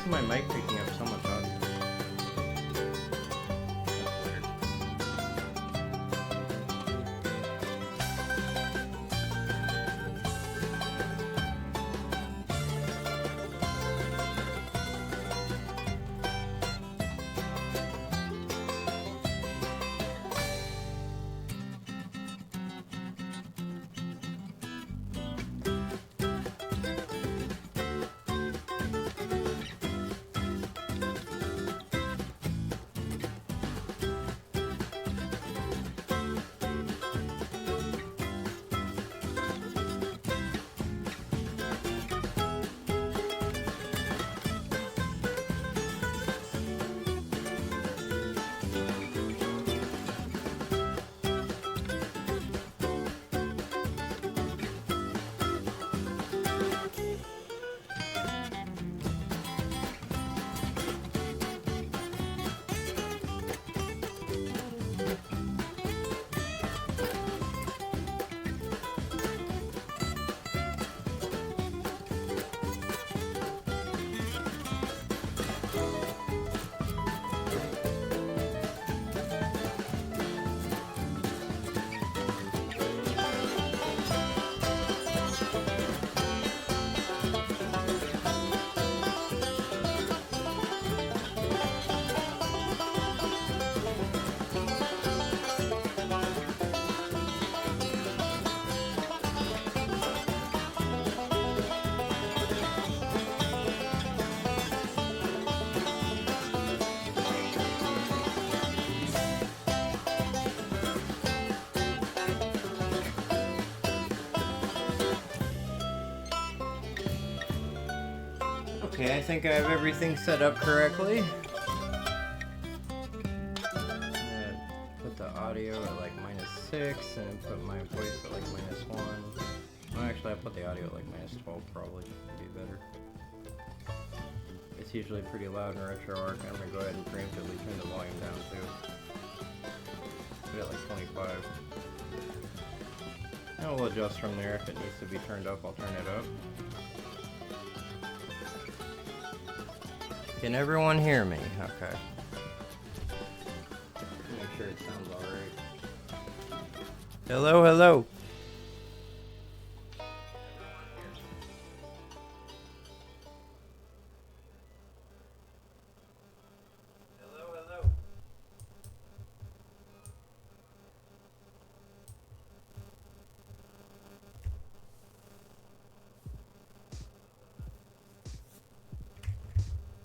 is my mic picking up so much audio? Okay, I think I have everything set up correctly. Put the audio at like -6 and put my voice at like -1. Well, actually, I put the audio at like -12 probably would be better. It's usually pretty loud in RetroArch. I'm gonna go ahead and preemptively turn the volume down too. Put it at like 25. And we'll adjust from there. If it needs to be turned up, I'll turn it up. Can everyone hear me? Okay. Make sure it sounds alright. Hello, hello. Hello, hello.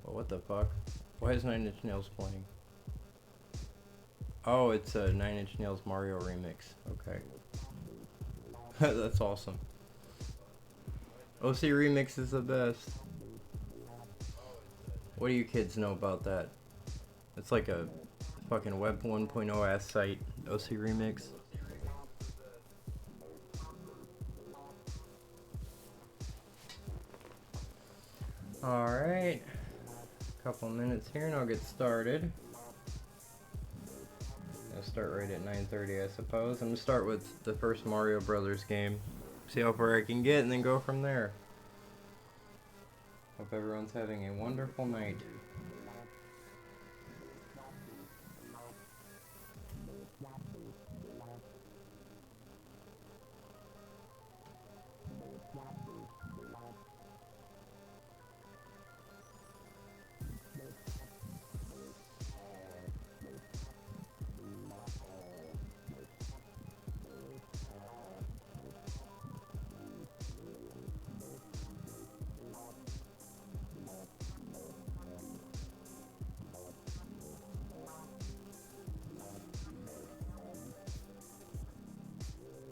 Well, what the fuck? Why is 9 Inch Nails playing? Oh, it's a 9 Inch Nails Mario remix. Okay. That's awesome. OC Remix is the best. What do you kids know about that? It's like a fucking Web 1.0 ass site. OC Remix. Alright. Couple minutes here and I'll get started. I'll start right at 9:30, I suppose. I'm gonna start with the first Mario Brothers game. See how far I can get and then go from there. Hope everyone's having a wonderful night.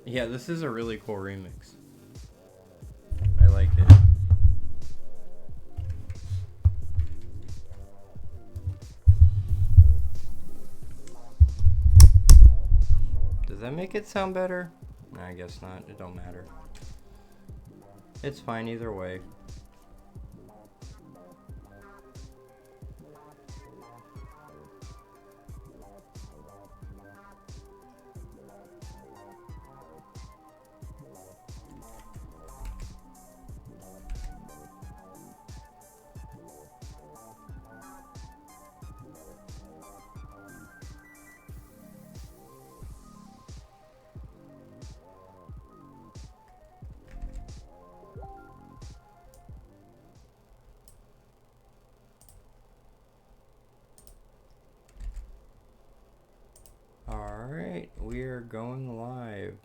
Yeah, this is a really cool remix. I like it. Does that make it sound better? Nah, I guess not. It don't matter. It's fine either way. Alright, we are going live.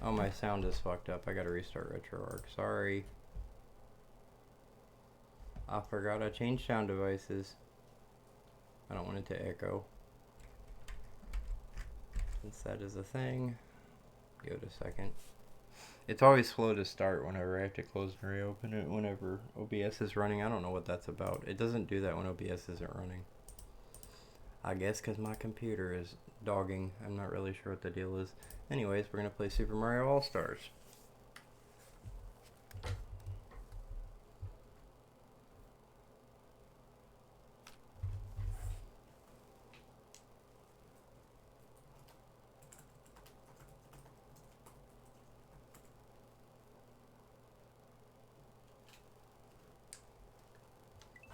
Oh, my sound is fucked up. I gotta restart RetroArch. Sorry. I forgot I changed sound devices. I don't want it to echo. Since that is a thing. Give it a second. It's always slow to start whenever I have to close and reopen it whenever OBS is running. I don't know what that's about. It doesn't do that when OBS isn't running. I guess because my computer is dogging. I'm not really sure what the deal is. Anyways, we're going to play Super Mario All-Stars.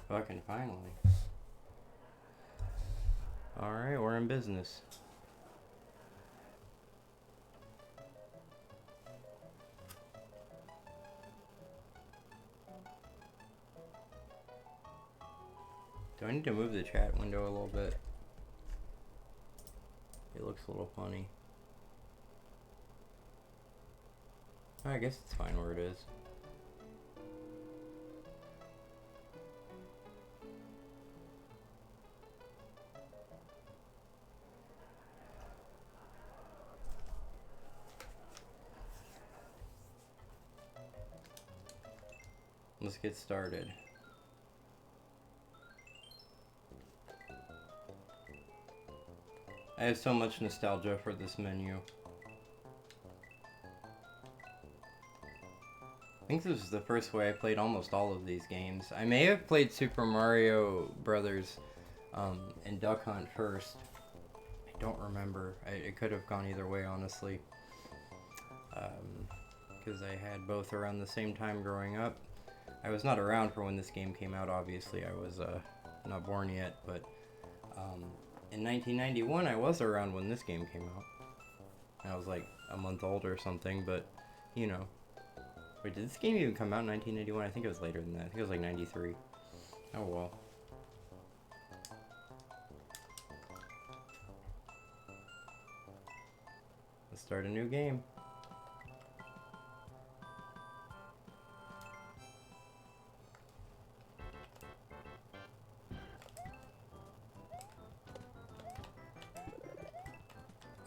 Fucking finally. Alright, we're in business. Do I need to move the chat window a little bit? It looks a little funny. I guess it's fine where it is. Let's get started. I have so much nostalgia for this menu. I think this is the first way I played almost all of these games. I may have played Super Mario Brothers and Duck Hunt first. I don't remember. It could have gone either way, honestly. Because I had both around the same time growing up. I was not around for when this game came out, obviously. I was not born yet, but in 1991 I was around when this game came out. I was like a month old or something, but you know. Wait, did this game even come out in 1981? I think it was later than that. I think it was like 93. Oh well. Let's start a new game.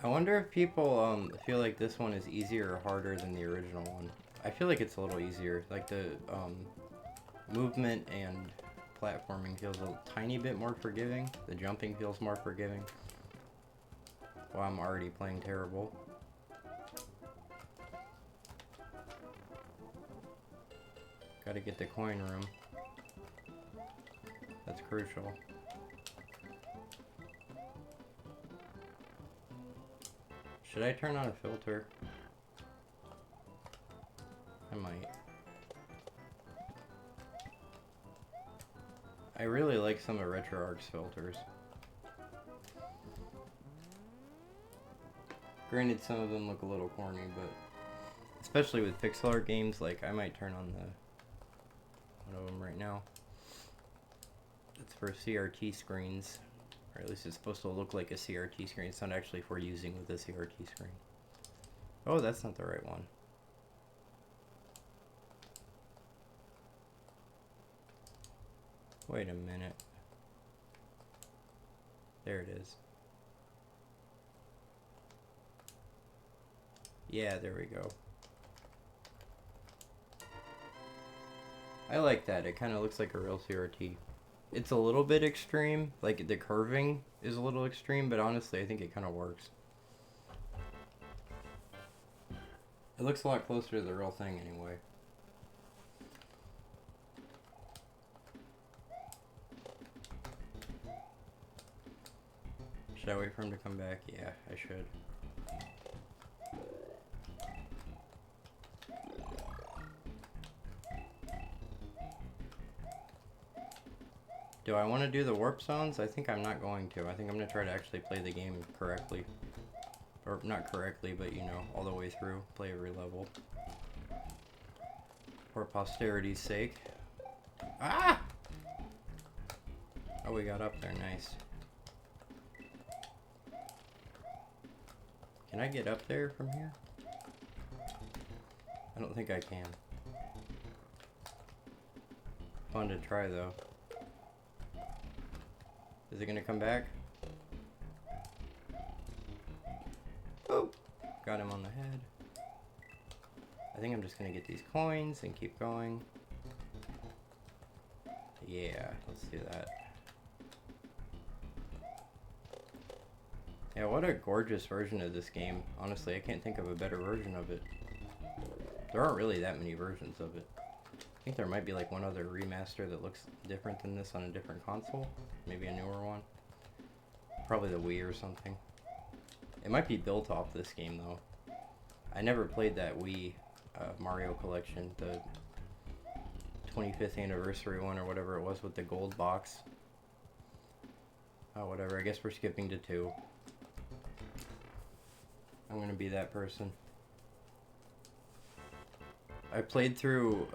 I wonder if people feel like this one is easier or harder than the original one. I feel like it's a little easier. Like the movement and platforming feels a tiny bit more forgiving. The jumping feels more forgiving. Well, I'm already playing terrible. Gotta get the coin room. That's crucial. Should I turn on a filter? I might. I really like some of RetroArch's filters. Granted, some of them look a little corny, but especially with pixel art games, like I might turn on one of them right now. It's for CRT screens. Or at least it's supposed to look like a CRT screen. It's not actually for using with a CRT screen. Oh, that's not the right one. Wait a minute. There it is. Yeah, there we go. I like that. It kind of looks like a real CRT. It's a little bit extreme, like the curving is a little extreme, but honestly I think it kind of works. It looks a lot closer to the real thing anyway. Should I wait for him to come back? Yeah, I should. Do I want to do the warp zones? I think I'm not going to. I think I'm going to try to actually play the game correctly. Or not correctly, but you know, all the way through. Play every level. For posterity's sake. Ah! Oh, we got up there. Nice. Can I get up there from here? I don't think I can. Fun to try, though. Is it gonna come back? Oh! Got him on the head. I think I'm just gonna get these coins and keep going. Yeah, let's do that. Yeah, what a gorgeous version of this game. Honestly, I can't think of a better version of it. There aren't really that many versions of it. I think there might be like one other remaster that looks different than this on a different console. Maybe a newer one. Probably the Wii or something. It might be built off this game though. I never played that Wii Mario collection, the 25th anniversary one or whatever it was with the gold box. Oh, whatever. I guess we're skipping to 2. I'm gonna be that person. I played through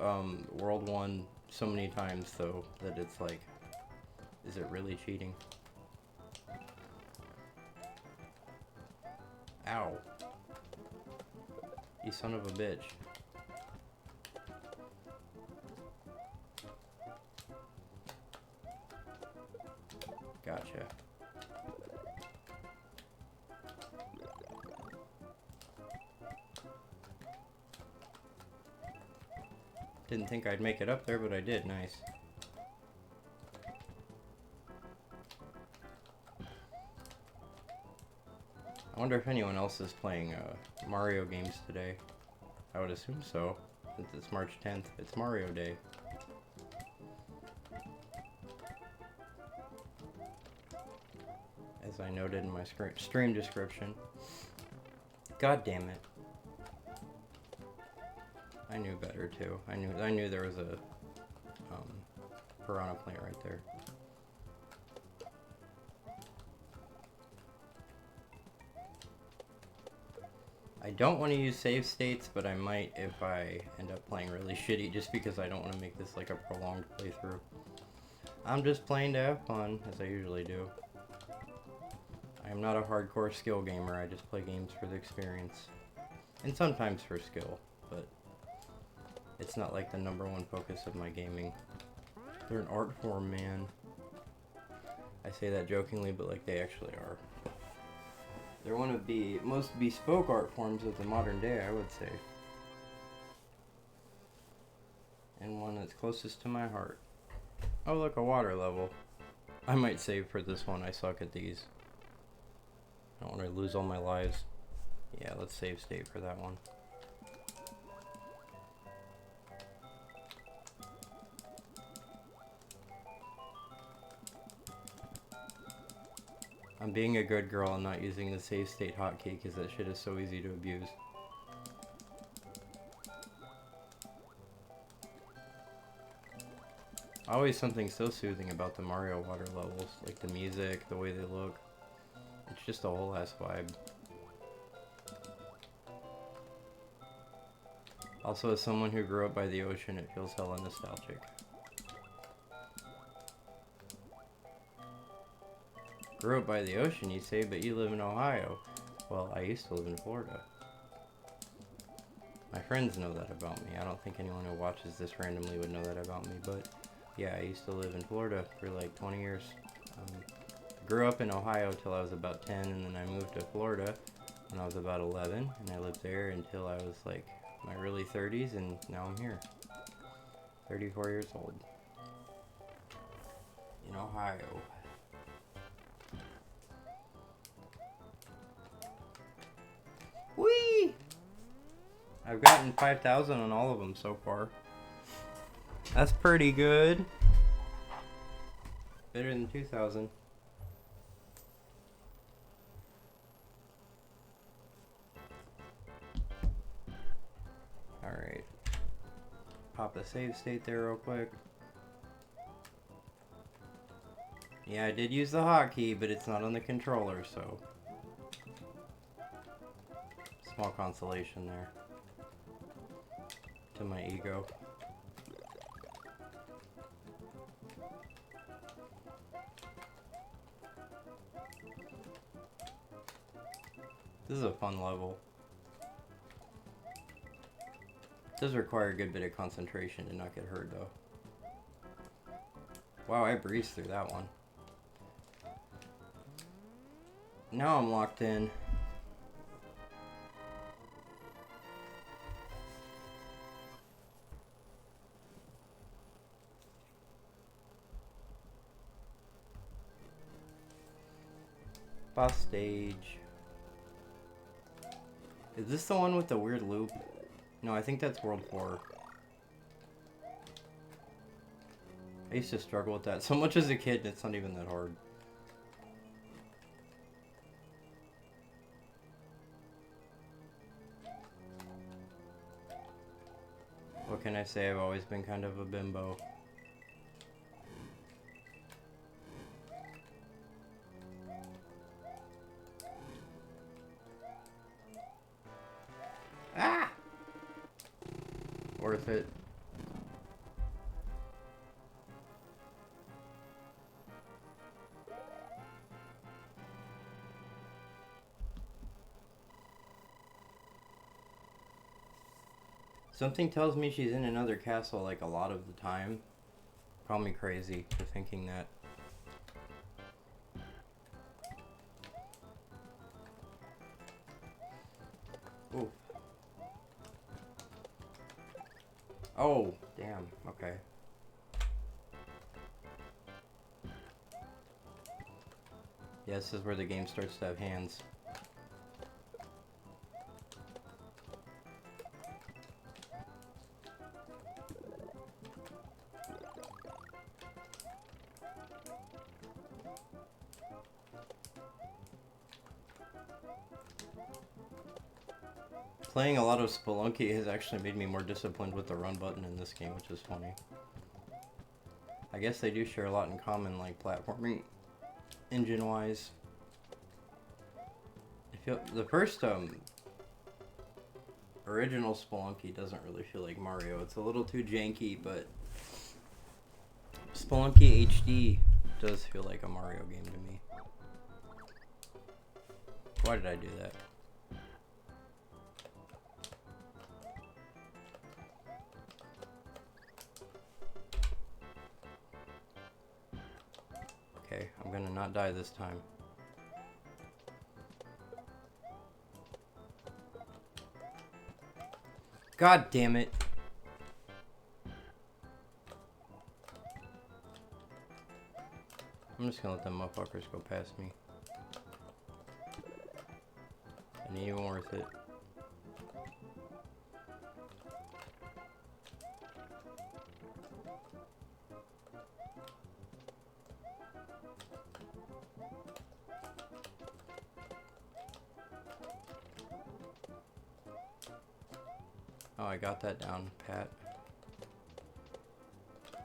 World 1 so many times though that it's like, is it really cheating? Ow. You son of a bitch. Gotcha. Didn't think I'd make it up there, but I did. Nice. I wonder if anyone else is playing Mario games today. I would assume so, since it's March 10th. It's Mario Day. As I noted in my stream description. God damn it. I knew better too. I knew there was a piranha plant right there. I don't want to use save states, but I might if I end up playing really shitty, just because I don't want to make this like a prolonged playthrough. I'm just playing to have fun, as I usually do. I am not a hardcore skill gamer, I just play games for the experience. And sometimes for skill, but it's not like the #1 focus of my gaming. They're an art form, man. I say that jokingly, but like they actually are. They're one of the most bespoke art forms of the modern day, I would say. And one that's closest to my heart. Oh, look, a water level. I might save for this one, I suck at these. I don't want to lose all my lives. Yeah, let's save state for that one. I'm being a good girl and not using the save state hotkey because that shit is so easy to abuse. Always something so soothing about the Mario water levels, like the music, the way they look. It's just a whole ass vibe. Also, as someone who grew up by the ocean, it feels hella nostalgic. Grew up by the ocean, you say, but you live in Ohio. Well, I used to live in Florida. My friends know that about me. I don't think anyone who watches this randomly would know that about me, but yeah, I used to live in Florida for like 20 years. Grew up in Ohio till I was about 10, and then I moved to Florida when I was about 11, and I lived there until I was like my early 30s, and now I'm here. 34 years old. In Ohio. Whee! I've gotten 5,000 on all of them so far. That's pretty good. Better than 2,000. Alright. Pop the save state there real quick. Yeah, I did use the hotkey, but it's not on the controller, so. small consolation there to my ego. This is a fun level. It does require a good bit of concentration to not get hurt though. Wow, I breezed through that one. Now I'm locked in. Boss stage. Is this the one with the weird loop? No, I think that's World 4. I used to struggle with that so much as a kid, it's not even that hard. What can I say? I've always been kind of a bimbo. Ah! Worth it. Something tells me she's in another castle like a lot of the time. Call me crazy for thinking that. Ooh. Oh, damn. Okay. Yeah, this is where the game starts to have hands. Playing a lot of Spelunky has actually made me more disciplined with the run button in this game, which is funny. I guess they do share a lot in common, like platforming engine-wise. I feel the first original Spelunky doesn't really feel like Mario. It's a little too janky, but Spelunky HD does feel like a Mario game to me. Why did I do that? Okay, I'm gonna not die this time. God damn it! I'm just gonna let them motherfuckers go past me. And even worth it. Oh, I got that down, pat.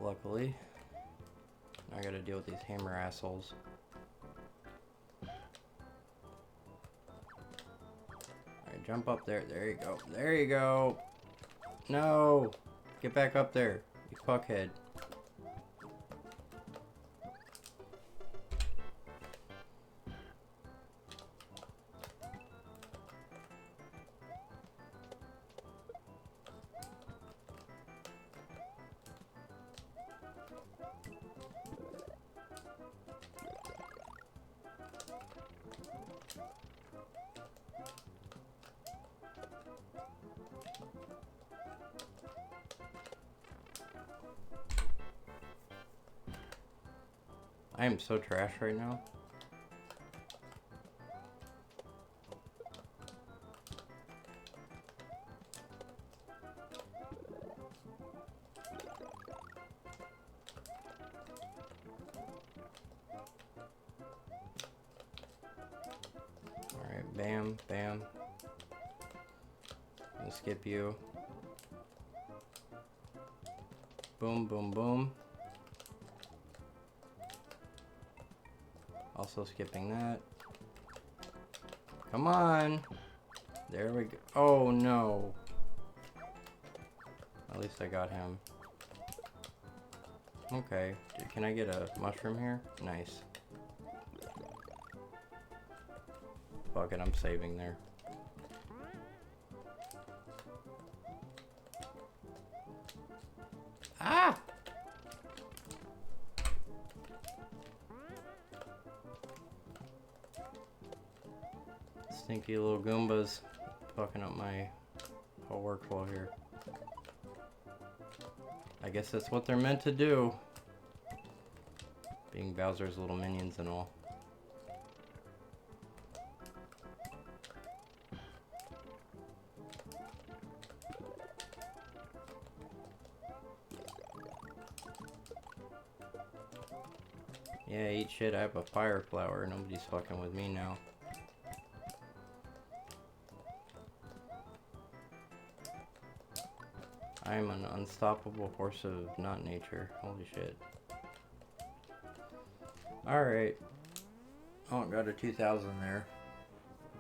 Luckily. Now I gotta deal with these hammer assholes. Alright, jump up there. There you go. There you go! No! Get back up there, you fuckhead. I am so trash right now. Alright, bam, bam. I'm gonna skip you. Boom, boom, boom. Also skipping that. Come on! There we go. Oh no. At least I got him. Okay. Can I get a mushroom here? Nice. Fuck it, I'm saving there. Ah! Stinky little Goombas fucking up my whole workflow here. I guess that's what they're meant to do. Being Bowser's little minions and all. Yeah, eat shit, I have a fire flower. Nobody's fucking with me now. I am an unstoppable force of not nature. Holy shit. Alright. Oh, got a 2000 there.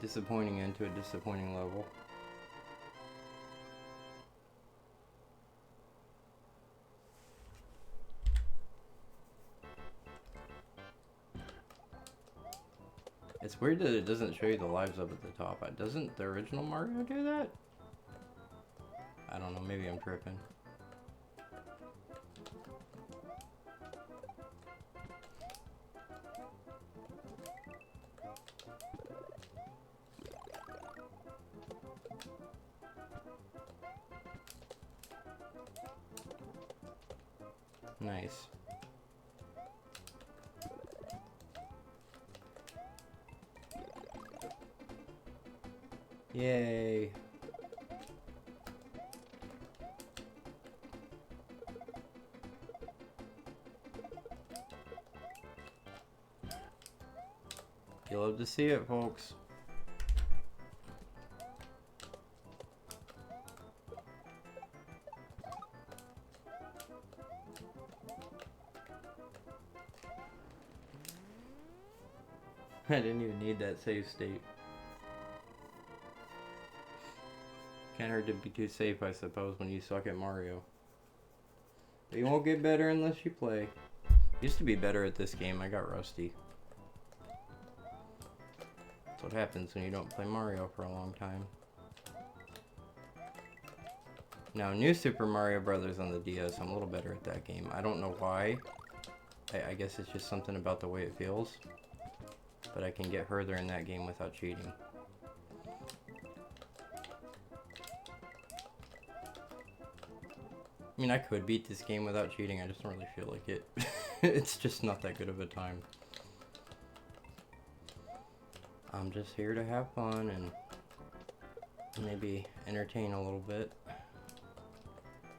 Disappointing end to a disappointing level. It's weird that it doesn't show you the lives up at the top. Doesn't the original Mario do that? I don't know, maybe I'm tripping. Nice. Yay. You love to see it, folks. I didn't even need that save state. Can't hurt to be too safe, I suppose, when you suck at Mario. But you won't get better unless you play. Used to be better at this game, I got rusty. That's what happens when you don't play Mario for a long time. Now, New Super Mario Brothers on the DS, I'm a little better at that game. I don't know why. I guess it's just something about the way it feels. But I can get further in that game without cheating. I mean, I could beat this game without cheating, I just don't really feel like it. It's just not that good of a time. I'm just here to have fun and maybe entertain a little bit.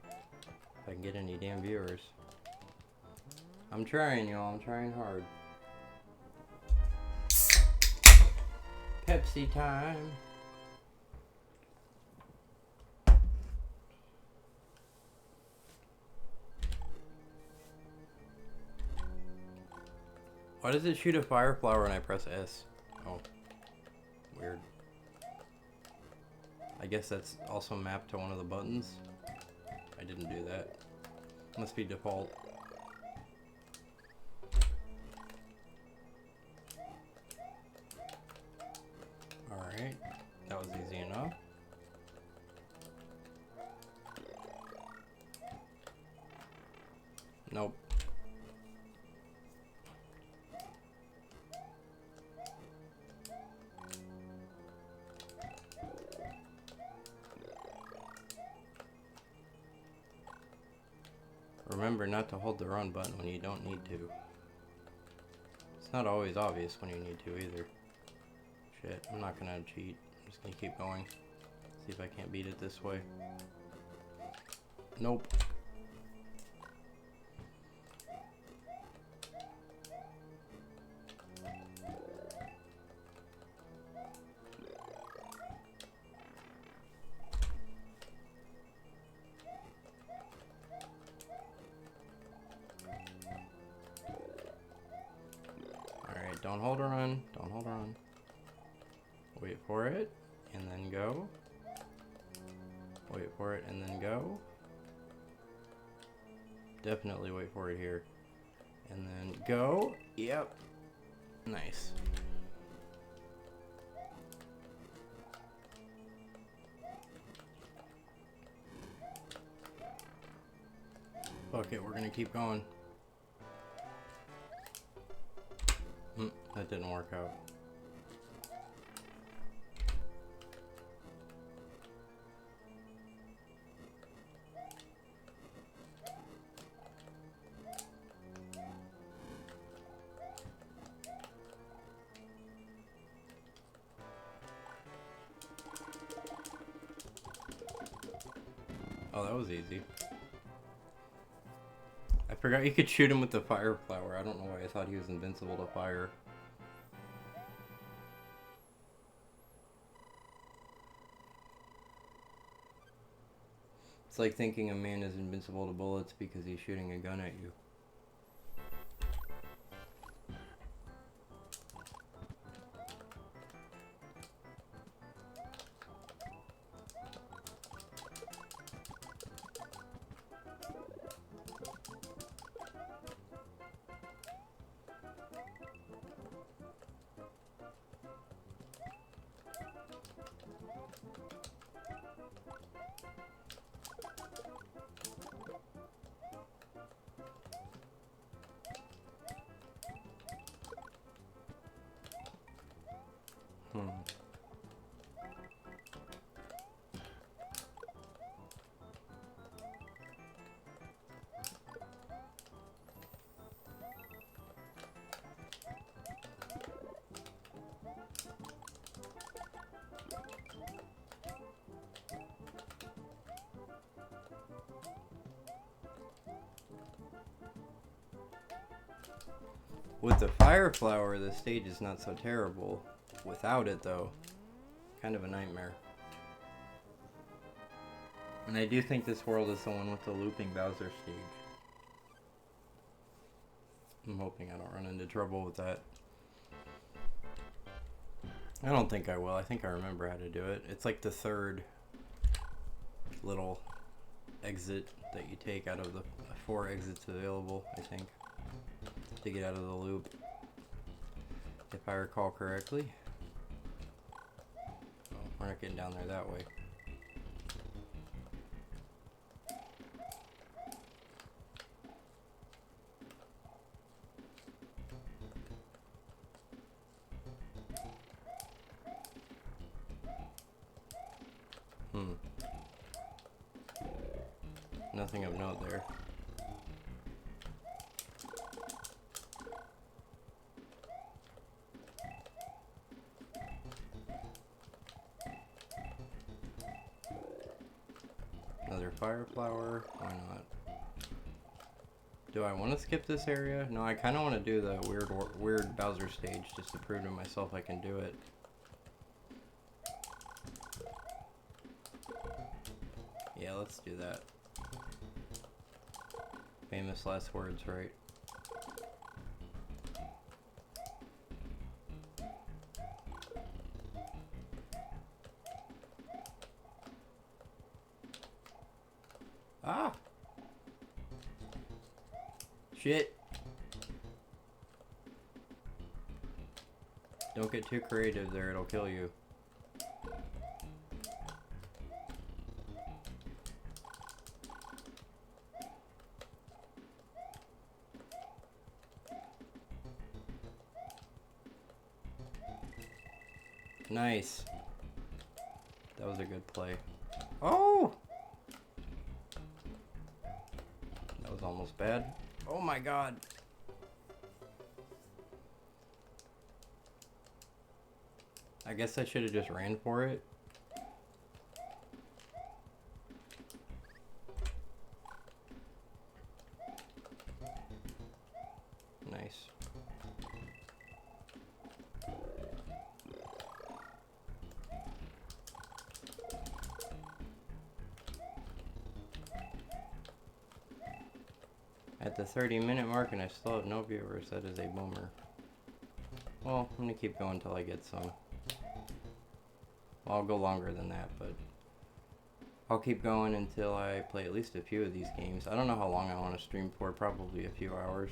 If I can get any damn viewers. I'm trying, y'all. I'm trying hard. Pepsi time. Why does it shoot a fire flower when I press S? Oh. Weird. I guess that's also mapped to one of the buttons. I didn't do that. Must be default. Alright. That was easy enough. Nope. Remember not to hold the run button when you don't need to. It's not always obvious when you need to either. Shit, I'm not gonna cheat. I'm just gonna keep going. See if I can't beat it this way. Nope. Don't hold her on. Don't hold her on. Wait for it. And then go. Wait for it and then go. Definitely wait for it here. And then go. Yep. Nice. Fuck it, we're gonna keep going. That didn't work out. Oh, that was easy. I forgot you could shoot him with the fire flower. I don't know why I thought he was invincible to fire. It's like thinking a man is invincible to bullets because he's shooting a gun at you. With the fire flower, the stage is not so terrible. Without it, though, kind of a nightmare. And I do think this world is the one with the looping Bowser stage. I'm hoping I don't run into trouble with that. I don't think I will. I think I remember how to do it. It's like the third little exit that you take out of the 4 exits available, I think, to get out of the loop, if I recall correctly. Oh, we're not getting down there that way. Nothing of note there. Another fire flower. Why not? Do I want to skip this area? No, I kind of want to do the weird Bowser stage just to prove to myself I can do it. Yeah, let's do that. Famous last words, right? Ah! Shit! Don't get too creative there, it'll kill you. Nice. That was a good play. Oh! That was almost bad. Oh my god. I guess I should have just ran for it. Nice. At the 30-minute mark and I still have no viewers, that is a bummer. Well, I'm gonna keep going until I get some. Well, I'll go longer than that, but I'll keep going until I play at least a few of these games. I don't know how long I want to stream for, probably a few hours.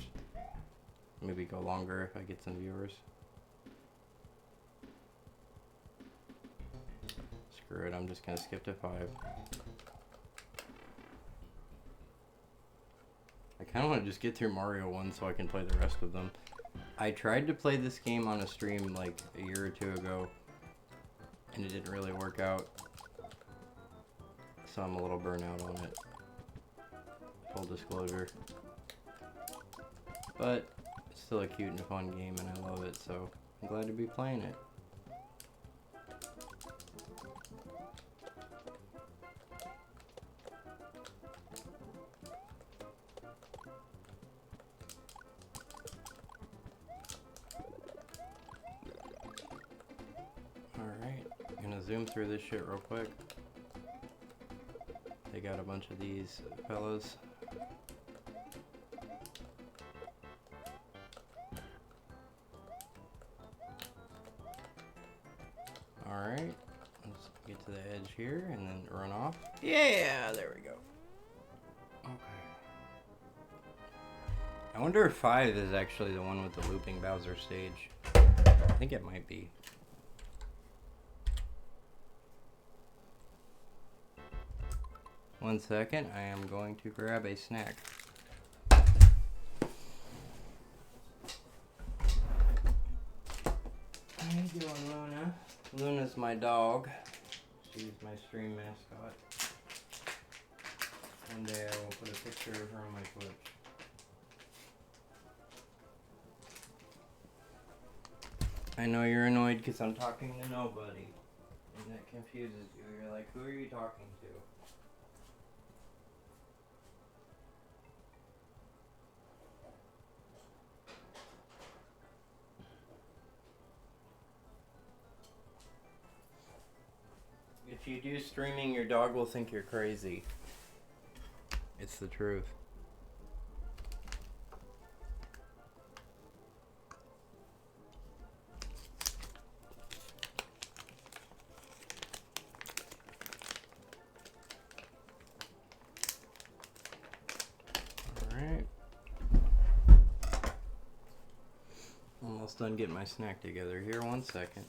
Maybe go longer if I get some viewers. Screw it, I'm just gonna skip to 5. I kind of want to just get through Mario 1 so I can play the rest of them. I tried to play this game on a stream like a year or 2 ago, and it didn't really work out. So I'm a little burnt out on it. Full disclosure. But it's still a cute and fun game and I love it, so I'm glad to be playing it. Alright, I'm gonna zoom through this shit real quick. They got a bunch of these fellas. Alright, let's get to the edge here and then run off. Yeah, there we go. Okay. I wonder if 5 is actually the one with the looping Bowser stage. I think it might be. One second, I am going to grab a snack. How you doing, Luna? Luna's my dog. She's my stream mascot. One day I will put a picture of her on my Twitch. I know you're annoyed because I'm talking to nobody. And that confuses you. You're like, who are you talking to? If you do streaming, your dog will think you're crazy. It's the truth. Alright. Almost done getting my snack together here. One second.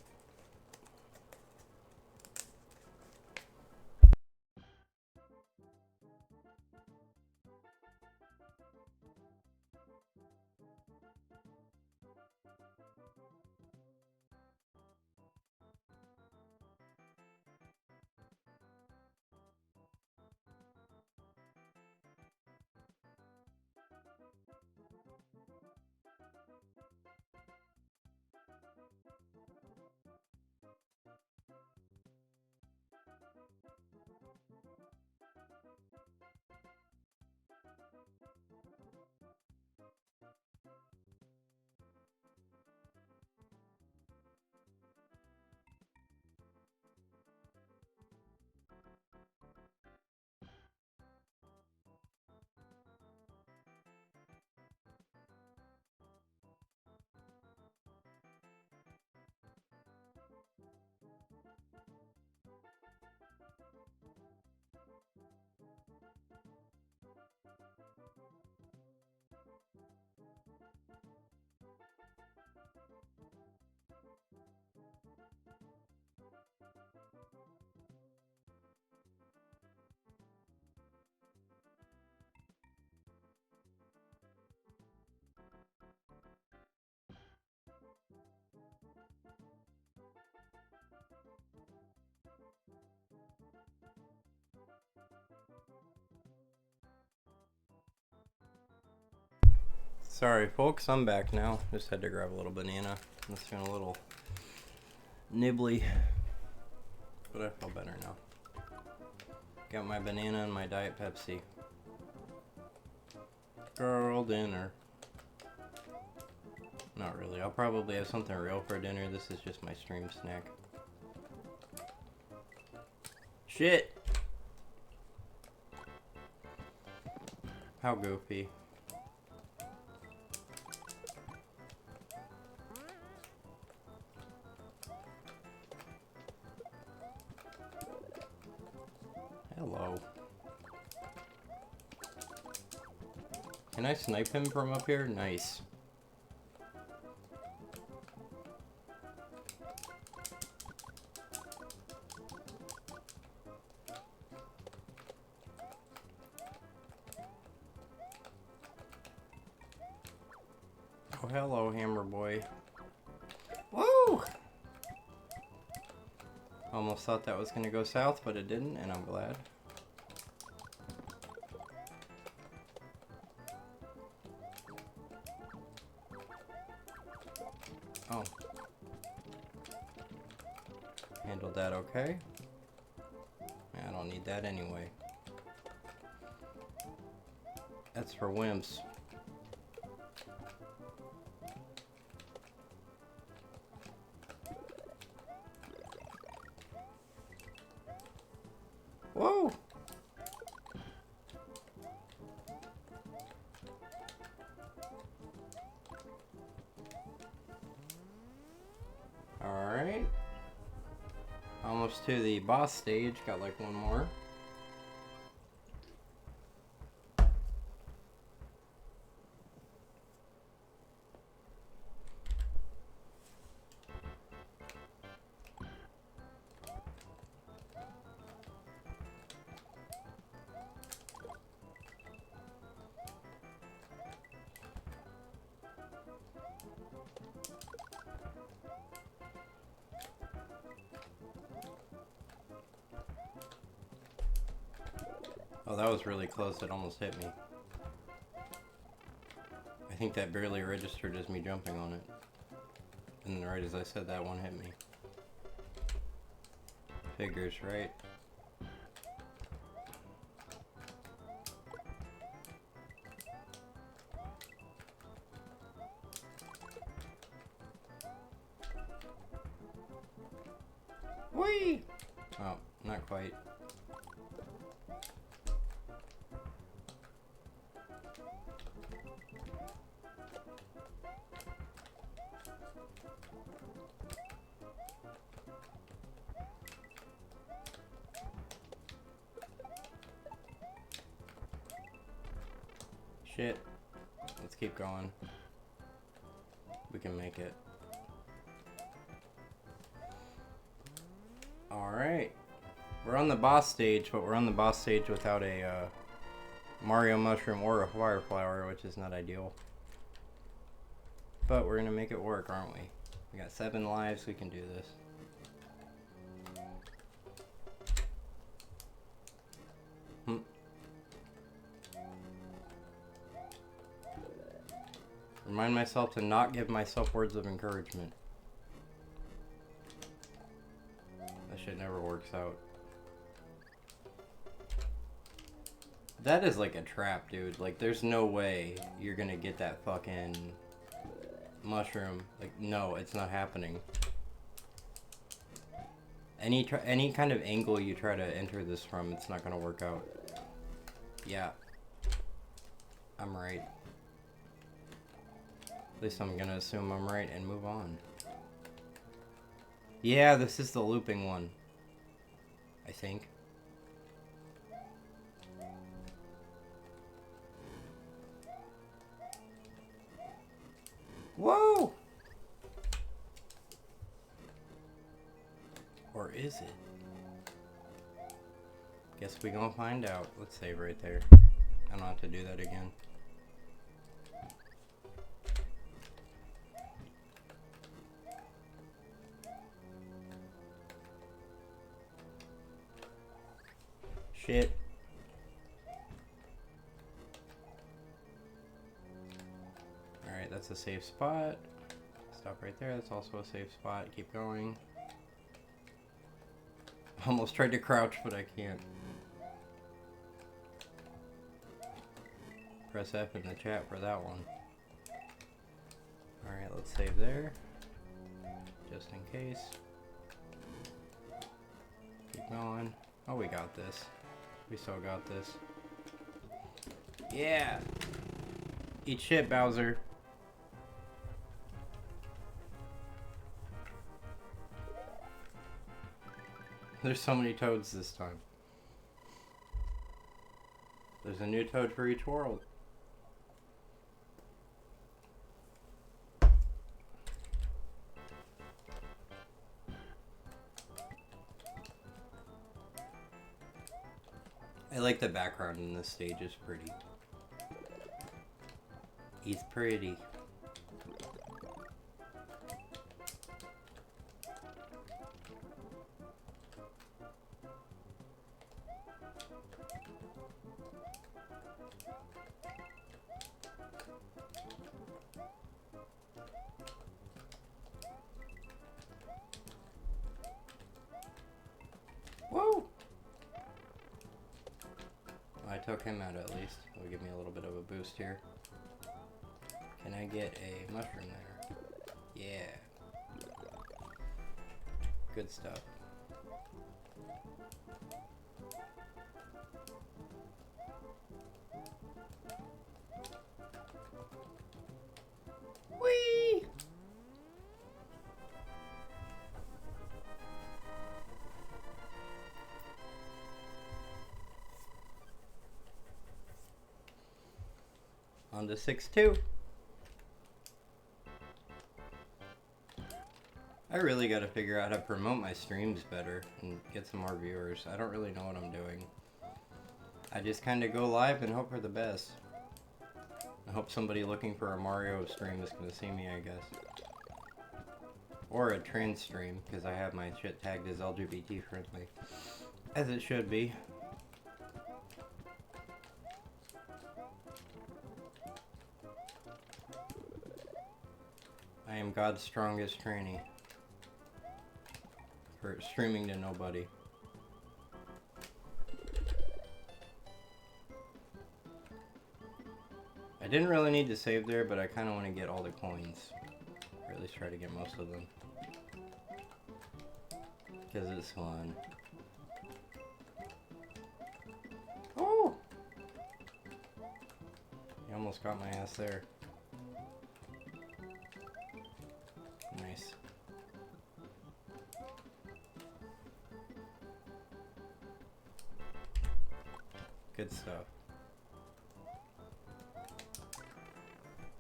Sorry folks, I'm back now. Just had to grab a little banana. I'm just feeling a little nibbly. But I feel better now. Got my banana and my Diet Pepsi. Girl dinner. Not really. I'll probably have something real for dinner. This is just my stream snack. Shit! How goofy. Hello. Can I snipe him from up here? Nice. Oh, hello, Hammer Boy. Woo! Almost thought that was gonna go south, but it didn't, and I'm glad. Oh. Handled that okay. I don't need that anyway. That's for wimps. Whoa! Alright. Almost to the boss stage. Got like one more. Oh, that was really close. It almost hit me. I think that barely registered as me jumping on it. And then right as I said that, one hit me. Figures, right? Whee! Oh, not quite. Shit. Let's keep going. We can make it. Alright. We're on the boss stage, but we're on the boss stage without a Mario Mushroom or a Fire Flower, which is not ideal. But we're gonna make it work, aren't we? We got 7 lives, we can do this. Remind myself to not give myself words of encouragement. That shit never works out. That is like a trap, dude. Like, there's no way you're gonna get that fucking mushroom. Like, no, it's not happening. Any kind of angle you try to enter this from, it's not gonna work out. Yeah. I'm right. At least I'm gonna assume I'm right and move on. Yeah, this is the looping one. I think. Whoa! Or is it? Guess we gonna find out. Let's save right there. I don't have to do that again. Shit. Alright, that's a safe spot. Stop right there. That's also a safe spot. Keep going. Almost tried to crouch, but I can't. Press F in the chat for that one. Alright, let's save there. Just in case. Keep going. Oh, we got this. We still got this. Yeah! Eat shit, Bowser. There's so many toads this time. There's a new Toad for each world. I like the background in this stage, it's pretty. He's pretty. Whoa! I took him out at least. That'll give me a little bit of a boost here. Can I get a mushroom there? Yeah. Good stuff. Whee! On to 6-2. I really gotta figure out how to promote my streams better and get some more viewers. I don't really know what I'm doing. I just kinda go live and hope for the best. I hope somebody looking for a Mario stream is gonna see me, I guess. Or a trans stream, because I have my shit tagged as LGBT friendly. As it should be. I am God's strongest tranny. For streaming to nobody. I didn't really need to save there, but I kind of want to get all the coins. Or at least try to get most of them. Because it's fun. Oh! You almost got my ass there. Nice. Good stuff.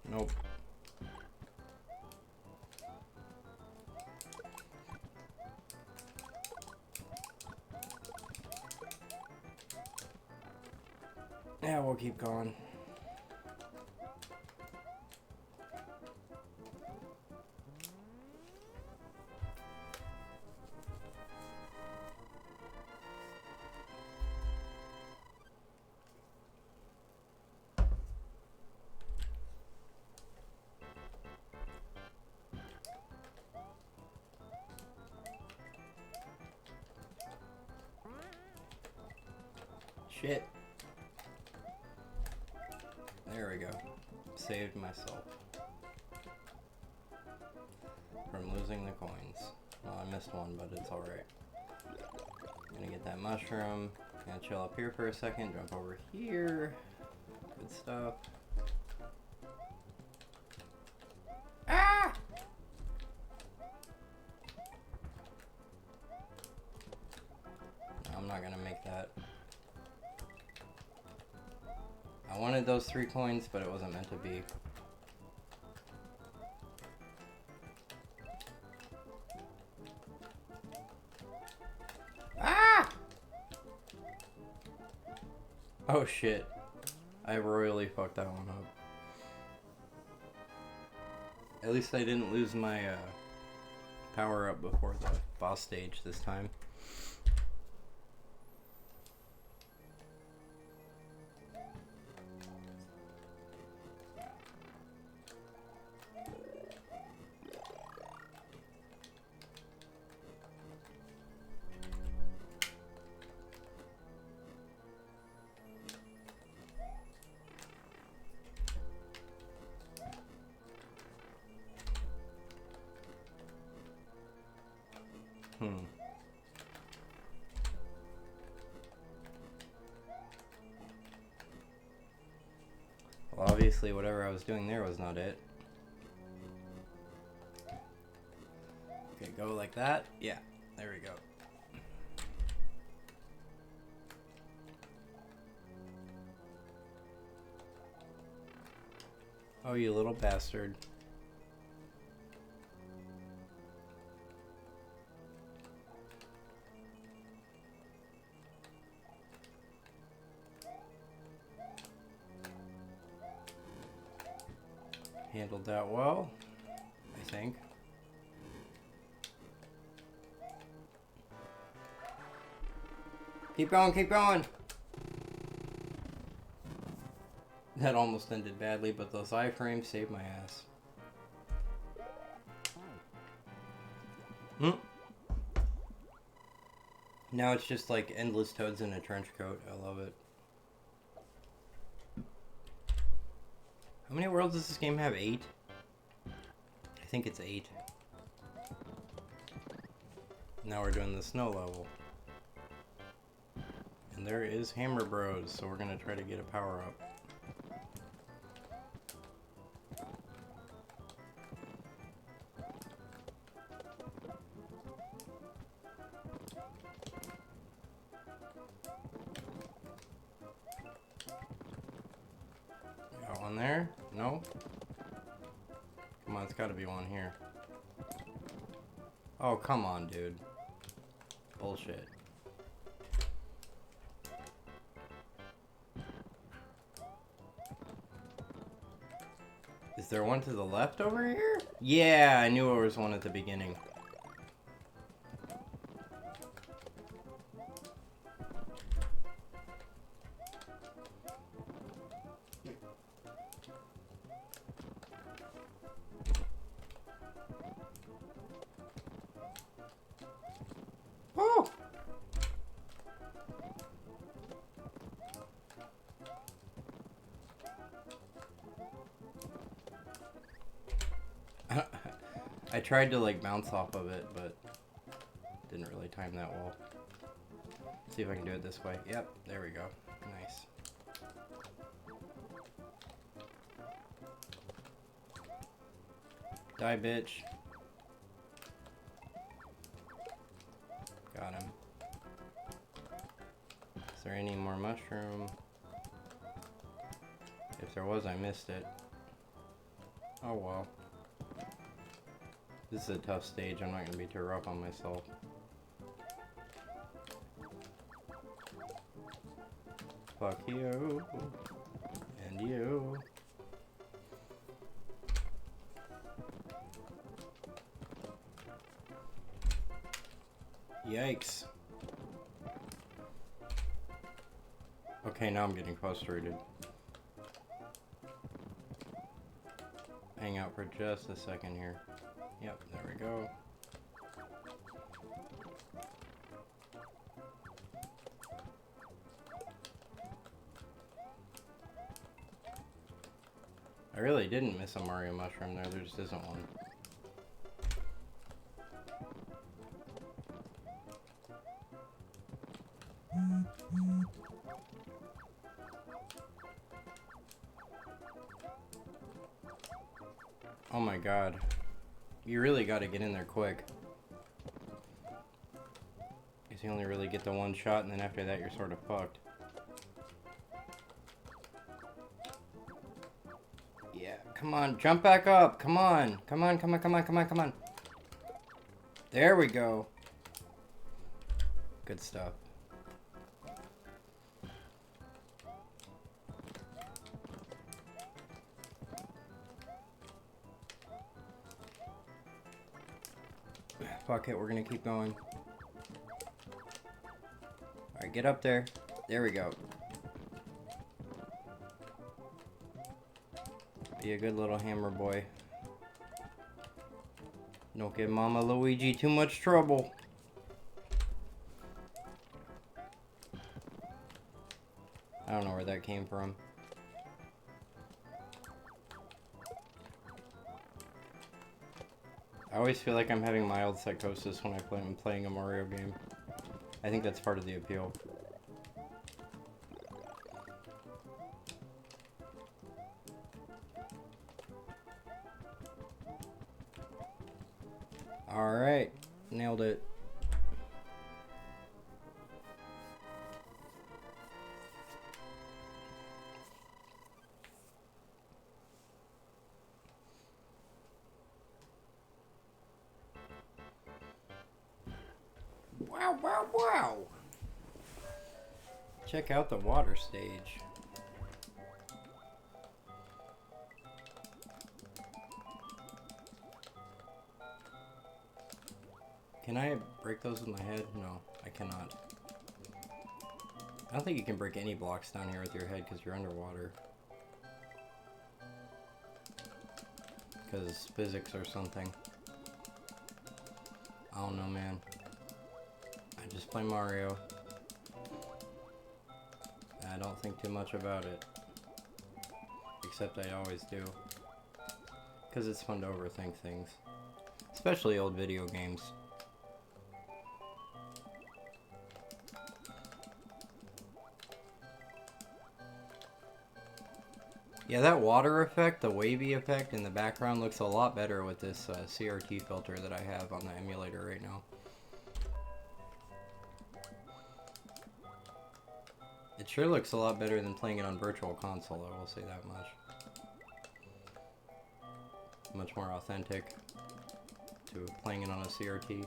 Nope. Yeah, we'll keep going. Shit. There we go. Saved myself from losing the coins. Well, I missed one, but it's alright. Gonna get that mushroom. Gonna chill up here for a second. Jump over here. Good stuff. Ah! I'm not gonna make that. I wanted those 3 coins, but it wasn't meant to be. Ah! Oh shit. I royally fucked that one up. At least I didn't lose my power up before the boss stage this time. Well, obviously whatever I was doing there was not it. Okay, go like that. Yeah, there we go. Oh, you little bastard. Handled that well, I think. Keep going, keep going! That almost ended badly, but those iframes saved my ass. Now it's just like endless toads in a trench coat. I love it. How many worlds does this game have? 8? I think it's 8. Now we're doing the snow level. And there is Hammer Bros, so we're gonna try to get a power up. Got one there? No? Come on, it's gotta be one here. Oh, come on, dude. Bullshit. Is there one to the left over here? Yeah, I knew there was one at the beginning. Oh! I tried to like bounce off of it, but didn't really time that well. See if I can do it this way. Yep, there we go. Nice. Die, bitch. Got him. Is there any more mushroom? If there was, I missed it. Oh well. This is a tough stage. I'm not going to be too rough on myself. Fuck you. And you. Yikes. Okay, now I'm getting frustrated. Hang out for just a second here. Yep, there we go. I really didn't miss a Mario mushroom there, there just isn't one. Oh my god. You really gotta get in there quick. Because you only really get the one shot, and then after that you're sort of fucked. Yeah, come on, jump back up, come on. Come on, come on, come on, come on, come on. There we go. Good stuff. Fuck it, we're gonna keep going. Alright, get up there. There we go. Be a good little hammer boy. Don't give Mama Luigi too much trouble. I don't know where that came from. I always feel like I'm having mild psychosis when I'm playing a Mario game. I think that's part of the appeal. Alright, nailed it. Wow, wow, wow! Check out the water stage. Can I break those with my head? No, I cannot. I don't think you can break any blocks down here with your head because you're underwater. Because physics or something. I don't know, man. I just play Mario. I don't think too much about it. Except I always do. Because it's fun to overthink things. Especially old video games. Yeah, that water effect, the wavy effect in the background looks a lot better with this CRT filter that I have on the emulator right now. It sure looks a lot better than playing it on Virtual Console, I will say that much. Much more authentic to playing it on a CRT.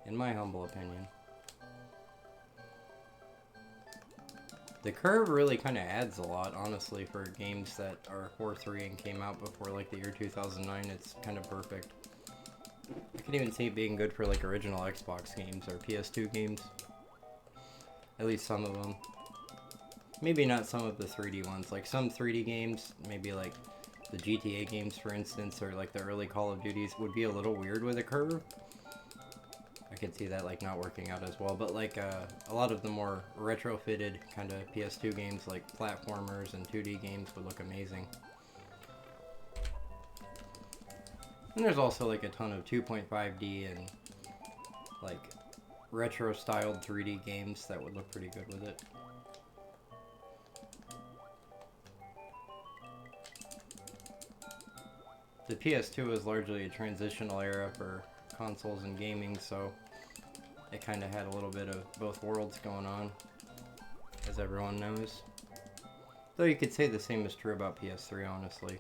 In my humble opinion. The curve really kind of adds a lot, honestly, for games that are 4.3 and came out before like the year 2009. It's kind of perfect. I can even see it being good for like original Xbox games or PS2 games. At least some of them. Maybe not some of the 3D ones. Like some 3D games, maybe like the GTA games for instance, or like the early Call of Duties would be a little weird with a curve. I could see that like not working out as well, but like a lot of the more retrofitted kind of PS2 games like platformers and 2D games would look amazing. And there's also like a ton of 2.5D and like retro styled 3D games that would look pretty good with it. The PS2 is largely a transitional era for consoles and gaming, so it kind of had a little bit of both worlds going on, as everyone knows. Though you could say the same is true about PS3, honestly.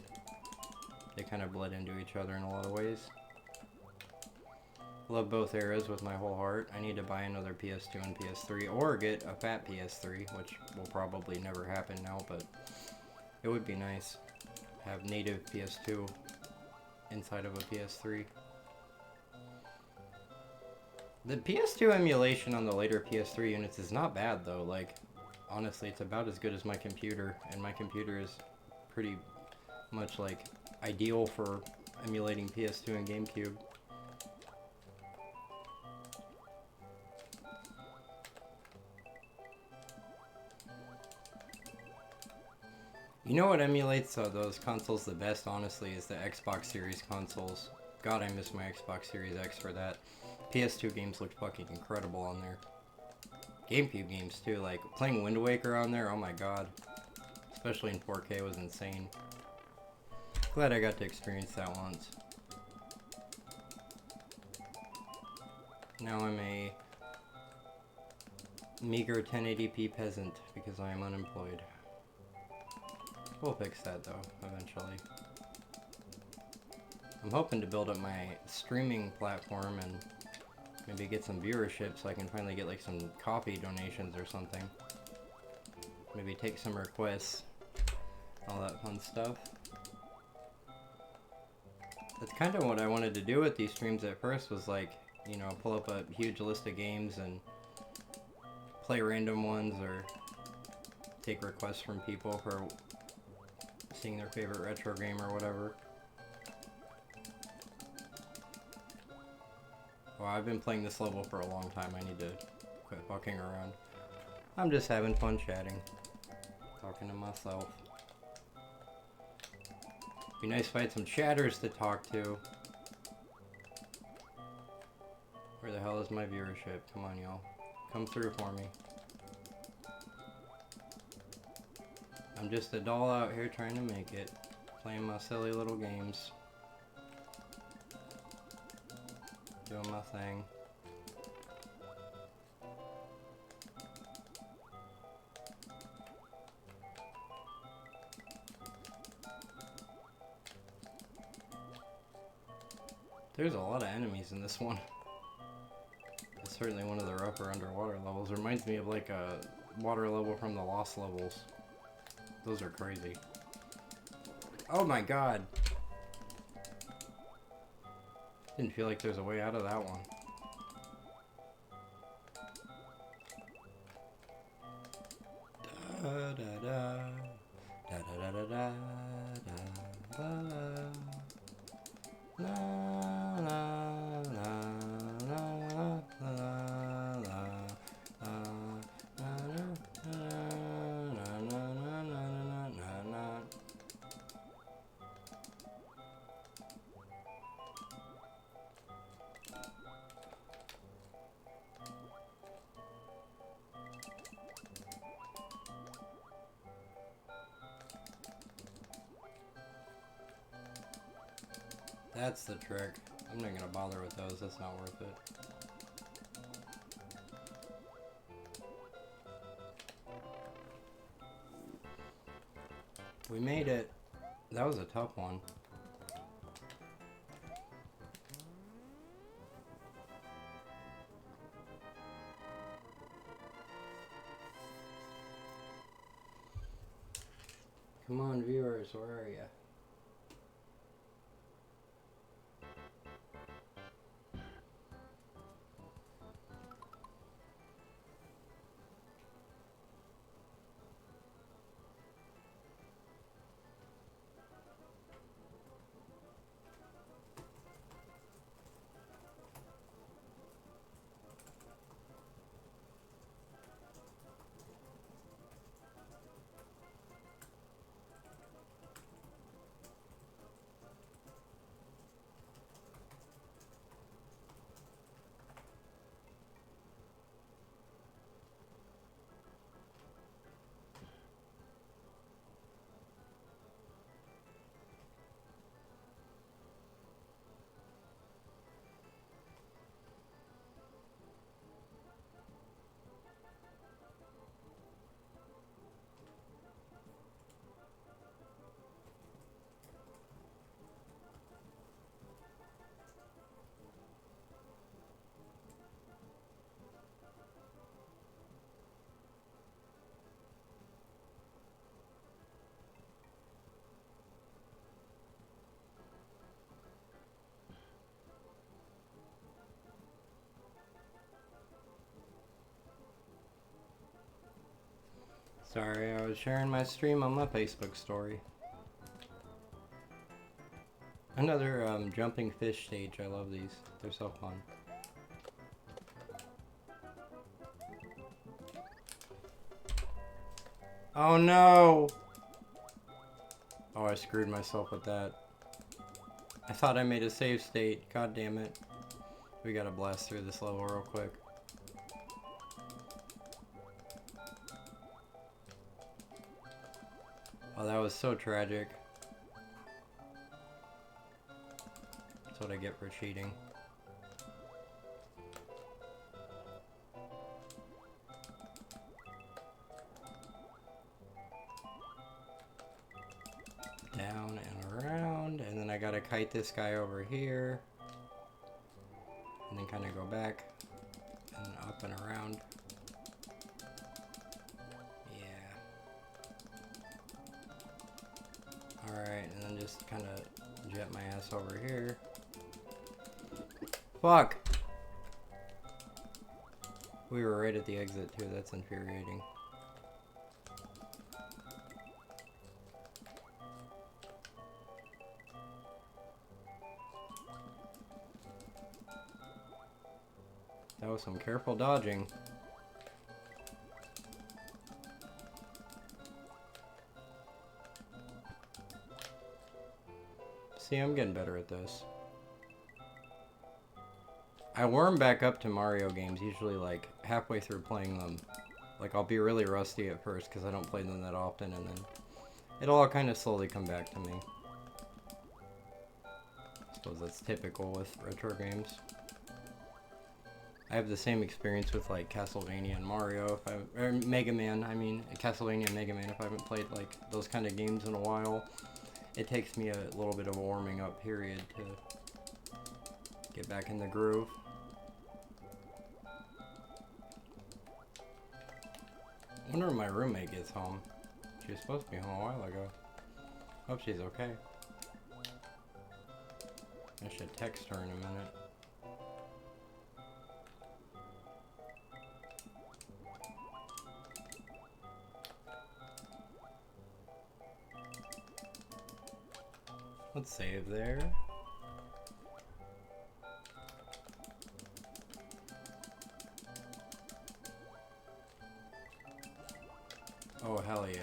They kind of bled into each other in a lot of ways. Love both eras with my whole heart. I need to buy another PS2 and PS3, or get a fat PS3, which will probably never happen now, but it would be nice. Have native PS2 inside of a PS3. The PS2 emulation on the later PS3 units is not bad though. Like, honestly, it's about as good as my computer, and my computer is pretty much like ideal for emulating PS2 and GameCube. You know what emulates those consoles the best, honestly, is the Xbox Series consoles. God, I miss my Xbox Series X for that. PS2 games looked fucking incredible on there. GameCube games too, like playing Wind Waker on there, oh my god. Especially in 4K was insane. Glad I got to experience that once. Now I'm a meager 1080p peasant because I am unemployed. We'll fix that though, eventually. I'm hoping to build up my streaming platform and maybe get some viewership so I can finally get like some coffee donations or something. Maybe take some requests. All that fun stuff. That's kind of what I wanted to do with these streams at first, was like, you know, pull up a huge list of games and play random ones or take requests from people for seeing their favorite retro game or whatever. Well, I've been playing this level for a long time. I need to quit fucking around. I'm just having fun chatting. Talking to myself. Be nice if I had some chatters to talk to. Where the hell is my viewership? Come on, y'all. Come through for me. I'm just a doll out here trying to make it. Playing my silly little games. Doing my thing. There's a lot of enemies in this one. certainly one of the rougher underwater levels. It reminds me of like a water level from the Lost levels. Those are crazy. Oh my god! Didn't feel like there's a way out of that one. Da da da da da da da da da da. La la la la la la. That's the trick. I'm not gonna bother with those, that's not worth it. We made it. That was a tough one. Come on, viewers, where are ya? Sorry, I was sharing my stream on my Facebook story. Another jumping fish stage. I love these. They're so fun. Oh no! Oh, I screwed myself with that. I thought I made a save state. God damn it. We gotta blast through this level real quick. Oh, that was so tragic. That's what I get for cheating. Down and around, and then I gotta kite this guy over here. And then kind of go back, and up and around. Alright, and then just kind of jet my ass over here. Fuck! We were right at the exit too, that's infuriating. That was some careful dodging. See, I'm getting better at this. I warm back up to Mario games usually like halfway through playing them. Like I'll be really rusty at first because I don't play them that often, and then it'll all kind of slowly come back to me. I suppose that's typical with retro games. I have the same experience with like Castlevania and Mario, or Mega Man, I mean Castlevania and Mega Man. If I haven't played like those kind of games in a while, it takes me a little bit of a warming up period to get back in the groove. wonder when my roommate gets home. She was supposed to be home a while ago. Hope she's okay. I should text her in a minute. Let's save there. Oh, hell yeah.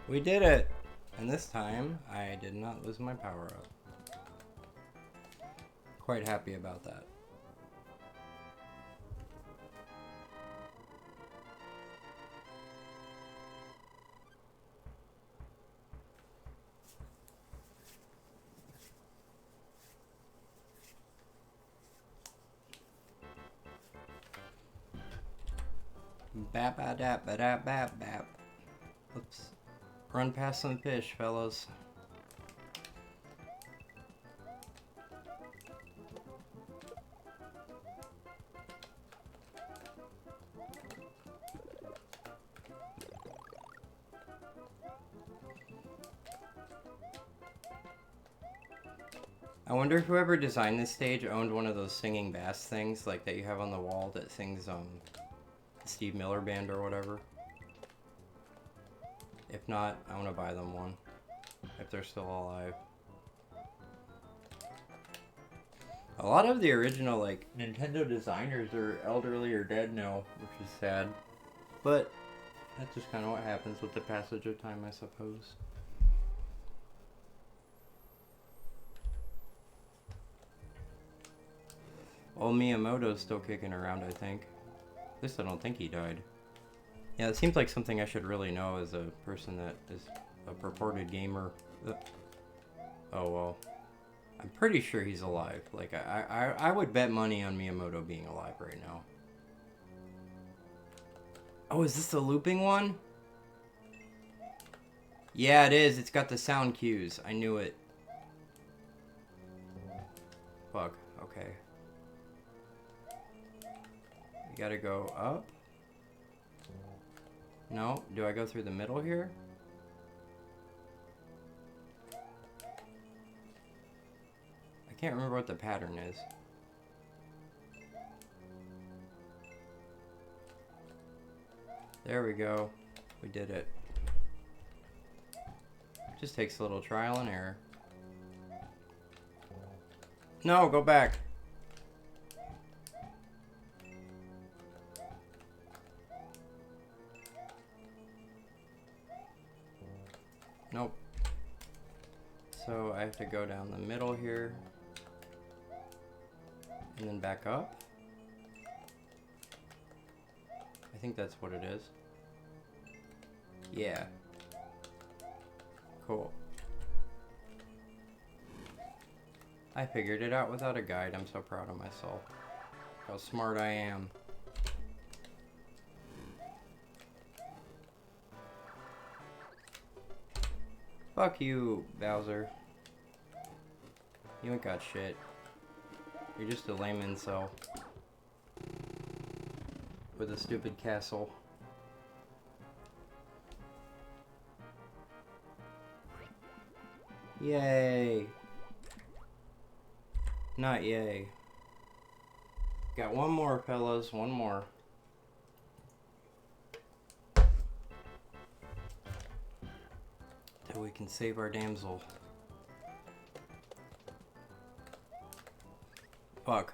We did it! And this time, I did not lose my power up. Quite happy about that. Bap a dap ba dap bap bap. Oops. Run past some fish, fellas. I wonder if whoever designed this stage owned one of those singing bass things like that you have on the wall that sings Steve Miller Band or whatever. If not, I want to buy them one if they're still alive. A lot of the original like Nintendo designers are elderly or dead now, which is sad. But that's just kind of what happens with the passage of time, I suppose. Old Miyamoto's still kicking around, I think. At least I don't think he died. Yeah, it seems like something I should really know as a person that is a purported gamer. Oh well. I'm pretty sure he's alive. Like, I would bet money on Miyamoto being alive right now. Oh, is this the looping one? Yeah, it is. It's got the sound cues. I knew it. Fuck. Okay. You gotta go up. No? Do I go through the middle here? I can't remember what the pattern is. There we go. We did it. Just takes a little trial and error. No, go back. Nope. So I have to go down the middle here. And then back up. I think that's what it is. Yeah. Cool. I figured it out without a guide. I'm so proud of myself. How smart I am. Fuck you, Bowser. You ain't got shit. You're just a lame incel. With a stupid castle. Yay! Not yay. Got one more, fellas. One more. That we can save our damsel. Fuck.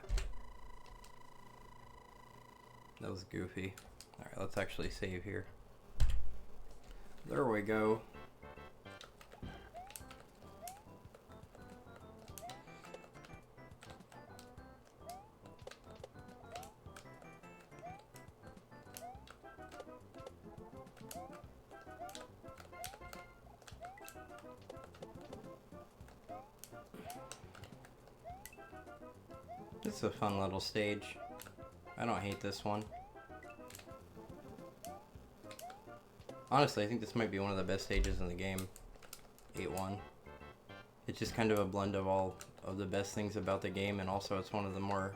That was goofy. Alright, let's actually save here. There we go. It's a fun little stage. I don't hate this one. Honestly, I think this might be one of the best stages in the game. 8-1. It's just kind of a blend of all of the best things about the game, and also it's one of the more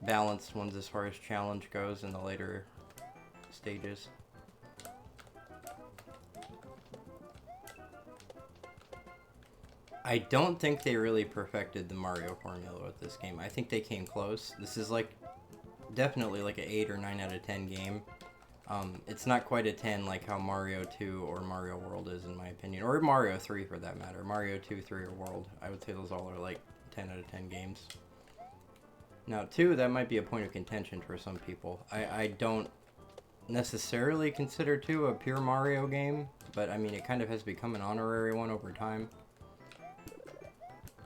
balanced ones as far as challenge goes in the later stages. I don't think they really perfected the Mario formula with this game. I think they came close. This is like definitely like an 8 or 9 out of 10 game. It's not quite a 10 like how Mario 2 or Mario World is, in my opinion, or Mario 3 for that matter. Mario 2, 3, or World, I would say those all are like 10 out of 10 games. Now 2, that might be a point of contention for some people. I don't necessarily consider 2 a pure Mario game, but I mean it kind of has become an honorary one over time.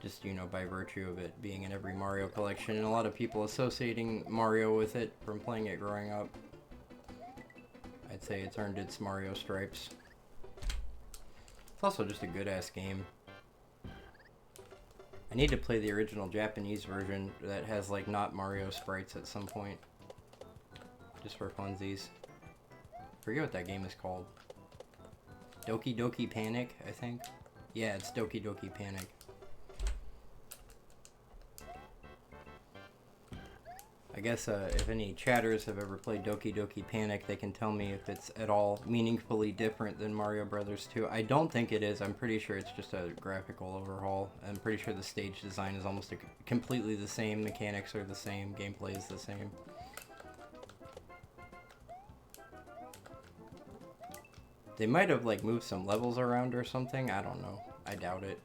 Just, you know, by virtue of it being in every Mario collection, and a lot of people associating Mario with it from playing it growing up. I'd say it's earned its Mario stripes. It's also just a good-ass game. I need to play the original Japanese version that has, like, not Mario sprites at some point. Just for funsies. I forget what that game is called. Doki Doki Panic, I think? Yeah, it's Doki Doki Panic. I guess if any chatters have ever played Doki Doki Panic, they can tell me if it's at all meaningfully different than Mario Brothers 2. I don't think it is. I'm pretty sure it's just a graphical overhaul. I'm pretty sure the stage design is almost completely the same. Mechanics are the same. Gameplay is the same. They might have like moved some levels around or something. I don't know. I doubt it.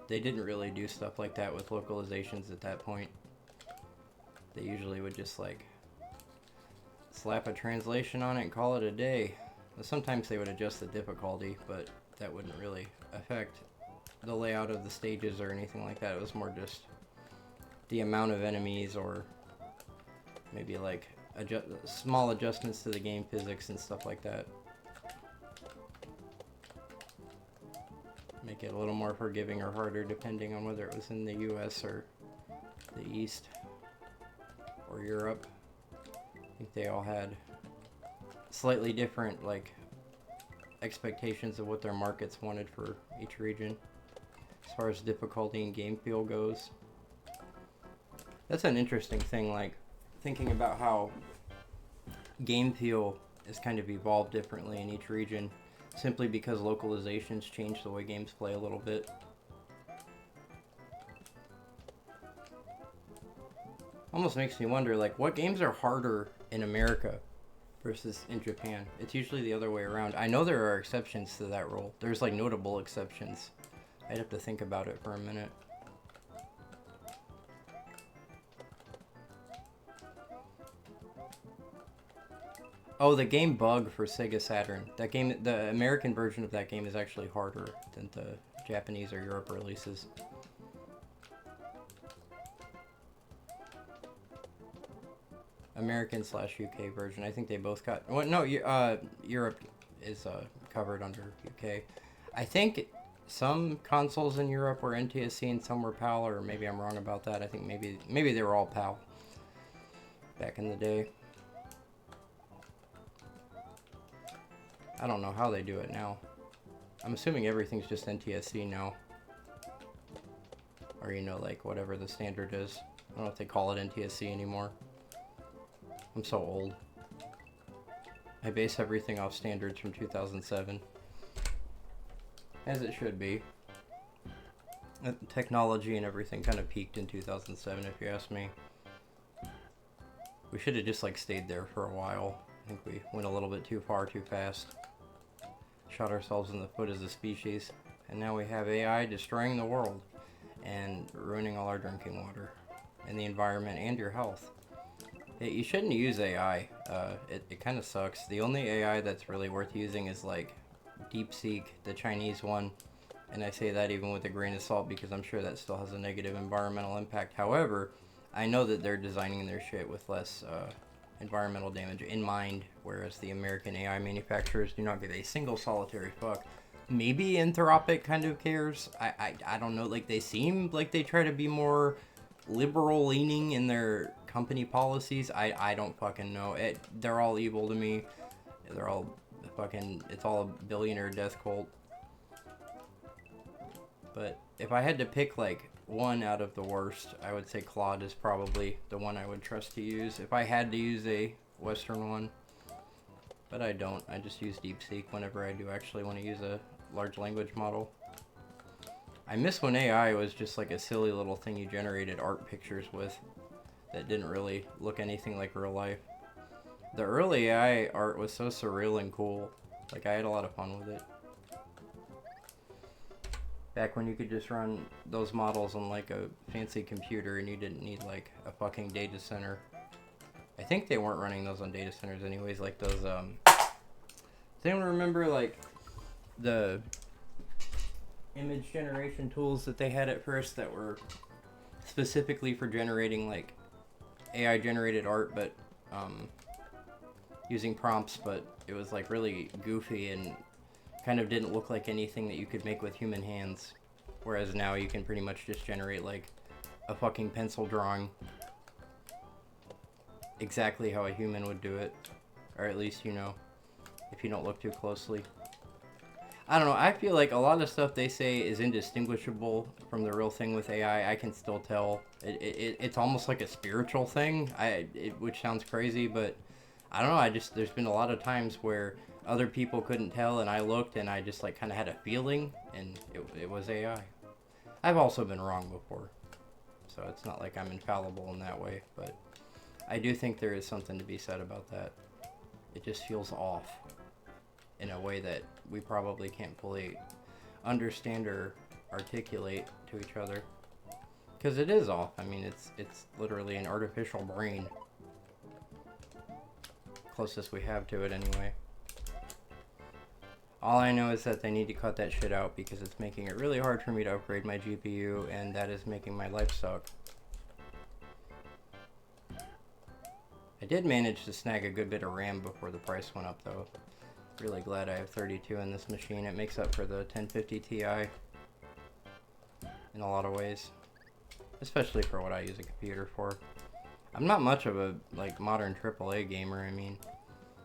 They didn't really do stuff like that with localizations at that point. They usually would just like slap a translation on it and call it a day. Sometimes they would adjust the difficulty, but that wouldn't really affect the layout of the stages or anything like that. It was more just the amount of enemies, or maybe like small adjustments to the game physics and stuff like that. Make it a little more forgiving or harder depending on whether it was in the US or the East or Europe. I think they all had slightly different like expectations of what their markets wanted for each region as far as difficulty and game feel goes. That's an interesting thing, like thinking about how game feel is kind of evolved differently in each region, simply because localizations change the way games play a little bit. Almost makes me wonder, like, what games are harder in America versus in Japan? It's usually the other way around. I know there are exceptions to that rule. There's, like, notable exceptions. I'd have to think about it for a minute. Oh, the game Bug for Sega Saturn. That game, the American version of that game is actually harder than the Japanese or Europe releases. American / UK version. I think they both got... Well, no, Europe is covered under UK. I think some consoles in Europe were NTSC and some were PAL, or maybe I'm wrong about that. I think maybe they were all PAL back in the day. I don't know how they do it now. I'm assuming everything's just NTSC now. Or, you know, like, whatever the standard is. I don't know if they call it NTSC anymore. I'm so old. I base everything off standards from 2007. As it should be. Technology and everything kind of peaked in 2007, if you ask me. We should have just, like, stayed there for a while. I think we went a little bit too far too fast. Shot ourselves in the foot as a species, and now we have AI destroying the world and ruining all our drinking water and the environment and your health. You shouldn't use AI. It kind of sucks. The only AI that's really worth using is like DeepSeek, the Chinese one, and I say that even with a grain of salt because I'm sure that still has a negative environmental impact. However, I know that they're designing their shit with less environmental damage in mind, whereas the American AI manufacturers do not give a single solitary fuck. Maybe Anthropic kind of cares. I don't know. Like, they seem like they try to be more liberal leaning in their company policies. I don't fucking know. They're all evil to me. They're all fucking, it's all a billionaire death cult. But if I had to pick like one out of the worst, I would say Claude is probably the one I would trust to use if I had to use a Western one. But I don't. I just use DeepSeek whenever I do actually want to use a large language model. I miss when AI was just like a silly little thing you generated art pictures with that didn't really look anything like real life. The early AI art was so surreal and cool. Like, I had a lot of fun with it. Back when you could just run those models on like a fancy computer and you didn't need like a fucking data center. I think they weren't running those on data centers anyways, like those, does anyone remember like the image generation tools that they had at first that were specifically for generating like AI generated art, but using prompts, but it was like really goofy and kind of didn't look like anything that you could make with human hands. Whereas now you can pretty much just generate like a fucking pencil drawing exactly how a human would do it, or at least, you know, if you don't look too closely. I don't know, I feel like a lot of stuff they say is indistinguishable from the real thing with AI. I can still tell. It's almost like a spiritual thing, which sounds crazy, but I don't know, there's been a lot of times where other people couldn't tell and I looked and I just like kind of had a feeling and it was AI. I've also been wrong before, so it's not like I'm infallible in that way, but I do think there is something to be said about that. It just feels off in a way that we probably can't fully understand or articulate to each other. Because it is off. I mean, it's literally an artificial brain. Closest we have to it anyway. All I know is that they need to cut that shit out because it's making it really hard for me to upgrade my GPU, and that is making my life suck. I did manage to snag a good bit of RAM before the price went up though. Really glad I have 32 in this machine. It makes up for the 1050 Ti in a lot of ways, especially for what I use a computer for. I'm not much of a like modern AAA gamer. I mean,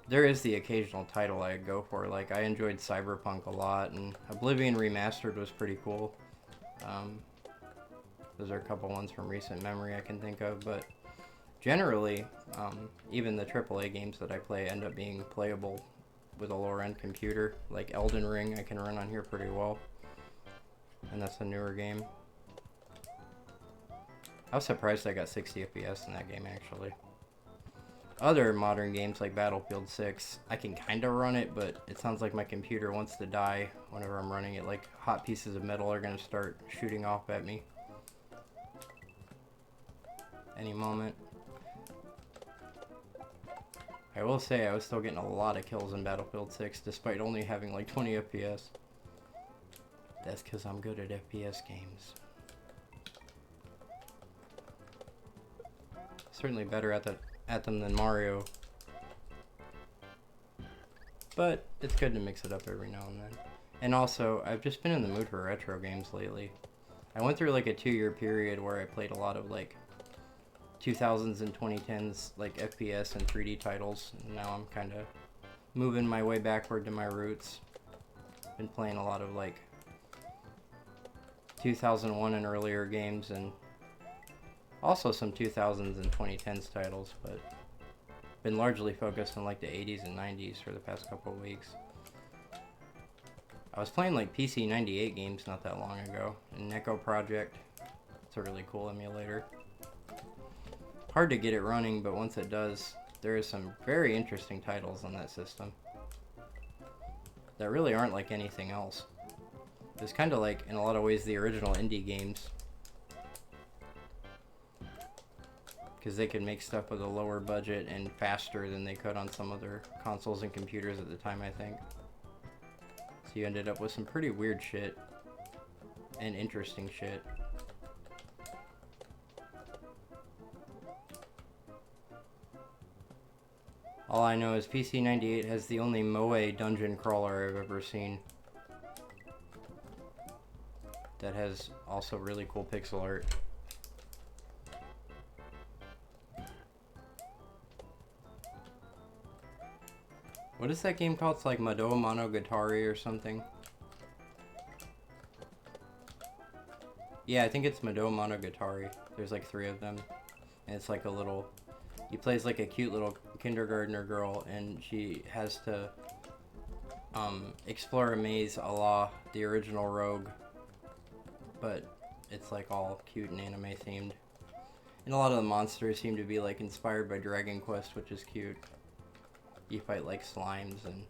there is the occasional title I go for. Like, I enjoyed Cyberpunk a lot, and Oblivion Remastered was pretty cool. Those are a couple ones from recent memory I can think of, but generally, even the AAA games that I play end up being playable with a lower end computer. Like Elden Ring I can run on here pretty well, and that's a newer game. I was surprised I got 60 FPS in that game actually. Other modern games like Battlefield 6, I can kinda run it, but it sounds like my computer wants to die whenever I'm running it. Like, hot pieces of metal are gonna start shooting off at me any moment. I will say I was still getting a lot of kills in Battlefield 6 despite only having like 20 FPS. That's because I'm good at FPS games. Certainly better at them than Mario. But it's good to mix it up every now and then. And also, I've just been in the mood for retro games lately. I went through like a 2-year period where I played a lot of like 2000s and 2010s like FPS and 3D titles, and now I'm kind of moving my way backward to my roots. Been playing a lot of like 2001 and earlier games, and also some 2000s and 2010s titles, but been largely focused on like the 80s and 90s for the past couple of weeks. I was playing like PC 98 games not that long ago, and Neko Project. It's a really cool emulator. Hard to get it running, but once it does, there is some very interesting titles on that system that really aren't like anything else. It's kind of like, in a lot of ways, the original indie games, because they could make stuff with a lower budget and faster than they could on some other consoles and computers at the time, I think. So you ended up with some pretty weird shit and interesting shit. All I know is PC 98 has the only Moe dungeon crawler I've ever seen that has also really cool pixel art. What is that game called? It's like Mado Monogatari or something. Yeah, I think it's Mado Monogatari. There's like 3 of them. And it's like a little... He plays like a cute little kindergartner girl, and she has to explore a maze a la the original Rogue. But it's like all cute and anime themed. And a lot of the monsters seem to be like inspired by Dragon Quest, which is cute. You fight like slimes and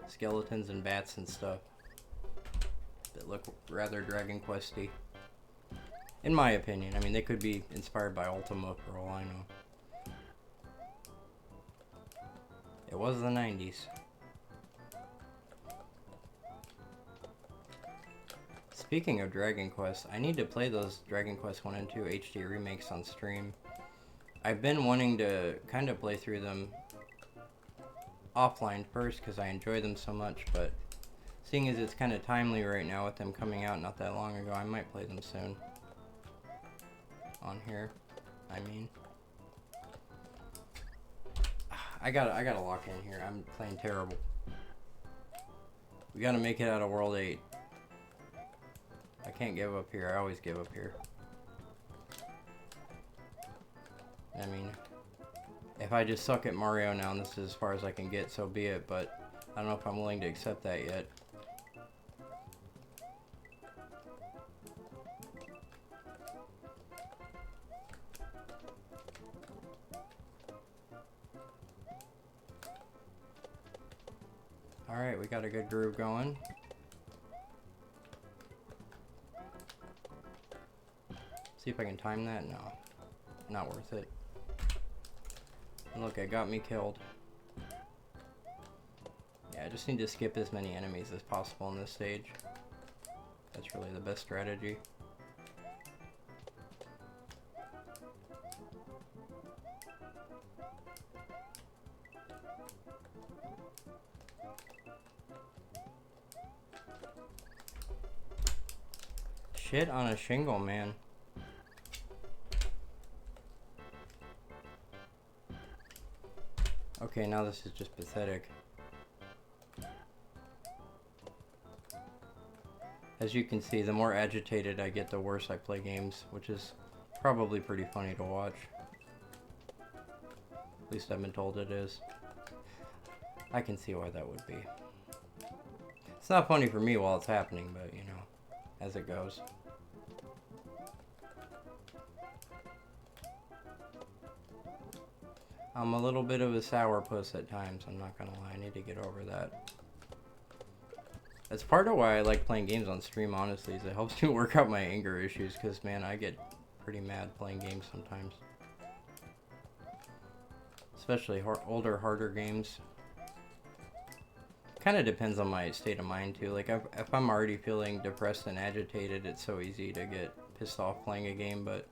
skeletons and bats and stuff that look rather Dragon Questy. In my opinion. I mean, they could be inspired by Ultima for all I know. It was the 90s. Speaking of Dragon Quest, I need to play those Dragon Quest 1 and 2 HD remakes on stream. I've been wanting to kind of play through them offline first because I enjoy them so much, but seeing as it's kind of timely right now with them coming out not that long ago, I might play them soon. On here, I mean. I gotta lock in here. I'm playing terrible. We gotta make it out of World 8. I can't give up here. I always give up here. I mean, if I just suck at Mario now and this is as far as I can get, so be it, but I don't know if I'm willing to accept that yet. Alright, we got a good groove going. See if I can time that? No. Not worth it. And look, it got me killed. Yeah, I just need to skip as many enemies as possible in this stage. That's really the best strategy. Shit on a shingle, man. Okay, now this is just pathetic. As you can see, the more agitated I get, the worse I play games, which is probably pretty funny to watch. At least I've been told it is. I can see why that would be. It's not funny for me while it's happening, but you know, as it goes. I'm a little bit of a sourpuss at times, I'm not gonna lie. I need to get over that. That's part of why I like playing games on stream, honestly, is it helps me work out my anger issues, because, man, I get pretty mad playing games sometimes. Especially older, harder games. Kind of depends on my state of mind, too. Like, if I'm already feeling depressed and agitated, it's so easy to get pissed off playing a game, but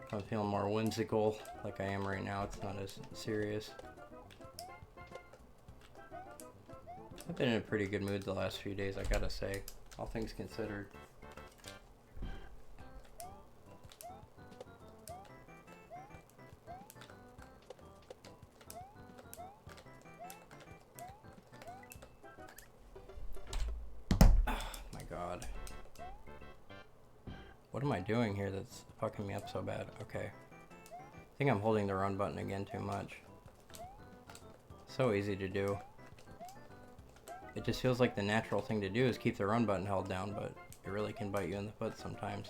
if I'm feeling more whimsical, like I am right now, it's not as serious. I've been in a pretty good mood the last few days, I gotta say, all things considered. Oh my god. What am I doing here that's fucking me up so bad? Okay. I think I'm holding the run button again too much. So easy to do. It just feels like the natural thing to do is keep the run button held down, but it really can bite you in the foot sometimes.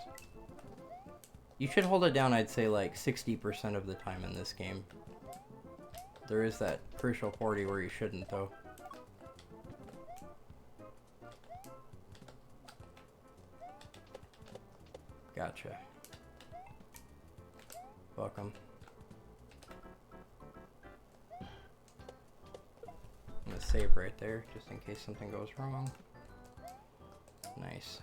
You should hold it down, I'd say, like 60% of the time in this game. There is that crucial 40 where you shouldn't, though. Gotcha. Welcome. I'm gonna save right there, just in case something goes wrong. Nice.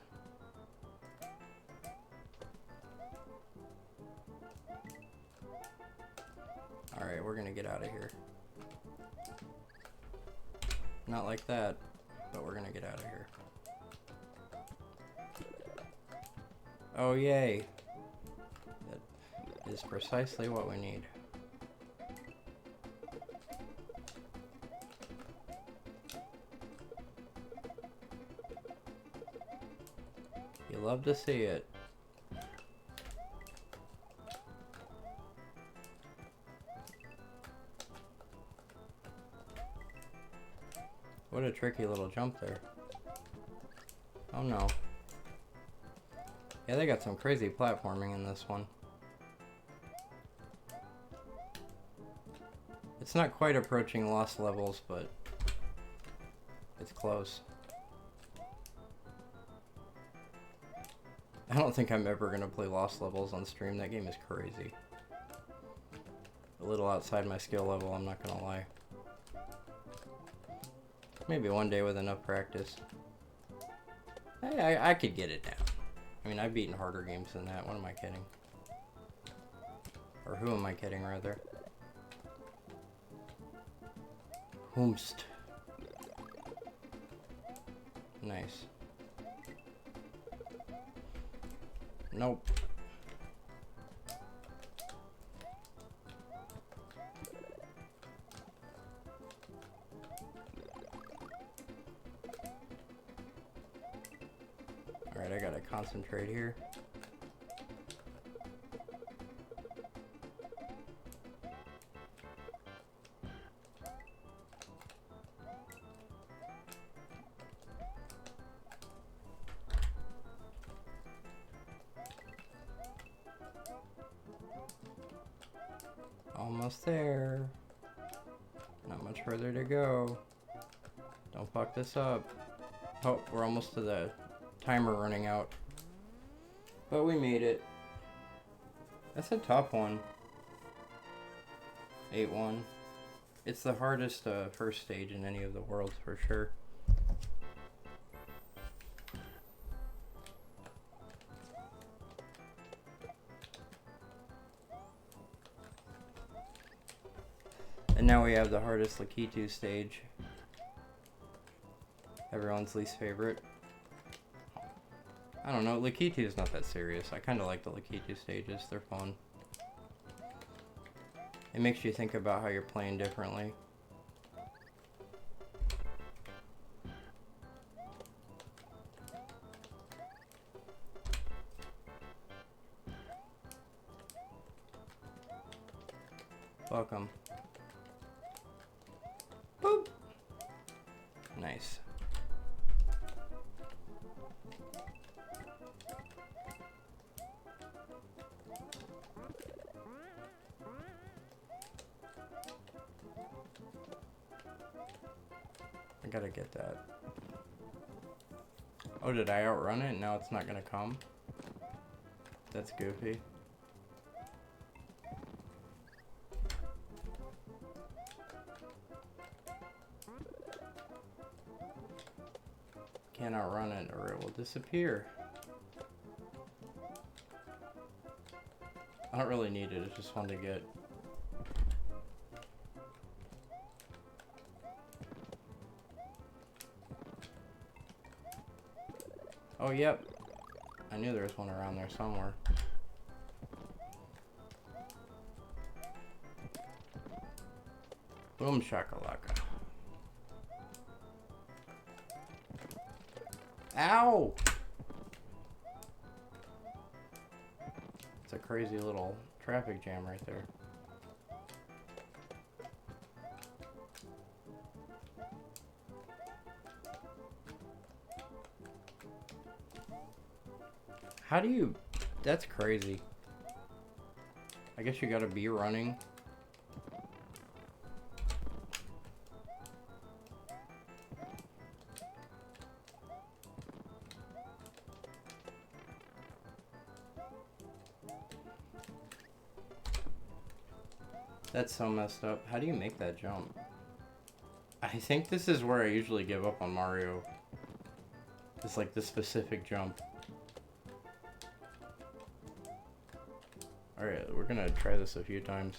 Alright, we're gonna get out of here. Not like that, but we're gonna get out of here. Oh yay! That is precisely what we need. You love to see it. What a tricky little jump there. Oh no. Yeah, they got some crazy platforming in this one. It's not quite approaching Lost Levels, but it's close. I don't think I'm ever going to play Lost Levels on stream. That game is crazy. A little outside my skill level, I'm not going to lie. Maybe one day with enough practice. I could get it down. I mean, I've beaten harder games than that. What am I kidding? Or who am I kidding, rather? Whomst. Nice. Nope. Alright, I gotta concentrate here. Almost there. Not much further to go. Don't fuck this up. Oh, we're almost to the timer running out. But we made it. That's a tough one. 8-1. It's the hardest first stage in any of the worlds for sure. And now we have the hardest Lakitu stage. Everyone's least favorite. I don't know, Lakitu is not that serious. I kind of like the Lakitu stages, they're fun. It makes you think about how you're playing differently. Welcome. Boop. Nice. I gotta get that. Oh, did I outrun it? Now it's not gonna come? That's goofy. Can't outrun it or it will disappear. I don't really need it, it's just fun to get. Oh, yep. I knew there was one around there somewhere. Boom shakalaka. Ow! It's a crazy little traffic jam right there. How do you... That's crazy. I guess you gotta be running. That's so messed up. How do you make that jump? I think this is where I usually give up on Mario. It's like the specific jump. Alright, we're gonna try this a few times.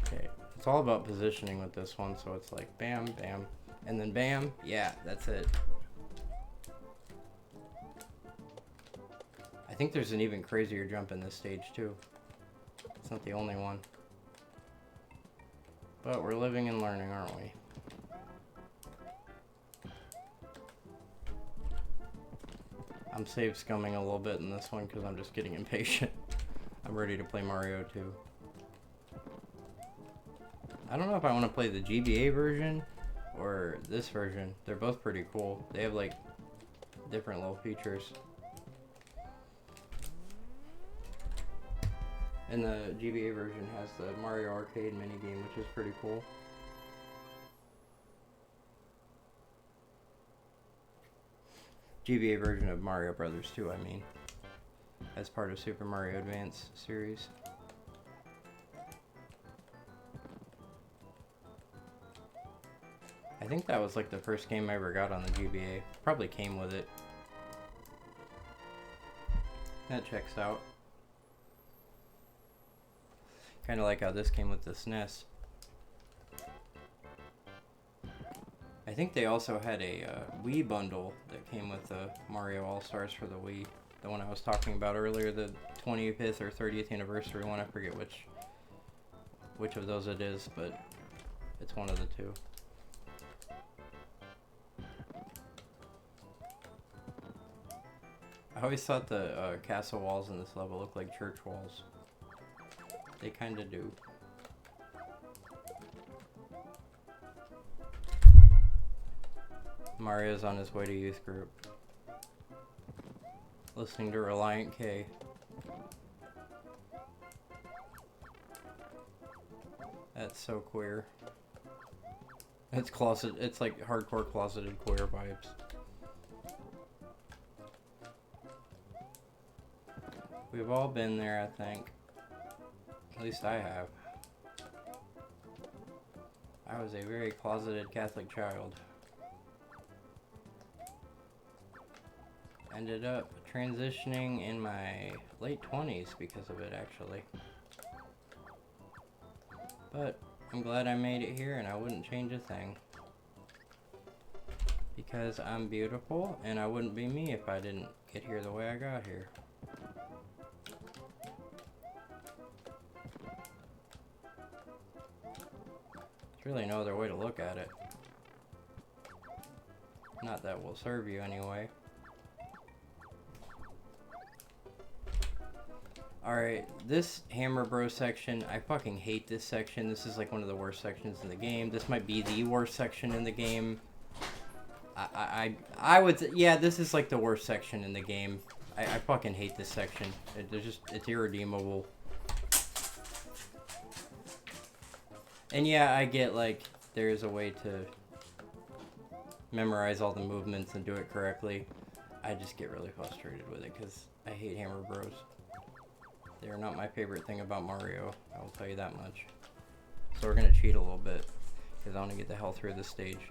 Okay, it's all about positioning with this one, so it's like bam, bam, and then bam, yeah, that's it. I think there's an even crazier jump in this stage too. It's not the only one. But we're living and learning, aren't we? I'm save scumming a little bit in this one because I'm just getting impatient. I'm ready to play Mario 2. I don't know if I want to play the GBA version or this version. They're both pretty cool. They have like different little features. And the GBA version has the Mario Arcade minigame, which is pretty cool. GBA version of Mario Brothers 2, I mean. As part of Super Mario Advance series. I think that was like the first game I ever got on the GBA. Probably came with it. That checks out. Kind of like how this came with the SNES. I think they also had a Wii bundle that came with the Mario All-Stars for the Wii. The one I was talking about earlier, the 25th or 30th anniversary one. I forget which of those it is, but it's one of the two. I always thought the castle walls in this level looked like church walls. They kind of do. Mario's on his way to youth group. Listening to Reliant K. That's so queer. It's closet. It's like hardcore closeted queer vibes. We've all been there, I think. At least I have. I was a very closeted Catholic child. Ended up transitioning in my late 20s because of it, actually. But I'm glad I made it here, and I wouldn't change a thing. Because I'm beautiful, and I wouldn't be me if I didn't get here the way I got here. There's really no other way to look at it. Not that will serve you anyway. Alright, this Hammer Bros section, I fucking hate this section. This is like one of the worst sections in the game. This might be the worst section in the game. I would say, yeah, this is like the worst section in the game. I fucking hate this section. It's irredeemable. And yeah, I get like there is a way to memorize all the movements and do it correctly. I just get really frustrated with it because I hate Hammer Bros. They're not my favorite thing about Mario, I will tell you that much. So we're gonna cheat a little bit, because I want to get the hell through this stage.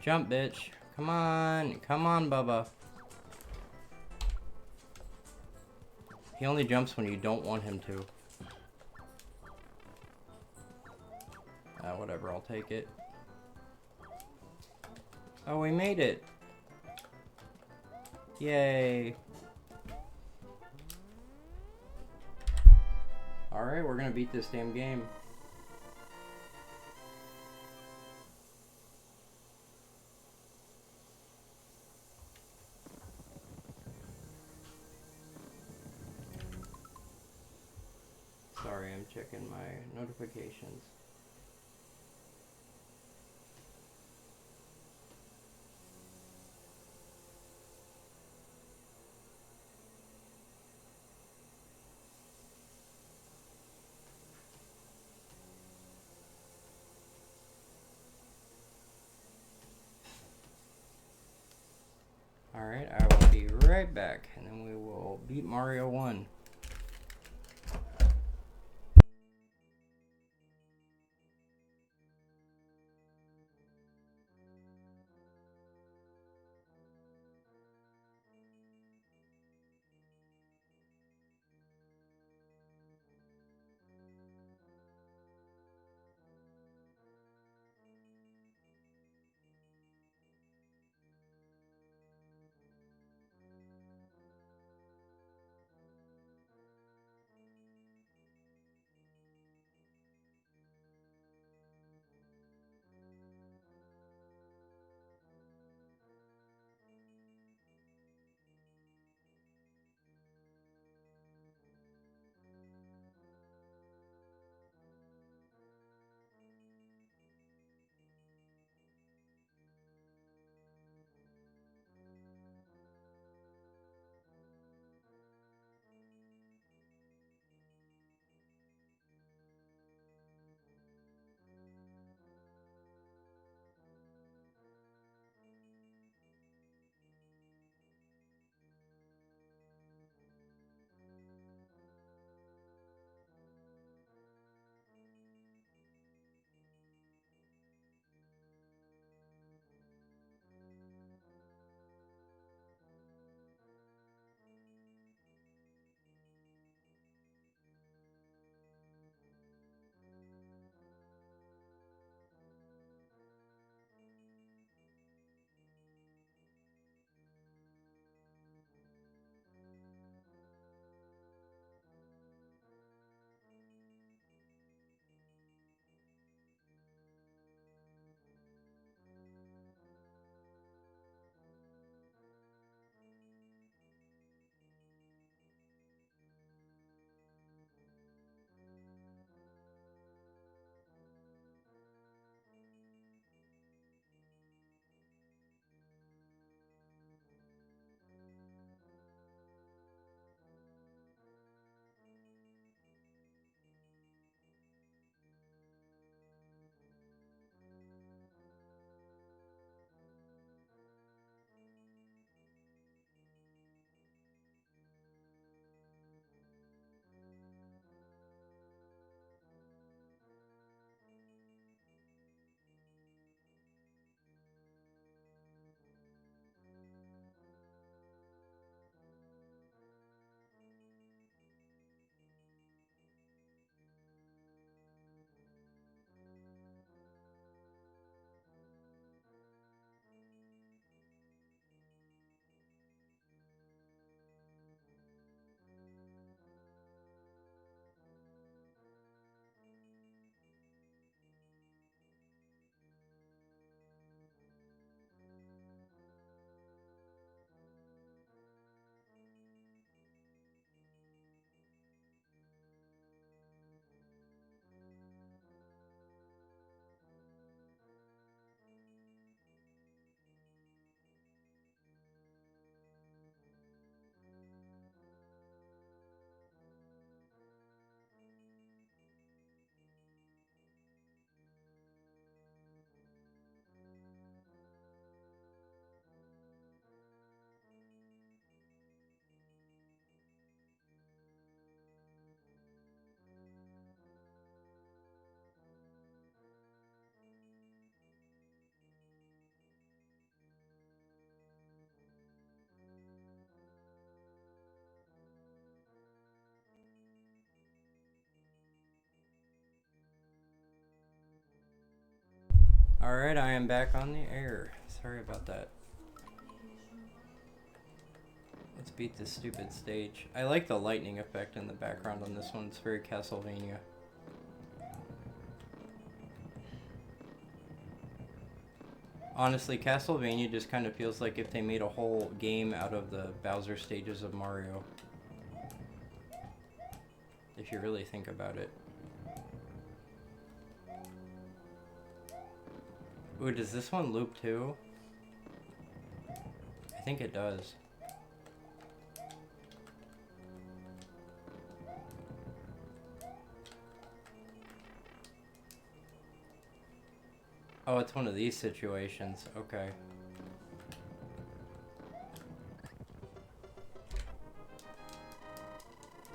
Jump, bitch. Come on. Come on, Bubba. He only jumps when you don't want him to. Whatever, I'll take it. Oh, we made it. Yay. Alright, we're gonna beat this damn game. Sorry, I'm checking my notifications. Alright, I will be right back, and then we will beat Mario 1. Alright, I am back on the air. Sorry about that. Let's beat this stupid stage. I like the lightning effect in the background on this one. It's very Castlevania. Honestly, Castlevania just kind of feels like if they made a whole game out of the Bowser stages of Mario. If you really think about it. Ooh, does this one loop too? I think it does. Oh, it's one of these situations. Okay.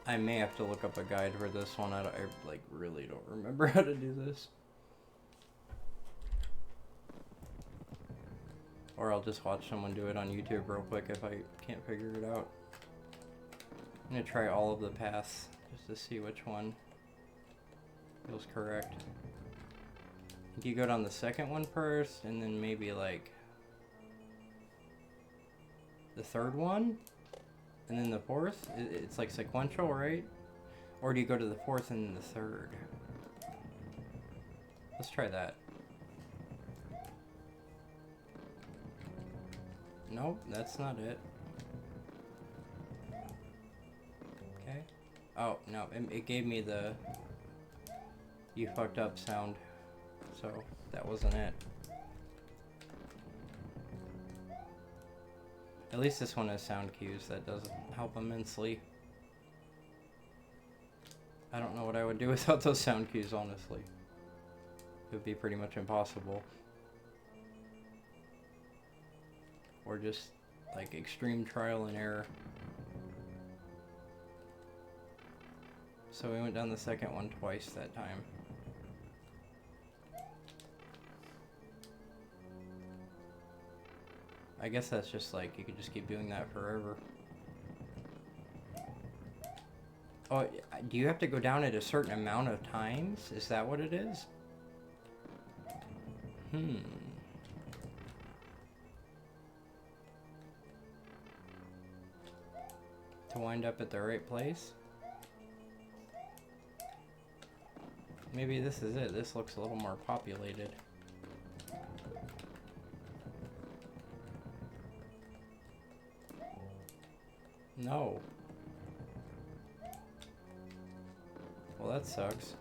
I may have to look up a guide for this one. I like really don't remember how to do this. Or I'll just watch someone do it on YouTube real quick if I can't figure it out. I'm gonna try all of the paths just to see which one feels correct. I think you go down the second one first, and then maybe like the third one, and then the fourth. It's like sequential, right? Or do you go to the fourth and then the third? Let's try that. Nope, that's not it. Okay. Oh, no, it gave me the "you fucked up" sound, so that wasn't it. At least this one has sound cues. That does help immensely. I don't know what I would do without those sound cues, honestly. It would be pretty much impossible. Or just like extreme trial and error. So we went down the second one twice that time. I guess that's just like, you could just keep doing that forever. Oh, do you have to go down at a certain amount of times? Is that what it is? To wind up at the right place? Maybe this is it. This looks a little more populated. No. Well, that sucks.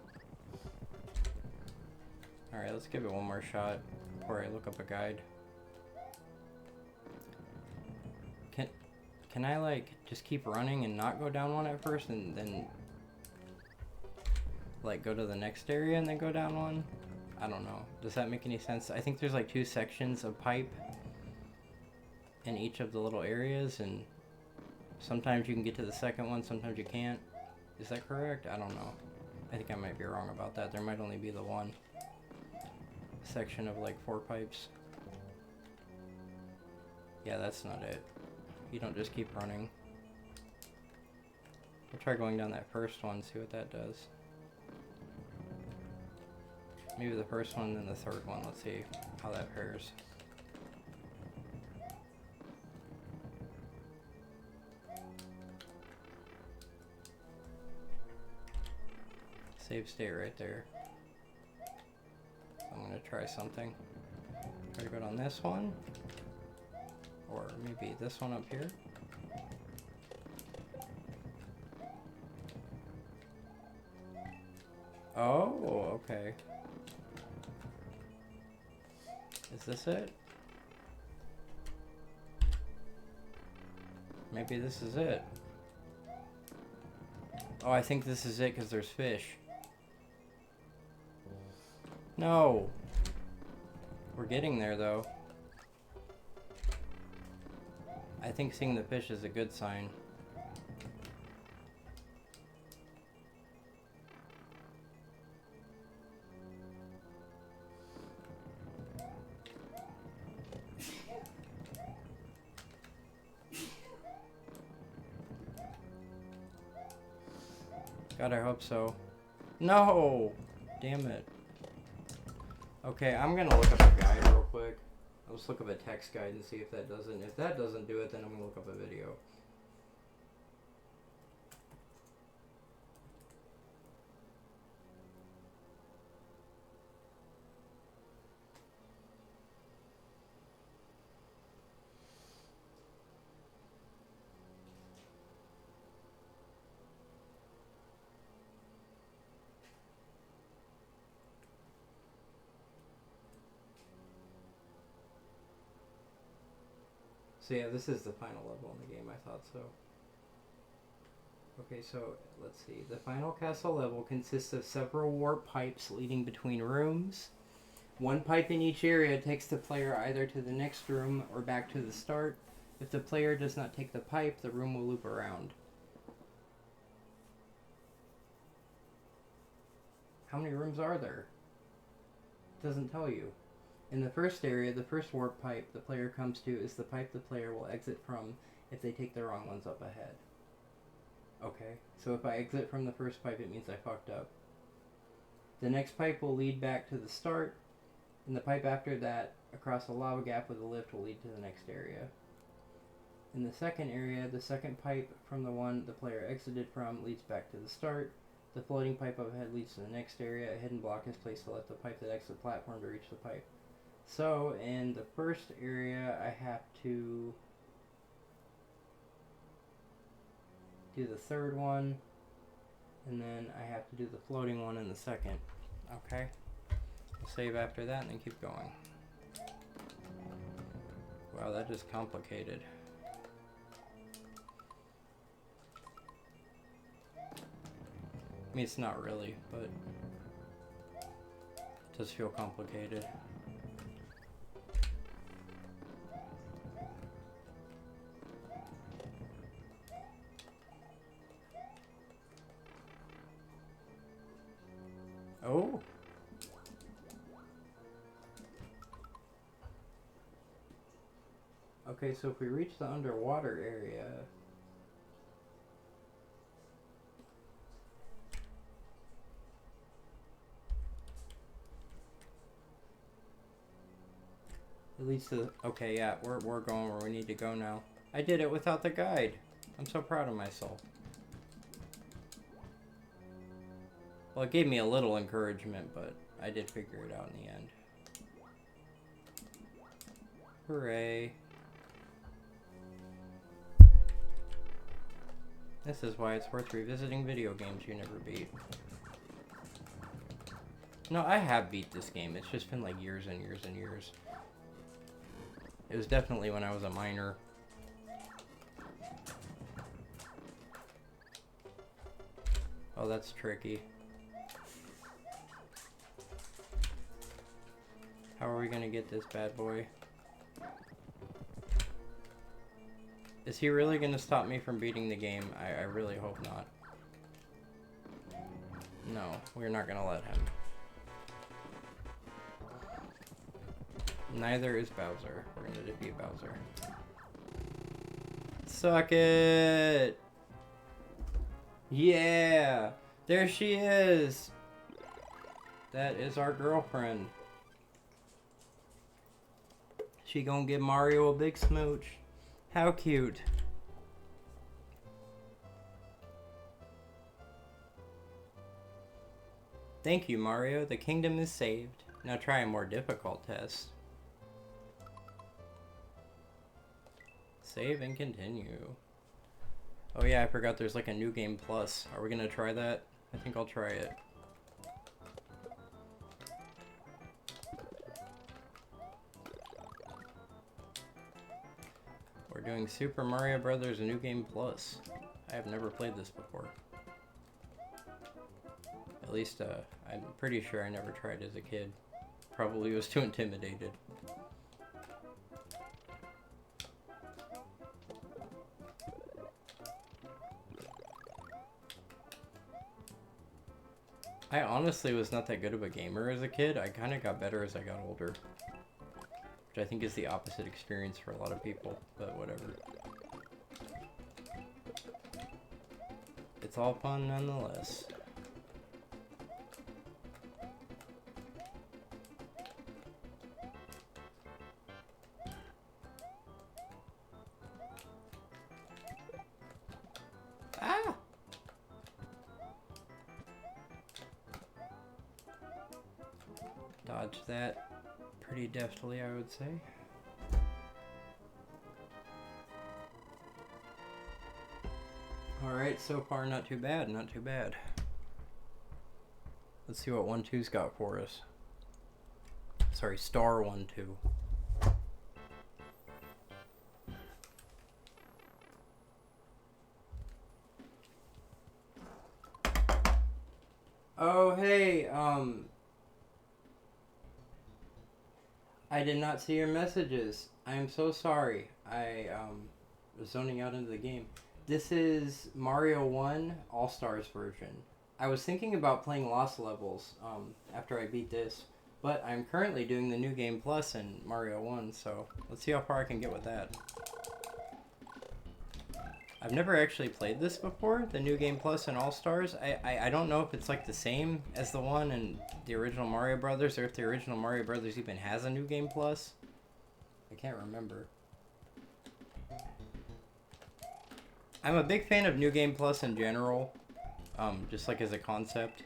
Alright, let's give it one more shot before I look up a guide. Can I, like, just keep running and not go down one at first and then, like, go to the next area and then go down one? I don't know. Does that make any sense? I think there's, like, 2 sections of pipe in each of the little areas, and sometimes you can get to the second one, sometimes you can't. Is that correct? I don't know. I think I might be wrong about that. There might only be the one section of, like, 4 pipes. Yeah, that's not it. You don't just keep running. We'll try going down that first one, see what that does. Maybe the first one, then the third one. Let's see how that pairs. Save state right there. I'm gonna try something. Try to go down this one. Or maybe this one up here. Oh, okay. Is this it? Maybe this is it. Oh, I think this is it because there's fish. No. We're getting there though. I think seeing the fish is a good sign. God, I hope so. No! Damn it. Okay, I'm gonna look up a guide. quick. I'll just look up a text guide and see if that doesn't. If that doesn't do it, then I'm gonna look up a video. So yeah, this is the final level in the game, I thought so. Okay, so let's see. The final castle level consists of several warp pipes leading between rooms. One pipe in each area takes the player either to the next room or back to the start. If the player does not take the pipe, the room will loop around. How many rooms are there? It doesn't tell you. In the first area, the first warp pipe the player comes to is the pipe the player will exit from if they take the wrong ones up ahead. Okay, so if I exit from the first pipe, it means I fucked up. The next pipe will lead back to the start, and the pipe after that, across a lava gap with a lift, will lead to the next area. In the second area, the second pipe from the one the player exited from leads back to the start. The floating pipe up ahead leads to the next area. A hidden block is placed to let the pipe that exits the platform to reach the pipe. So, in the first area, I have to do the third one, and then I have to do the floating one in the second. Okay? I'll save after that and then keep going. Wow, that is complicated. I mean, it's not really, but it does feel complicated. Oh! Okay, so if we reach the underwater area... It leads to... Okay, yeah, we're going where we need to go now. I did it without the guide. I'm so proud of myself. Well, it gave me a little encouragement, but I did figure it out in the end. Hooray. This is why it's worth revisiting video games you never beat. No, I have beat this game. It's just been like years and years and years. It was definitely when I was a minor. Oh, that's tricky. How are we gonna get this bad boy? Is he really gonna stop me from beating the game? I really hope not. No, we're not gonna let him. Neither is Bowser. We're gonna defeat Bowser. Suck it! Yeah! There she is! That is our girlfriend. She gonna give Mario a big smooch. How cute. Thank you, Mario. The kingdom is saved. Now try a more difficult test. Save and continue. Oh yeah, I forgot there's like a new game plus. Are we gonna try that? I think I'll try it. We're doing Super Mario Brothers New Game Plus. I have never played this before. At least, I'm pretty sure I never tried as a kid. Probably was too intimidated. I honestly was not that good of a gamer as a kid. I kind of got better as I got older. Which I think is the opposite experience for a lot of people, but whatever. It's all fun nonetheless. dodged that pretty deftly, I would say. Alright, so far not too bad, not too bad. Let's see what 1-2's got for us. Sorry, star 1-2. Oh, hey, I did not see your messages. I am so sorry. I, was zoning out into the game. This is Mario 1 All-Stars version. I was thinking about playing Lost Levels, after I beat this, but I'm currently doing the New Game Plus in Mario 1, so let's see how far I can get with that. I've never actually played this before, the New Game Plus and All-Stars. I don't know if it's like the same as the one in the original Mario Brothers, or if the original Mario Brothers even has a New Game Plus. I can't remember. I'm a big fan of New Game Plus in general, just like as a concept.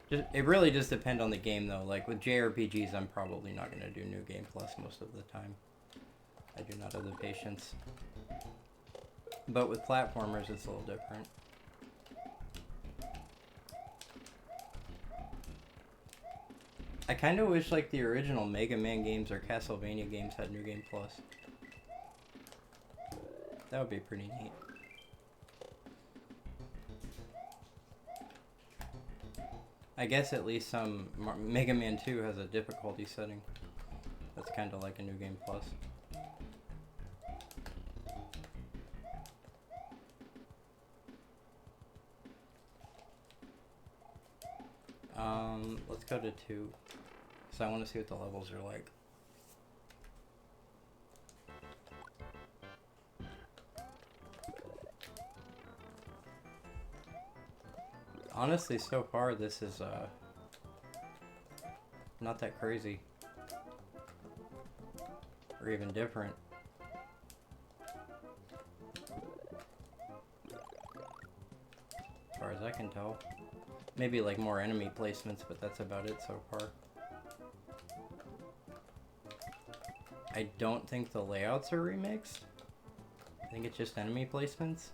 It really just depends on the game though. Like with JRPGs, I'm probably not going to do New Game Plus most of the time. I do not have the patience. But with platformers, it's a little different. I kind of wish like the original Mega Man games or Castlevania games had New Game Plus. That would be pretty neat. I guess at least some Mega Man 2 has a difficulty setting. That's kind of like a New Game Plus. Let's go to 2. So I want to see what the levels are like. Honestly, so far this is not that crazy. Or even different. As far as I can tell. Maybe like more enemy placements, but that's about it so far. I don't think the layouts are remixed. I think it's just enemy placements.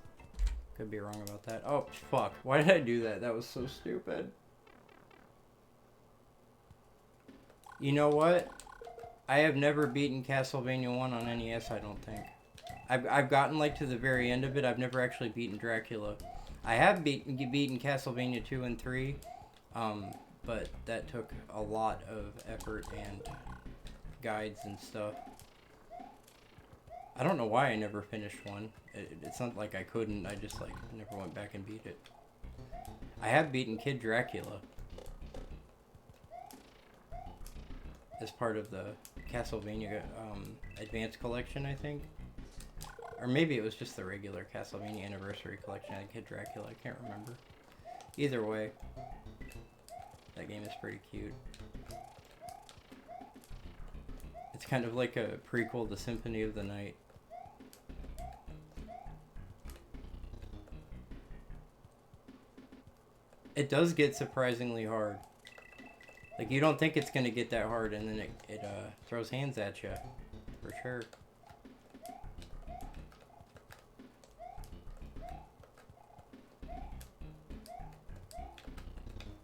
Could be wrong about that. Oh, fuck. Why did I do that? That was so stupid. You know what? I have never beaten Castlevania 1 on NES, I don't think. I've gotten like to the very end of it. I've never actually beaten Dracula. I have beaten Castlevania 2 and 3, but that took a lot of effort and guides and stuff. I don't know why I never finished one. It's not like I couldn't, I just like never went back and beat it. I have beaten Kid Dracula as part of the Castlevania Advanced Collection, I think. Or maybe it was just the regular Castlevania Anniversary Collection and Kid Dracula, I can't remember. Either way, that game is pretty cute. It's kind of like a prequel to Symphony of the Night. It does get surprisingly hard. Like, you don't think it's going to get that hard, and then it throws hands at you. For sure.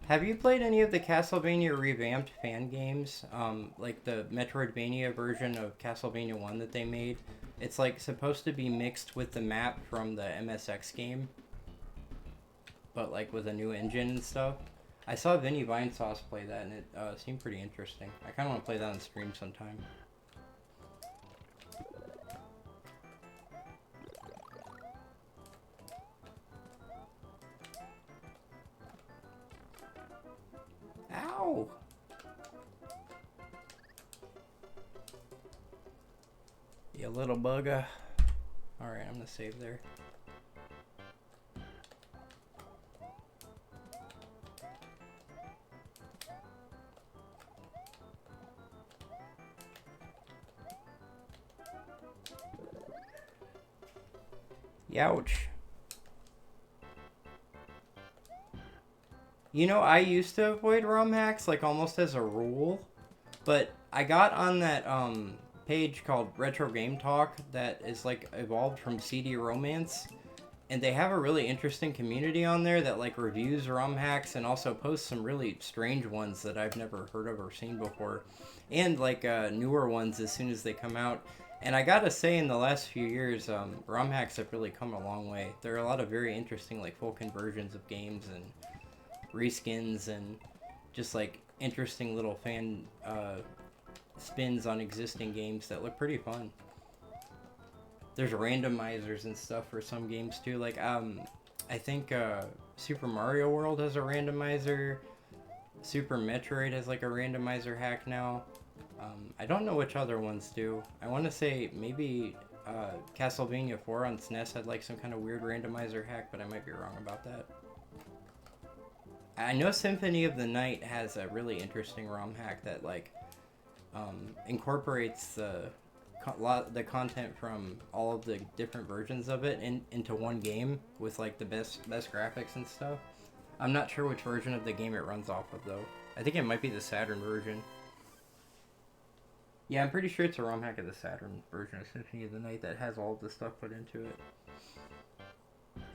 Have you played any of the Castlevania revamped fan games? Like the Metroidvania version of Castlevania 1 that they made? It's like supposed to be mixed with the map from the MSX game. But like with a new engine and stuff. I saw Vinny Vinesauce play that and it seemed pretty interesting. I kind of want to play that on stream sometime. Ow! You little bugger. Alright, I'm gonna save there. Youch. You know, I used to avoid ROM hacks like almost as a rule, but I got on that page called Retro Game Talk that is like evolved from CD Romance, and they have a really interesting community on there that like reviews ROM hacks and also posts some really strange ones that I've never heard of or seen before, and like newer ones as soon as they come out. And I gotta say, in the last few years, ROM hacks have really come a long way. There are a lot of very interesting like full conversions of games and reskins and just like interesting little fan spins on existing games that look pretty fun. There's randomizers and stuff for some games too. Like I think Super Mario World has a randomizer. Super Metroid has like a randomizer hack now. I don't know which other ones do. I want to say maybe Castlevania 4 on SNES had like some kind of weird randomizer hack, but I might be wrong about that. I know Symphony of the Night has a really interesting ROM hack that like incorporates the content from all of the different versions of it into one game with like the best graphics and stuff. I'm not sure which version of the game it runs off of though. I think it might be the Saturn version. Yeah, I'm pretty sure it's a ROM hack of the Saturn version of Symphony of the Night that has all of the stuff put into it.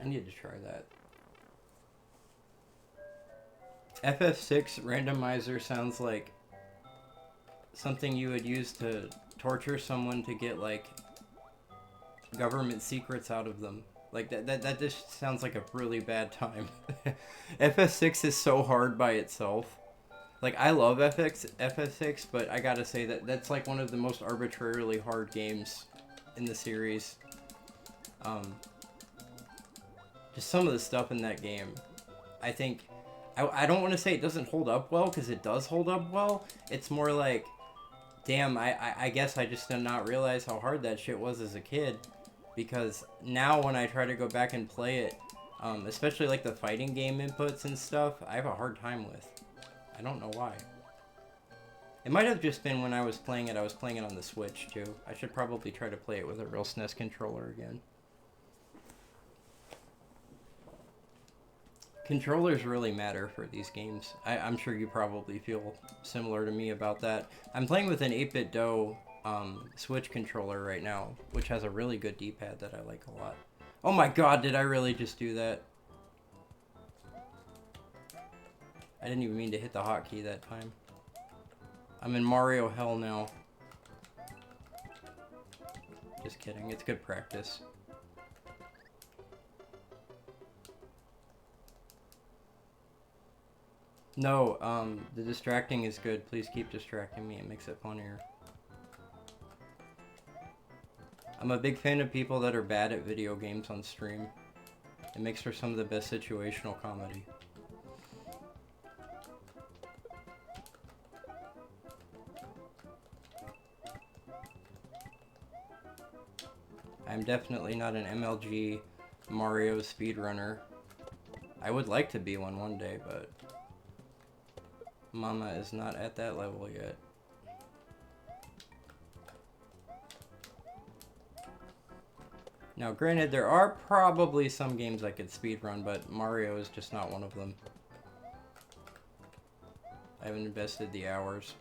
I need to try that. FF6 randomizer sounds like something you would use to torture someone to get like government secrets out of them. Like that just sounds like a really bad time. FF6 is so hard by itself. Like I love FF6, but I gotta say that's like one of the most arbitrarily hard games in the series. Just some of the stuff in that game, I think. I don't want to say it doesn't hold up well, because it does hold up well. It's more like, damn, I guess I just did not realize how hard that shit was as a kid. Because now when I try to go back and play it, especially like the fighting game inputs and stuff, I have a hard time with. I don't know why. It might have just been when I was playing it on the Switch too. I should probably try to play it with a real SNES controller again. Controllers really matter for these games. I'm sure you probably feel similar to me about that. I'm playing with an 8BitDo Switch controller right now, which has a really good D-pad that I like a lot. Oh my god, did I really just do that? I didn't even mean to hit the hotkey that time. I'm in Mario hell now. Just kidding, it's good practice. No, the distracting is good. Please keep distracting me. It makes it funnier. I'm a big fan of people that are bad at video games on stream. It makes for some of the best situational comedy. I'm definitely not an MLG Mario speedrunner. I would like to be one day, but Mama is not at that level yet. Now, granted, there are probably some games I could speedrun, but Mario is just not one of them. I haven't invested the hours.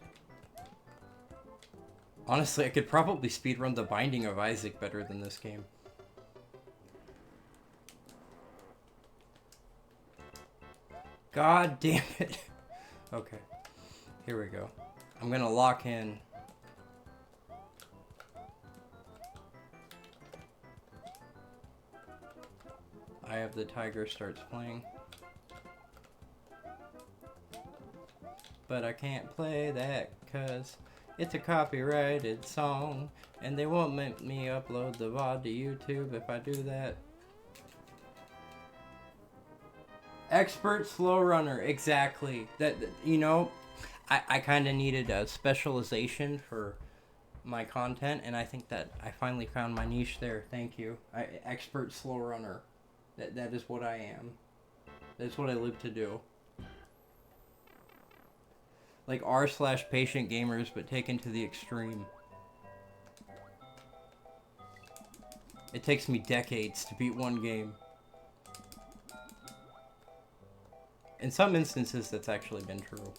Honestly, I could probably speedrun The Binding of Isaac better than this game. God damn it. Okay, here we go. I'm gonna lock in. Eye of the Tiger starts playing. But I can't play that cause it's a copyrighted song, and they won't let me upload the VOD to YouTube if I do that. Expert slow runner, exactly. That, you know, I kind of needed a specialization for my content, and I think that I finally found my niche there. Thank you. Expert slow runner. That is what I am. That's what I live to do. Like r/patient gamers, but taken to the extreme. It takes me decades to beat one game. In some instances, that's actually been true.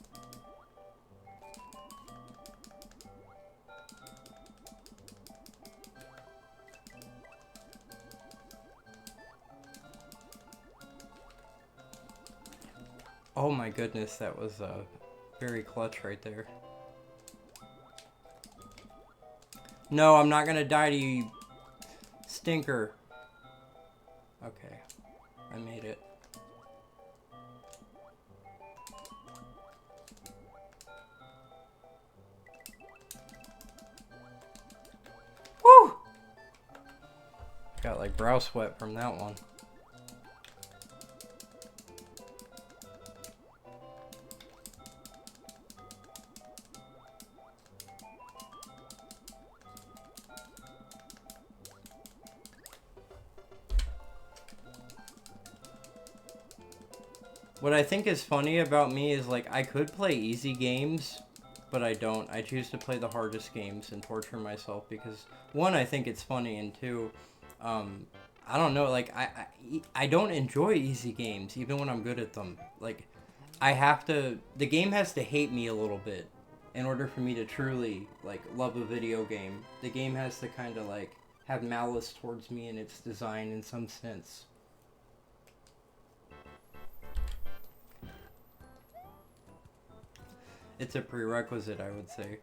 Oh my goodness, that was very clutch right there. No, I'm not gonna die to you, you stinker. Okay, I made it. Woo! Got like brow sweat from that one. What I think is funny about me is, like, I could play easy games, but I don't. I choose to play the hardest games and torture myself because, one, I think it's funny, and two, I don't know, like, I don't enjoy easy games, even when I'm good at them. Like, the game has to hate me a little bit in order for me to truly, like, love a video game. The game has to kind of, like, have malice towards me in its design in some sense. It's a prerequisite, I would say,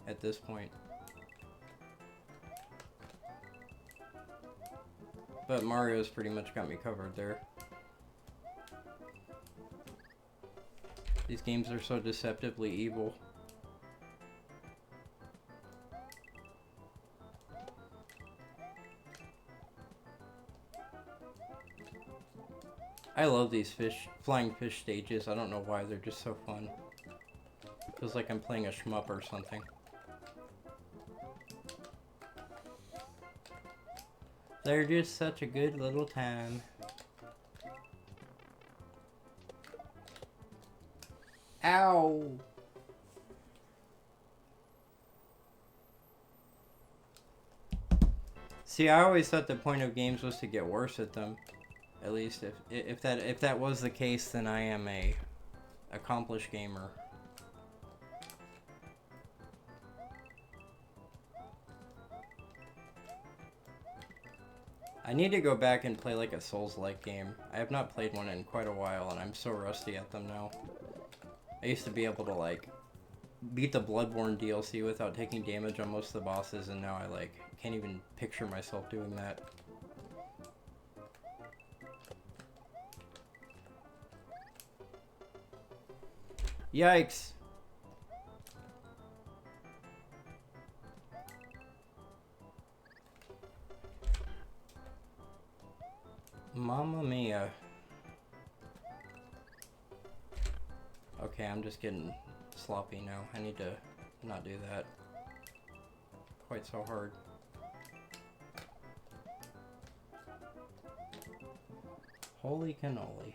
at this point. But Mario's pretty much got me covered there. These games are so deceptively evil. I love these flying fish stages. I don't know why, they're just so fun. Feels like I'm playing a shmup or something. They're just such a good little time. Ow! See, I always thought the point of games was to get worse at them. At least if that was the case, then I am a accomplished gamer. I need to go back and play like a Souls-like game. I have not played one in quite a while, and I'm so rusty at them now. I used to be able to, like, beat the Bloodborne DLC without taking damage on most of the bosses, and now I, like, can't even picture myself doing that. Yikes! Mamma mia. Okay, I'm just getting sloppy now. I need to not do that quite so hard. Holy cannoli.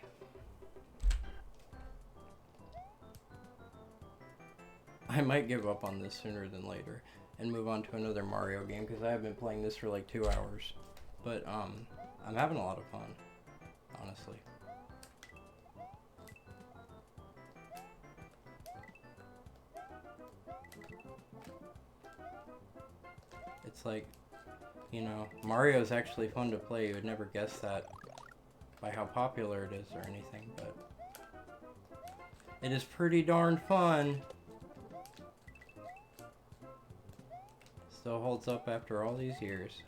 I might give up on this sooner than later and move on to another Mario game because I have been playing this for like 2 hours. But I'm having a lot of fun, honestly. It's like, you know, Mario's actually fun to play. You would never guess that by how popular it is or anything, but it is pretty darn fun. Still holds up after all these years.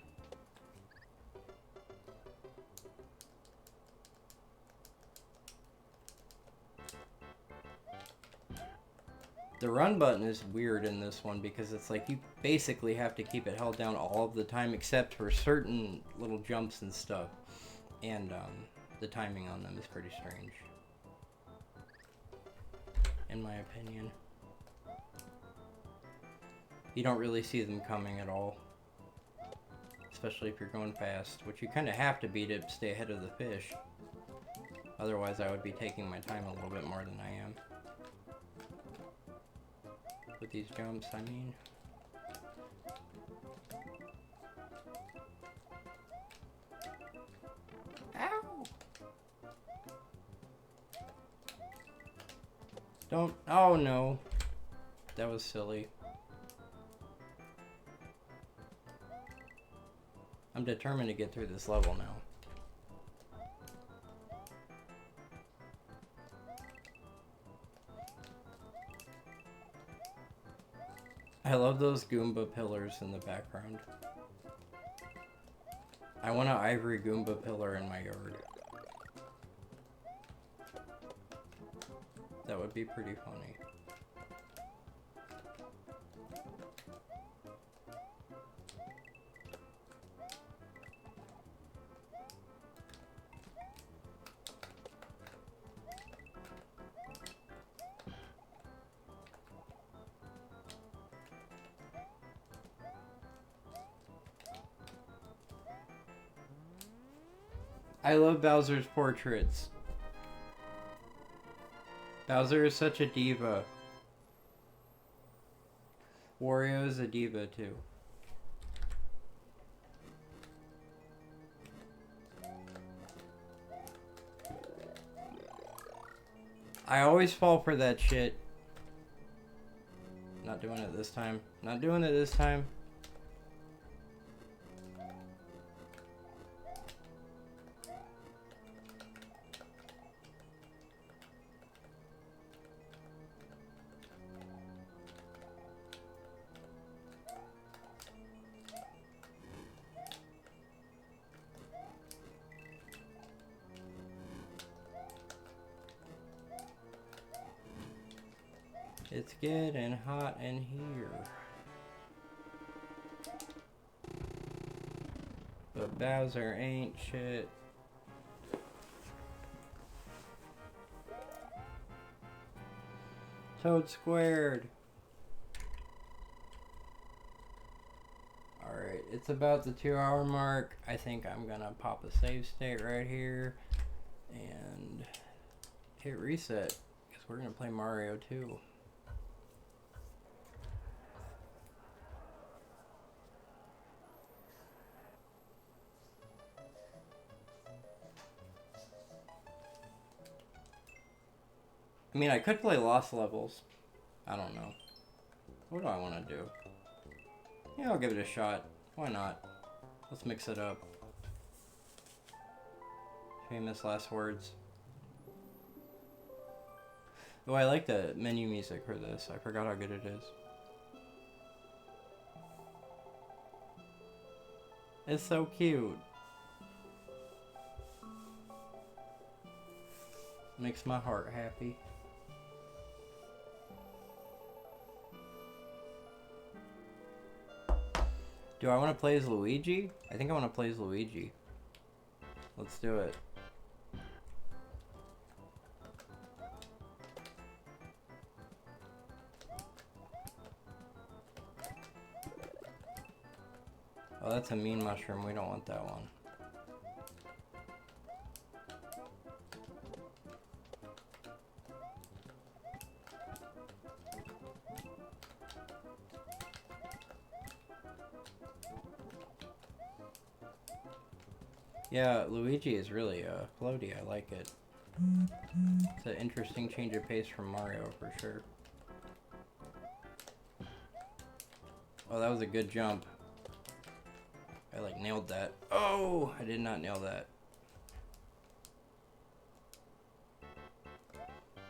The run button is weird in this one because it's like you basically have to keep it held down all of the time except for certain little jumps and stuff. And the timing on them is pretty strange, in my opinion. You don't really see them coming at all, especially if you're going fast, which you kind of have to be to stay ahead of the fish. Otherwise, I would be taking my time a little bit more than I am. With these jumps, I mean. Ow! Don't. Oh no. That was silly. I'm determined to get through this level now. I love those Goomba pillars in the background. I want an ivory Goomba pillar in my yard. That would be pretty funny. I love Bowser's portraits. Bowser is such a diva. Wario is a diva too. I always fall for that shit. Not doing it this time. Not doing it this time. It's getting hot in here. But Bowser ain't shit. Toad squared. Alright, it's about the 2-hour mark. I think I'm gonna pop a save state right here and hit reset because we're gonna play Mario 2. I mean, I could play Lost Levels. I don't know. What do I want to do? Yeah, I'll give it a shot. Why not? Let's mix it up. Famous last words. Oh, I like the menu music for this. I forgot how good it is. It's so cute. Makes my heart happy. Do I want to play as Luigi? I think I want to play as Luigi. Let's do it. Oh, that's a mean mushroom. We don't want that one. Yeah, Luigi is really floaty. I like it. It's an interesting change of pace from Mario for sure. Oh, that was a good jump. I like nailed that. Oh, I did not nail that.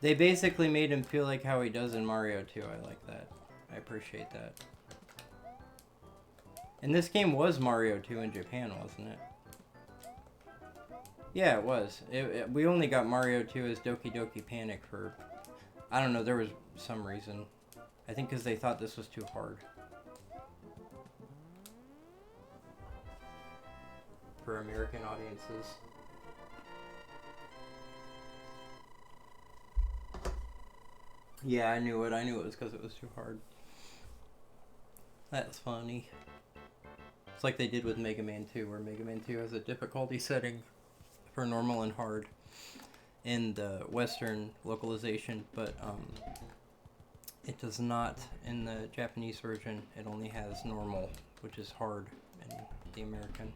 They basically made him feel like how he does in Mario 2. I like that. I appreciate that. And this game was Mario 2 in Japan, wasn't it? Yeah, it was. We only got Mario 2 as Doki Doki Panic for... I don't know, there was some reason. I think because they thought this was too hard. For American audiences. Yeah, I knew it. I knew it was because it was too hard. That's funny. It's like they did with Mega Man 2, where Mega Man 2 has a difficulty setting for normal and hard in the Western localization, but it does not in the Japanese version. It only has normal, which is hard in the American.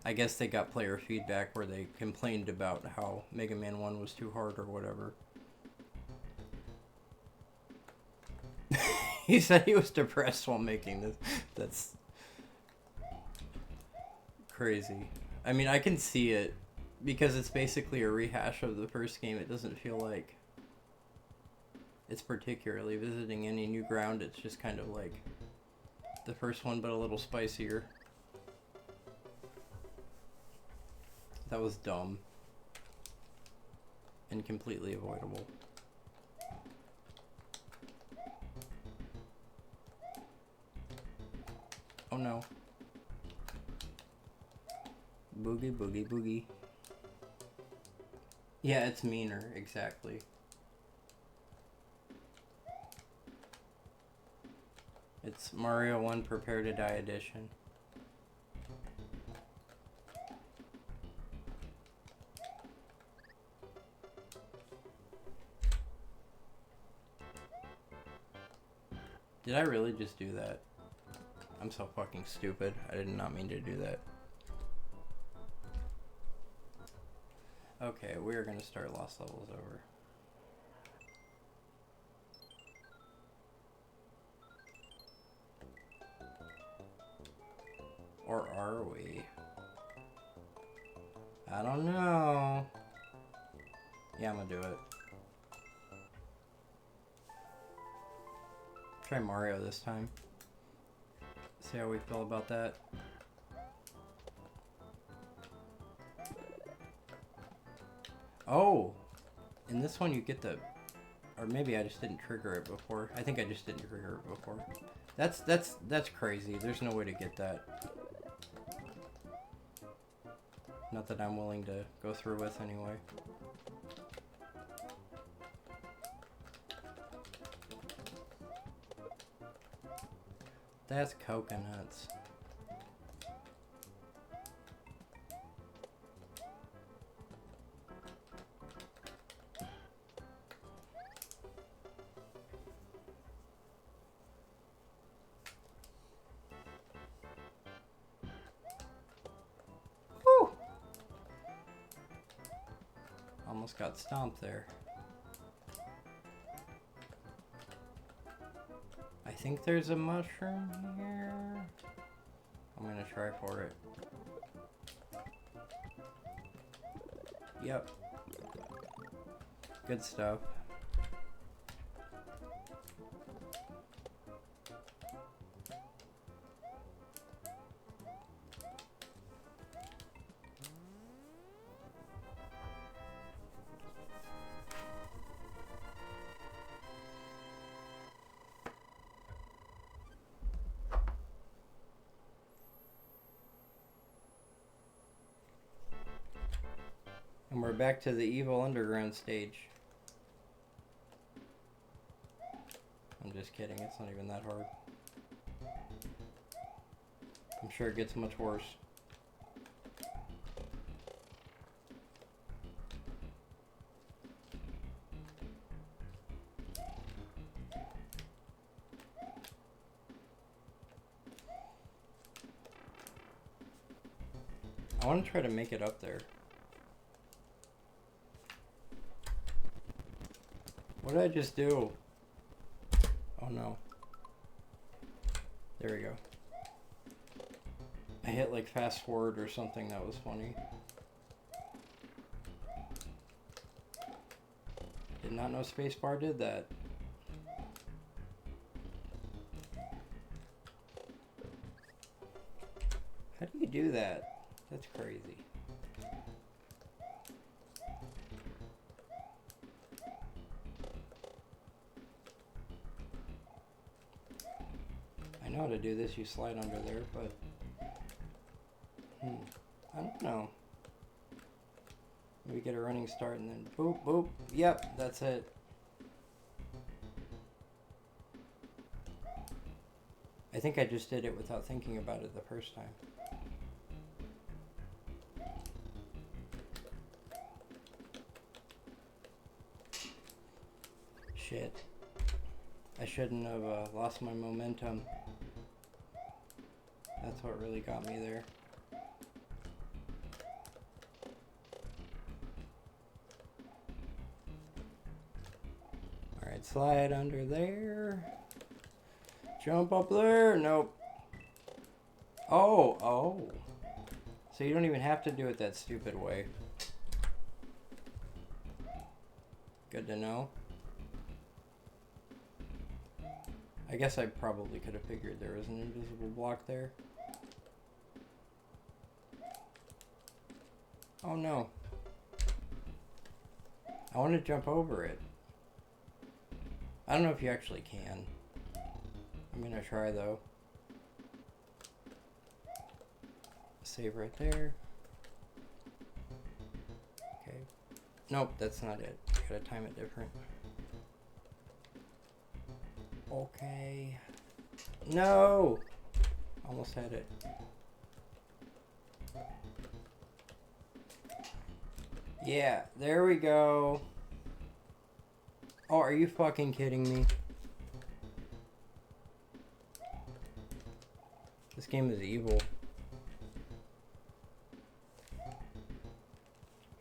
I guess they got player feedback where they complained about how Mega Man 1 was too hard or whatever. He said he was depressed while making this. That's crazy. I mean, I can see it because it's basically a rehash of the first game. It doesn't feel like it's particularly visiting any new ground. It's just kind of like the first one, but a little spicier. That was dumb and completely avoidable. Oh no. Boogie, boogie, boogie. Yeah, it's meaner, exactly. It's Mario 1 Prepare to Die edition. Did I really just do that? I'm so fucking stupid. I did not mean to do that. Okay, we are going to start Lost Levels over. Or are we? I don't know. Yeah, I'm gonna do it. Try Mario this time. See how we feel about that. Oh! In this one you get the... Or maybe I just didn't trigger it before. I think I just didn't trigger it before. That's crazy. There's no way to get that. Not that I'm willing to go through with anyway. That's coconuts. Whew! Almost got stomped there. I think there's a mushroom here. I'm gonna try for it. Yep. Good stuff. And we're back to the evil underground stage. I'm just kidding, it's not even that hard. I'm sure it gets much worse. I want to try to make it up there. What did I just do? Oh no. There we go. I hit like fast forward or something, that was funny. Did not know spacebar did that. How do you do that? That's crazy. I know how to do this, you slide under there, but I don't know. Maybe get a running start and then boop, boop. Yep, that's it. I think I just did it without thinking about it the first time. Shit. I shouldn't have lost my momentum. That's what really got me there. Alright, slide under there. Jump up there. Nope. Oh. So you don't even have to do it that stupid way. Good to know. I guess I probably could have figured there was an invisible block there. Oh no. I want to jump over it. I don't know if you actually can. I'm gonna try though. Save right there. Okay. Nope, that's not it. Gotta time it different. Okay. No! Almost had it. Yeah, there we go. Oh, are you fucking kidding me? This game is evil.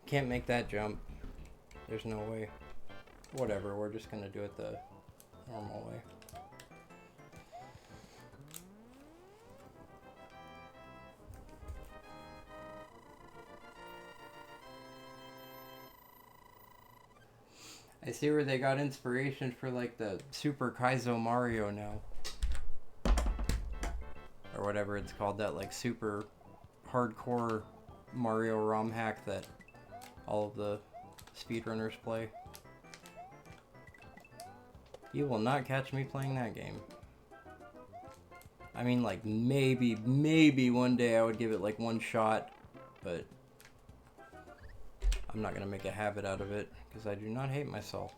Can't make that jump. There's no way. Whatever, we're just gonna do it the normal way. I see where they got inspiration for like the Super Kaizo Mario now. Or whatever it's called, that like super hardcore Mario ROM hack that all of the speedrunners play. You will not catch me playing that game. I mean, like, maybe one day I would give it like one shot, but I'm not gonna make a habit out of it because I do not hate myself.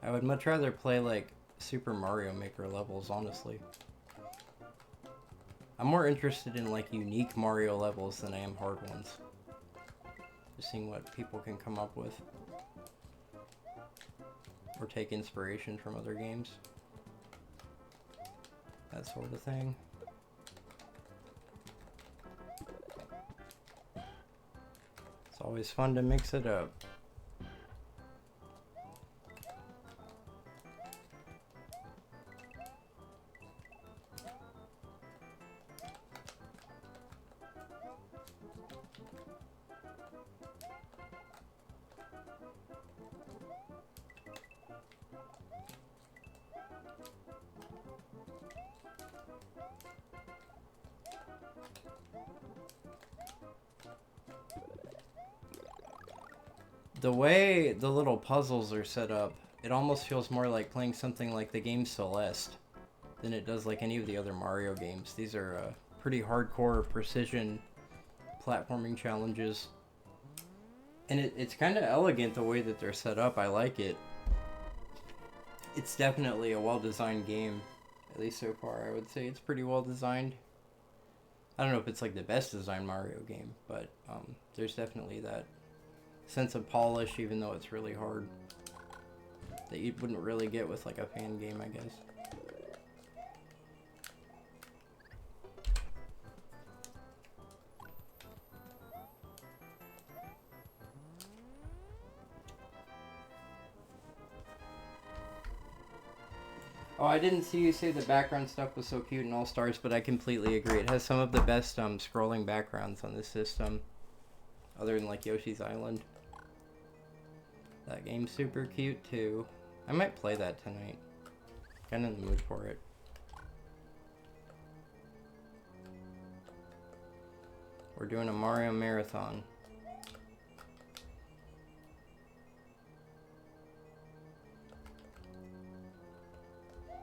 I would much rather play like Super Mario Maker levels, honestly. I'm more interested in like unique Mario levels than I am hard ones. Just seeing what people can come up with. Or take inspiration from other games. That sort of thing. It's always fun to mix it up. The way the little puzzles are set up, it almost feels more like playing something like the game Celeste than it does like any of the other Mario games. These are pretty hardcore precision platforming challenges. And it's kind of elegant the way that they're set up. I like it. It's definitely a well-designed game, at least so far. I would say it's pretty well-designed. I don't know if it's like the best designed Mario game, but there's definitely that sense of polish, even though it's really hard, that you wouldn't really get with like a fan game, I guess. Oh, I didn't see you say the background stuff was so cute in All Stars, but I completely agree. It has some of the best scrolling backgrounds on this system, other than like Yoshi's Island. That game's super cute too. I might play that tonight. Kind of in the mood for it. We're doing a Mario marathon.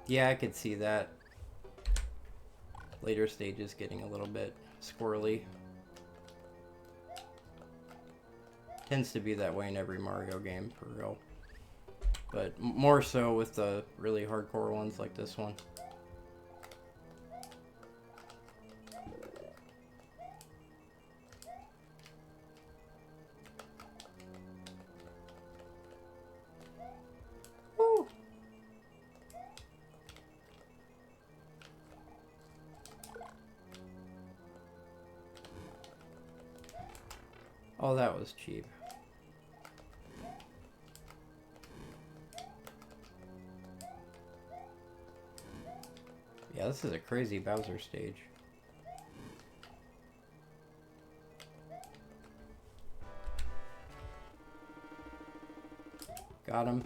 Yeah, I could see that. Later stages getting a little bit squirrely. Tends to be that way in every Mario game, for real. But more so with the really hardcore ones like this one. Oh, that was cheap. Yeah, this is a crazy Bowser stage. Got him.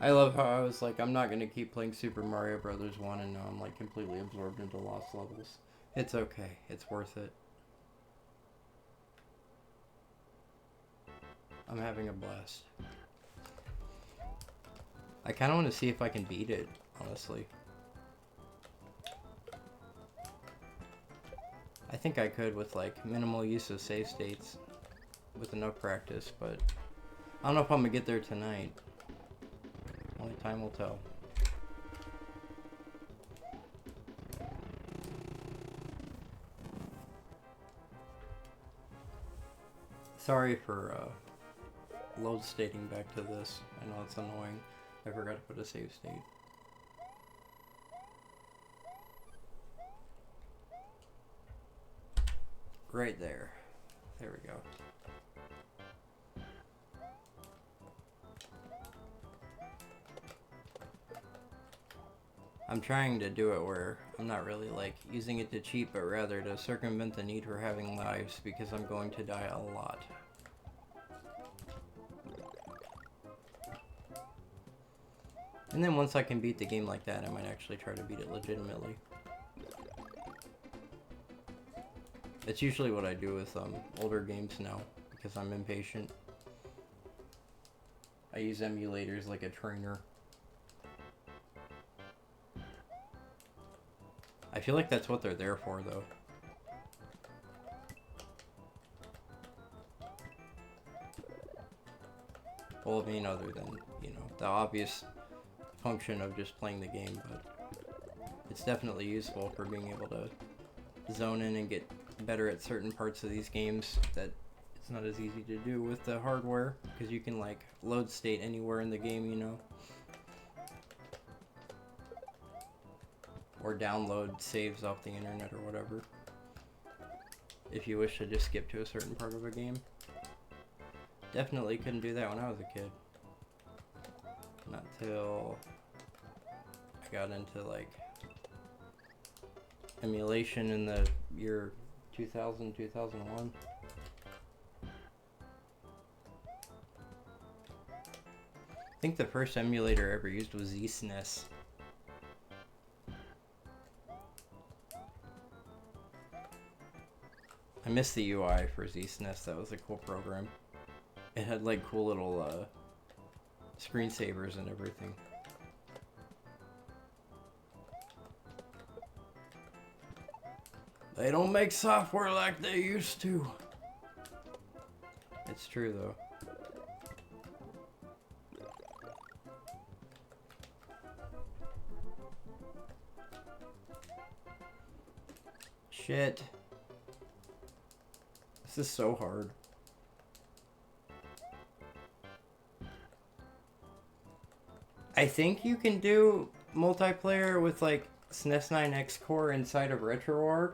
I love how I was like, I'm not going to keep playing Super Mario Brothers 1, and now I'm like completely absorbed into Lost Levels. It's okay. It's worth it. I'm having a blast. I kind of want to see if I can beat it, honestly. I think I could with like minimal use of save states with enough practice, but I don't know if I'm going to get there tonight. Only time will tell. Sorry for load stating back to this. I know it's annoying. I forgot to put a save state. Right there. There we go. I'm trying to do it where I'm not really like using it to cheat, but rather to circumvent the need for having lives, because I'm going to die a lot. And then once I can beat the game like that, I might actually try to beat it legitimately. It's usually what I do with older games now, because I'm impatient. I use emulators like a trainer. I feel like that's what they're there for, though. Well, I mean, other than, you know, the obvious function of just playing the game, but it's definitely useful for being able to zone in and get better at certain parts of these games that it's not as easy to do with the hardware, because you can, like, load state anywhere in the game, you know. Or download saves off the internet or whatever, if you wish to just skip to a certain part of a game. Definitely couldn't do that when I was a kid. Not till I got into like emulation in the year 2000, 2001. I think the first emulator I ever used was ZSNES. I miss the UI for ZSNES. That was a cool program. It had like cool little screensavers and everything. They don't make software like they used to. It's true though. Shit. This is so hard. I think you can do multiplayer with like SNES 9X core inside of RetroArch.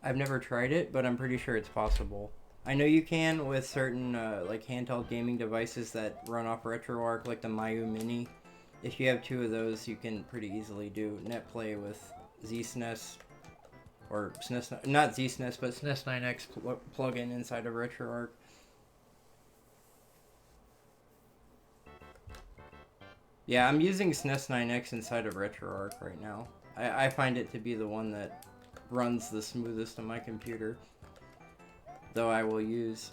I've never tried it, but I'm pretty sure it's possible. I know you can with certain like handheld gaming devices that run off RetroArch, like the Mayu Mini. If you have two of those, you can pretty easily do netplay with ZSNES, or SNES, not ZSNES, but SNES 9X plugin inside of RetroArch. Yeah, I'm using SNES 9X inside of RetroArch right now. I find it to be the one that runs the smoothest on my computer. Though I will use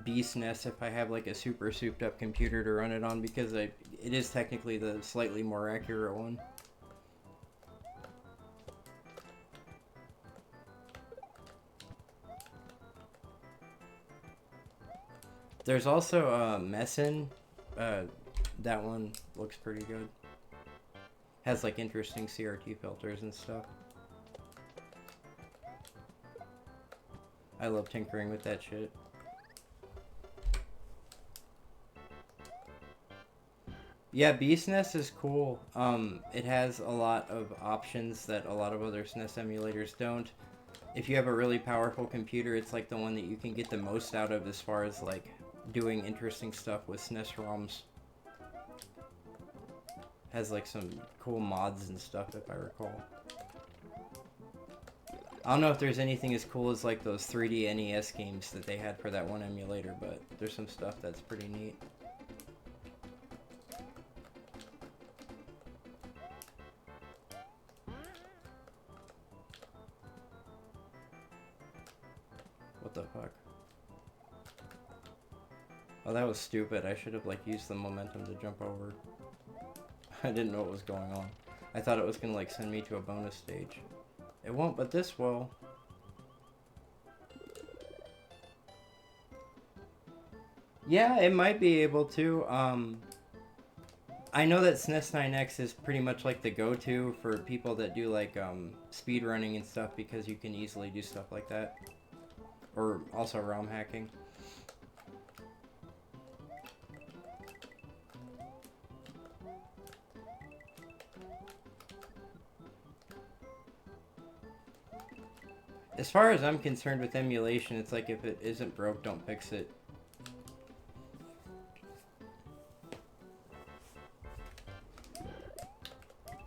BSNES if I have like a super souped up computer to run it on, because it is technically the slightly more accurate one. There's also MAR10. That one looks pretty good. Has like interesting CRT filters and stuff. I love tinkering with that shit. Yeah, Beast SNES is cool. It has a lot of options that a lot of other SNES emulators don't. If you have a really powerful computer, it's like the one that you can get the most out of as far as like doing interesting stuff with SNES ROMs. Has like some cool mods and stuff if I recall. I don't know if there's anything as cool as like those 3D NES games that they had for that one emulator, but there's some stuff that's pretty neat. What the fuck? Oh, that was stupid. I should have like used the momentum to jump over. I didn't know what was going on. I thought it was gonna like send me to a bonus stage. It won't, but this will. Yeah, it might be able to. I know that SNES 9X is pretty much like the go-to for people that do like speed running and stuff because you can easily do stuff like that. Or also ROM hacking. As far as I'm concerned with emulation, it's like if it isn't broke, don't fix it.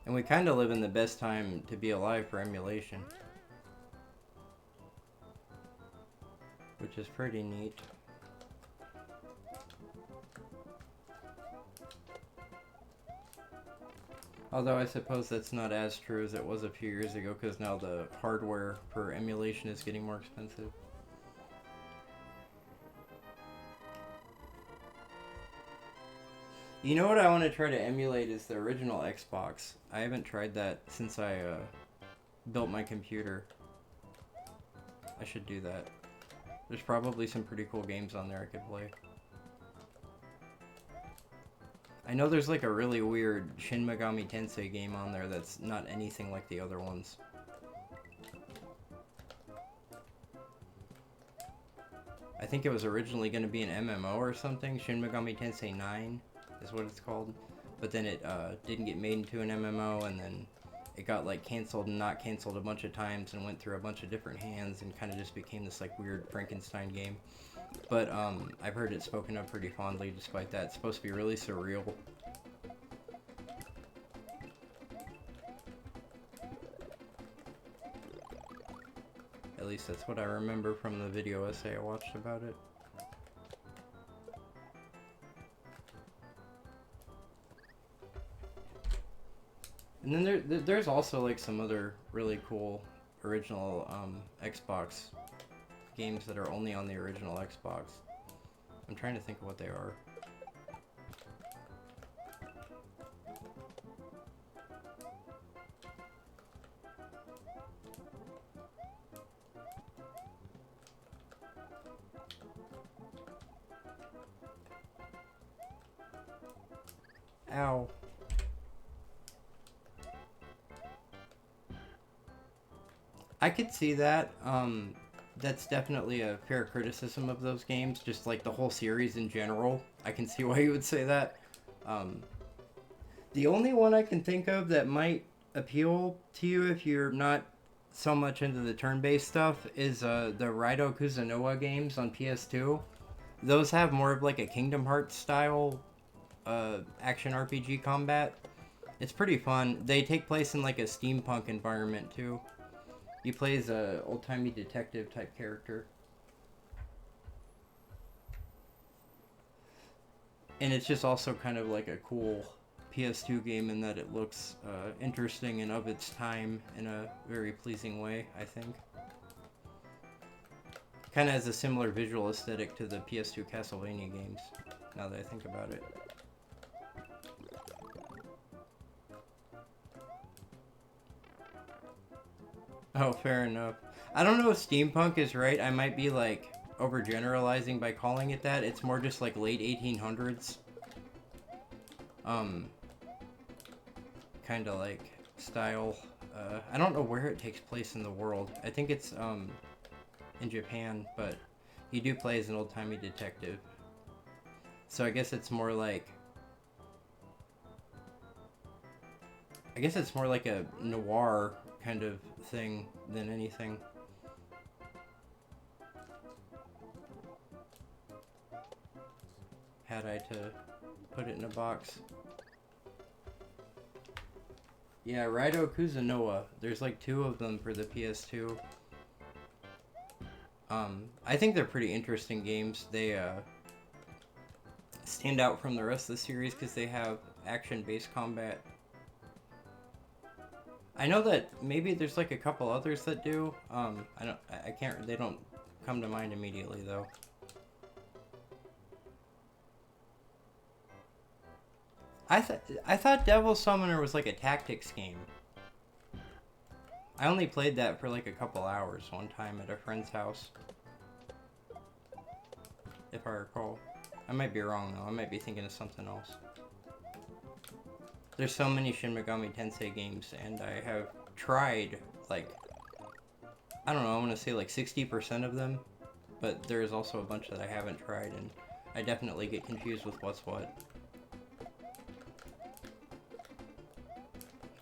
And we kind of live in the best time to be alive for emulation. Which is pretty neat. Although I suppose that's not as true as it was a few years ago because now the hardware for emulation is getting more expensive. You know what I want to try to emulate is the original Xbox. I haven't tried that since I built my computer. I should do that. There's probably some pretty cool games on there I could play. I know there's like a really weird Shin Megami Tensei game on there that's not anything like the other ones. I think it was originally going to be an MMO or something. Shin Megami Tensei 9 is what it's called. But then it didn't get made into an MMO, and then it got like canceled and not canceled a bunch of times and went through a bunch of different hands and kind of just became this like weird Frankenstein game. But I've heard it spoken of pretty fondly despite that. It's supposed to be really surreal. At least that's what I remember from the video essay I watched about it. And then there's also like some other really cool original Xbox games that are only on the original Xbox. I'm trying to think of what they are. Ow. I could see that. That's definitely a fair criticism of those games, just like the whole series in general. I can see why you would say that. The only one I can think of that might appeal to you if you're not so much into the turn-based stuff is the Raido Kuzunoa games on PS2. Those have more of like a Kingdom Hearts style action RPG combat. It's pretty fun. They take place in like a steampunk environment too. He plays a old-timey detective type character. And it's just also kind of like a cool PS2 game in that it looks interesting and of its time in a very pleasing way, I think. Kind of has a similar visual aesthetic to the PS2 Castlevania games, now that I think about it. Oh, fair enough. I don't know if steampunk is right. I might be like overgeneralizing by calling it that. It's more just like late 1800s. Kind of like style. I don't know where it takes place in the world. I think it's in Japan, but you do play as an old-timey detective. So I guess it's more like I guess it's more like a noir kind of thing than anything. Had I to put it in a box. Yeah, Raido Kuzunoa. There's like 2 of them for the PS2. I think they're pretty interesting games. They stand out from the rest of the series because they have action-based combat. I know that maybe there's like a couple others that do. They don't come to mind immediately though. I thought Devil Summoner was like a tactics game. I only played that for like a couple hours one time at a friend's house. If I recall. I might be wrong though. I might be thinking of something else. There's so many Shin Megami Tensei games, and I have tried, like, I don't know, I want to say like 60% of them, but there's also a bunch that I haven't tried, and I definitely get confused with what's what.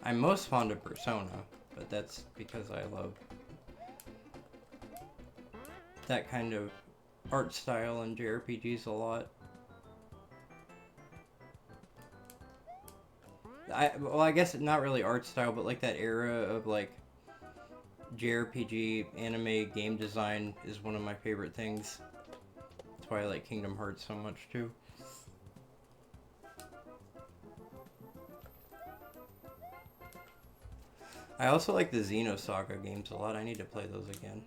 I'm most fond of Persona, but that's because I love that kind of art style in JRPGs a lot. I guess not really art style, but like that era of like JRPG anime game design is one of my favorite things. That's why I like Kingdom Hearts so much too. I also like the Xenosaga games a lot. I need to play those again.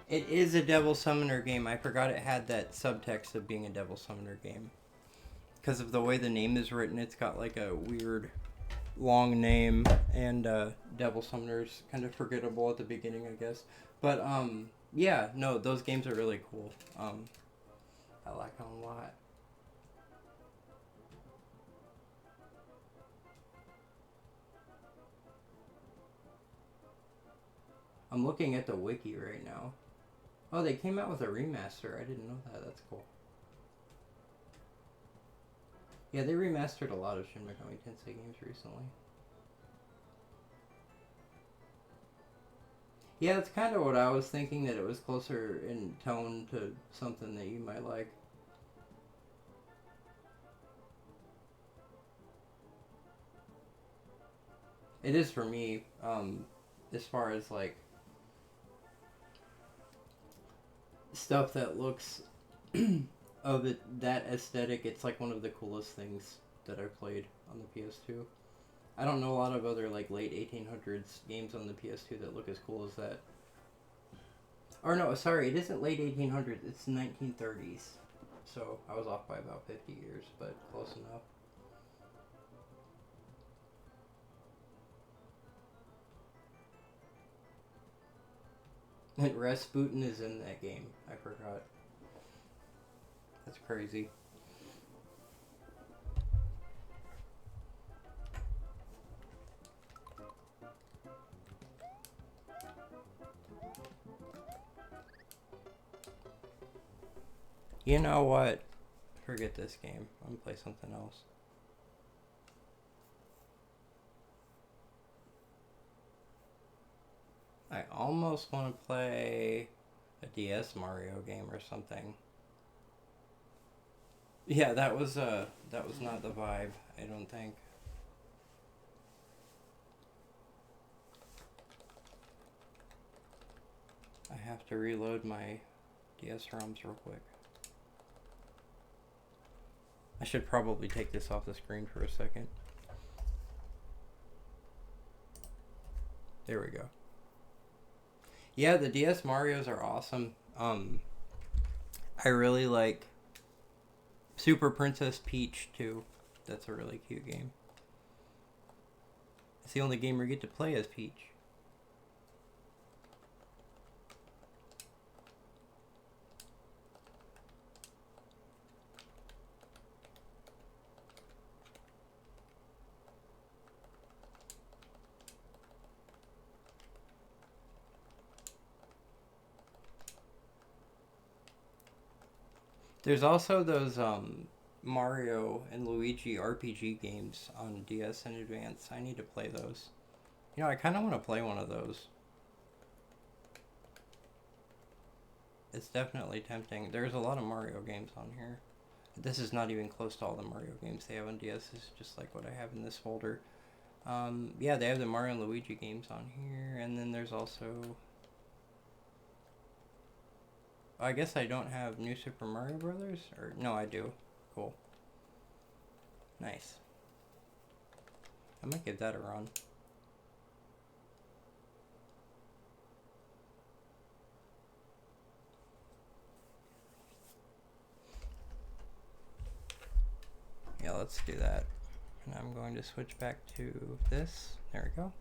It is a Devil Summoner game. I forgot it had that subtext of being a Devil Summoner game. Because of the way the name is written, it's got like a weird long name, and Devil Summoner's kind of forgettable at the beginning, I guess. But, yeah, no, those games are really cool. I like them a lot. I'm looking at the wiki right now. Oh, they came out with a remaster. I didn't know that. That's cool. Yeah, they remastered a lot of Shin Megami Tensei games recently. Yeah, that's kind of what I was thinking, that it was closer in tone to something that you might like. It is for me, as far as like stuff that looks of it, that aesthetic, it's like one of the coolest things that I've played on the PS2. I don't know a lot of other like late 1800s games on the PS2 that look as cool as that. Or no, sorry, it isn't late 1800s, it's 1930s. So I was off by about 50 years, but close enough. And Rasputin is in that game. I forgot. That's crazy. You know what? Forget this game. I'm gonna play something else. I almost want to play a DS Mario game or something. Yeah, that was not the vibe, I don't think. I have to reload my DS ROMs real quick. I should probably take this off the screen for a second. There we go. Yeah, the DS Marios are awesome. I really like Super Princess Peach too. That's a really cute game. It's the only game where you get to play as Peach. There's also those Mario and Luigi RPG games on DS in advance. I need to play those. You know, I kind of want to play one of those. It's definitely tempting. There's a lot of Mario games on here. This is not even close to all the Mario games they have on DS. This is just like what I have in this folder. Yeah, they have the Mario and Luigi games on here. And then there's also... I guess I don't have New Super Mario Brothers? Or no, I do. Cool. Nice. I might give that a run. Yeah, let's do that. And I'm going to switch back to this. There we go.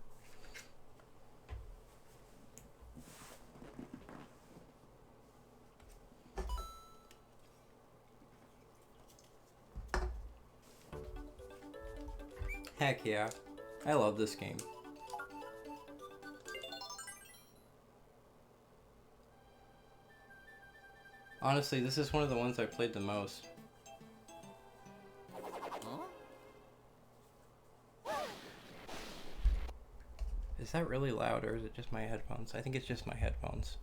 Heck yeah. I love this game. Honestly, this is one of the ones I played the most. Is that really loud or is it just my headphones? I think it's just my headphones.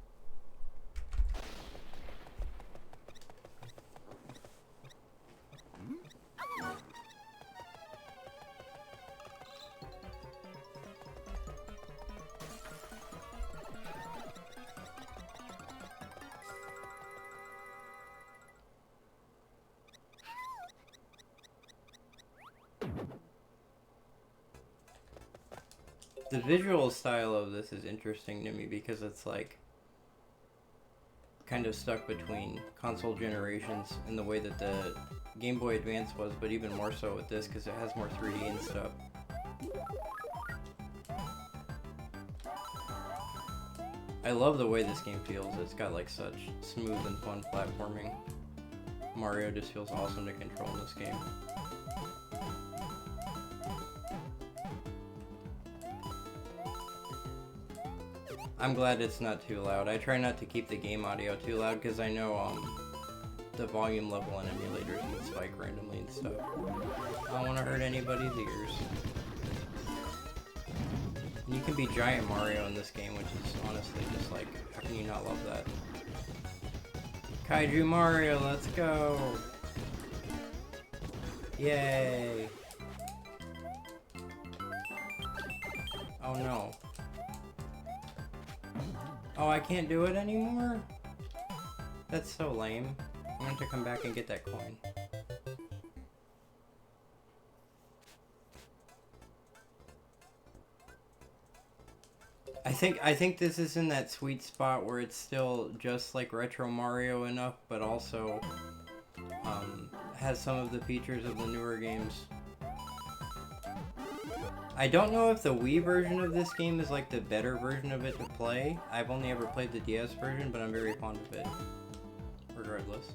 The visual style of this is interesting to me because it's like kind of stuck between console generations in the way that the Game Boy Advance was, but even more so with this because it has more 3D and stuff. I love the way this game feels. It's got like such smooth and fun platforming. Mario just feels awesome to control in this game. I'm glad it's not too loud. I try not to keep the game audio too loud because I know the volume level in emulators can spike randomly and stuff. I don't want to hurt anybody's ears. And you can be Giant Mario in this game, which is honestly just like, how can you not love that? Kaiju Mario, let's go! Yay! Oh no. Oh, I can't do it anymore? That's so lame. I'm going to come back and get that coin. I think this is in that sweet spot where it's still just like Retro Mario enough, but also has some of the features of the newer games. I don't know if the Wii version of this game is like the better version of it to play. I've only ever played the DS version, but I'm very fond of it. Regardless.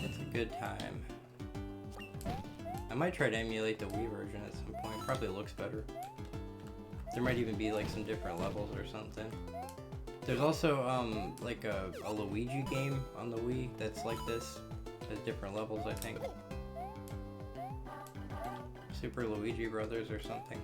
It's a good time. I might try to emulate the Wii version at some point. Probably looks better. There might even be like some different levels or something. There's also like a Luigi game on the Wii that's like this. Has different levels, I think. Super Luigi Brothers or something.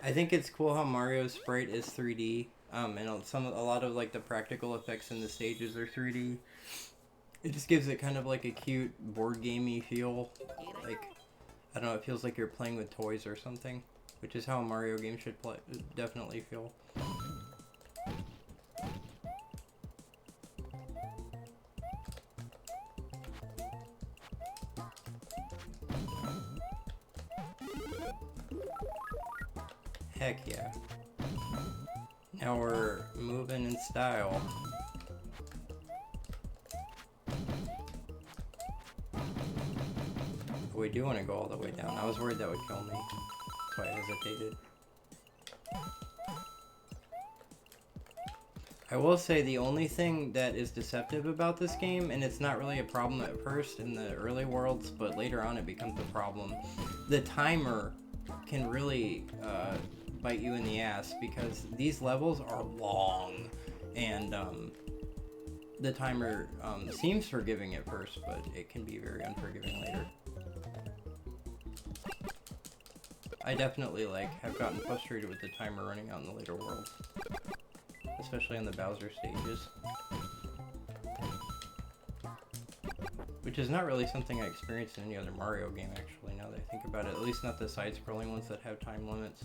I think it's cool how Mario's sprite is 3D, and a lot of like the practical effects in the stages are 3D. It just gives it kind of like a cute board gamey feel. Like, I don't know, it feels like you're playing with toys or something, which is how a Mario game should definitely feel. Heck yeah. Now we're moving in style. We do want to go all the way down. I was worried that would kill me. That's why I hesitated. I will say the only thing that is deceptive about this game, and it's not really a problem at first in the early worlds, but later on it becomes a problem. The timer can really bite you in the ass because these levels are long, and the timer seems forgiving at first, but it can be very unforgiving later. I definitely have gotten frustrated with the timer running out in the later worlds. Especially on the Bowser stages. Which is not really something I experienced in any other Mario game, actually, now that I think about it. At least not the side-scrolling ones that have time limits.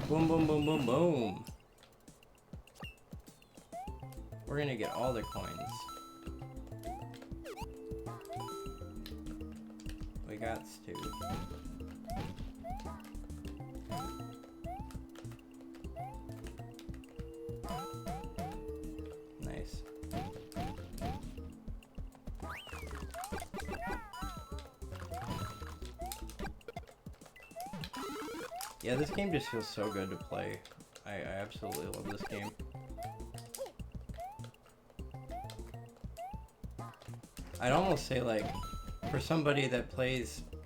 Boom, boom, boom, boom, boom! We're gonna get all the coins. We got to. Nice. Yeah, this game just feels so good to play. I absolutely love this game. I'd almost say, for somebody that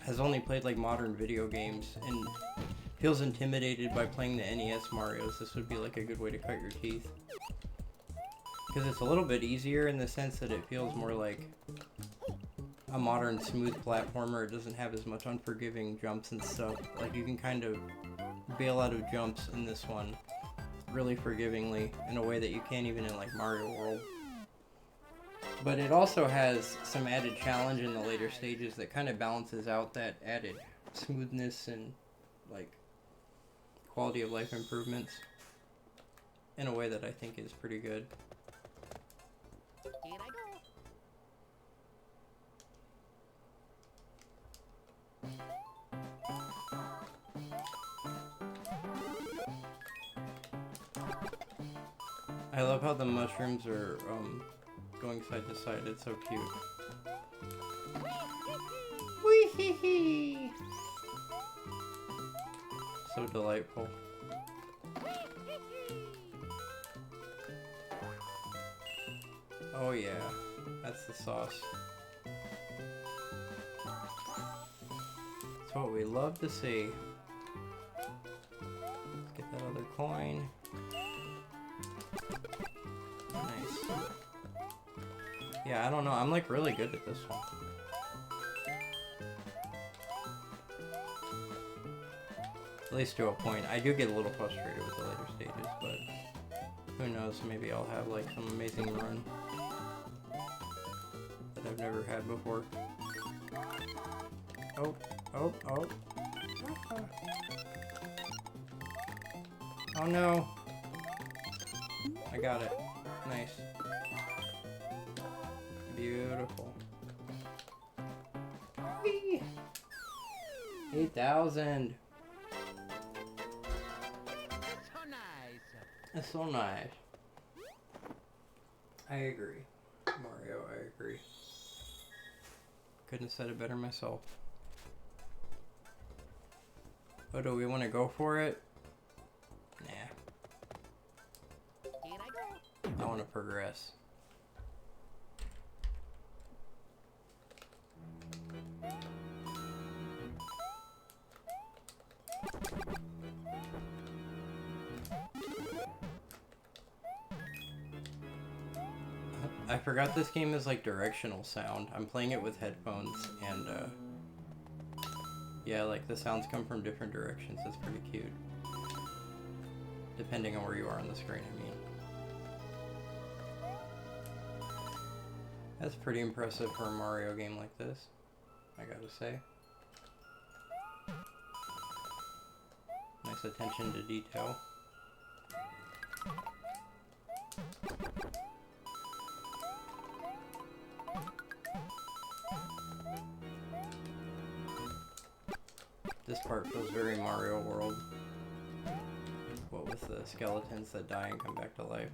has only played modern video games and feels intimidated by playing the NES Marios, this would be a good way to cut your teeth. Because it's a little bit easier in the sense that it feels more like a modern smooth platformer. It doesn't have as much unforgiving jumps and stuff. You can kind of bail out of jumps in this one really forgivingly in a way that you can't even in Mario World. But it also has some added challenge in the later stages that kind of balances out that added smoothness and quality of life improvements in a way that I think is pretty good. Here I go. I love how the mushrooms are going side to side. It's so cute. Wee hee hee. So delightful. Oh yeah, that's the sauce. That's what we love to see. Let's get that other coin. Nice. Yeah, I don't know. I'm really good at this one. At least to a point. I do get a little frustrated with the later stages, but who knows? Maybe I'll have some amazing run that I've never had before. Oh, oh, oh. Oh no. I got it. Nice. Beautiful. Whee! 8,000. So nice. That's so nice. I agree. Mario, I agree. Couldn't have said it better myself. Oh, do we want to go for it? Nah. Here I go. I want to progress. I forgot this game is directional sound. I'm playing it with headphones and yeah, the sounds come from different directions. It's pretty cute. Depending on where you are on the screen, I mean. That's pretty impressive for a Mario game like this, I gotta say. Nice attention to detail. This part feels very Mario World. What with the skeletons that die and come back to life.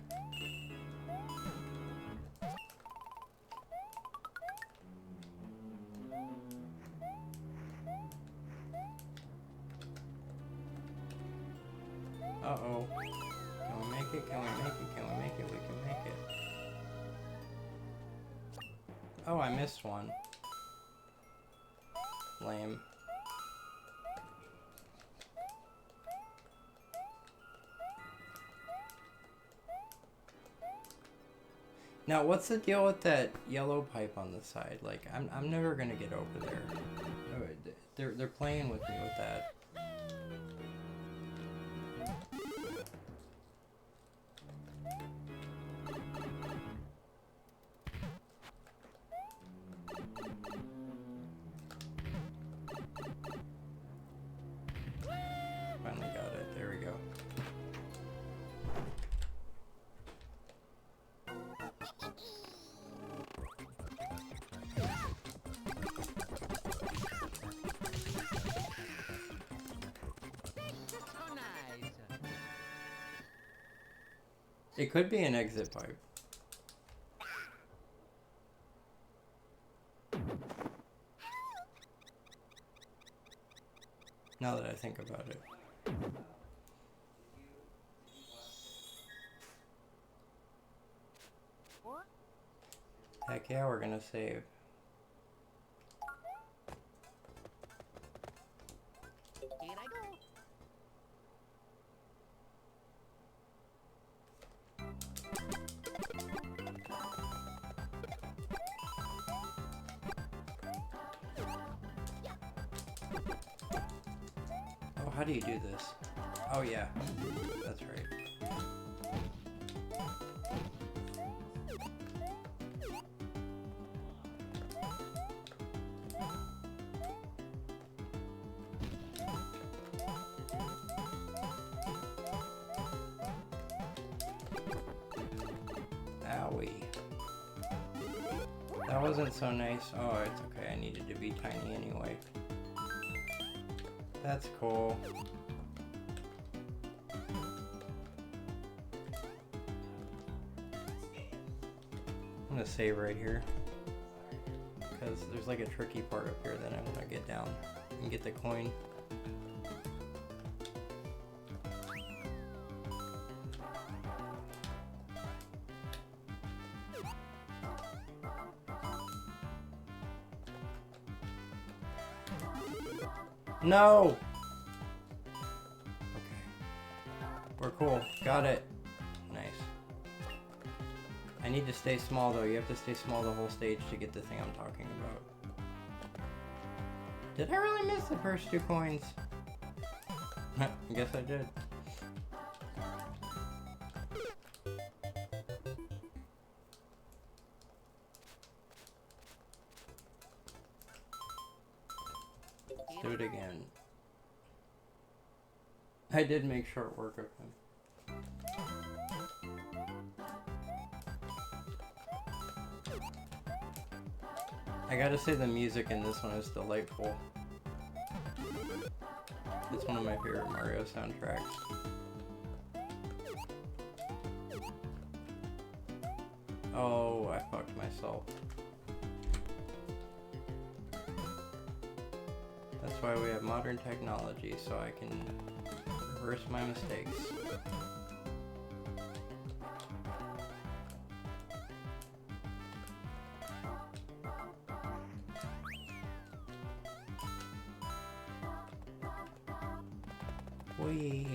Uh-oh. Can we make it? Can we make it? Can we make it? We can make it. Oh, I missed one. Lame. Now, what's the deal with that yellow pipe on the side? Like, I'm never gonna get over there. They're playing with me with that. Finally got it. There we go. So nice. It could be an exit pipe. Now that I think about it. What? Heck yeah, we're gonna save. Here I go. Oh, how do you do this? Oh yeah, that's right. Owie. That wasn't so nice. Oh, it's okay. I needed to be tiny anyway. That's cool. I'm gonna save right here. Because there's like a tricky part up here that I want to get down and get the coin. No! Okay. We're cool. Got it. Nice. I need to stay small though. You have to stay small the whole stage to get the thing I'm talking about. Did I really miss the first 2 coins? I guess I did. Let's do it again. I did make short work of him. I gotta say the music in this one is delightful. It's one of my favorite Mario soundtracks. Oh, I fucked myself. That's why we have modern technology, so I can reverse my mistakes. Whee!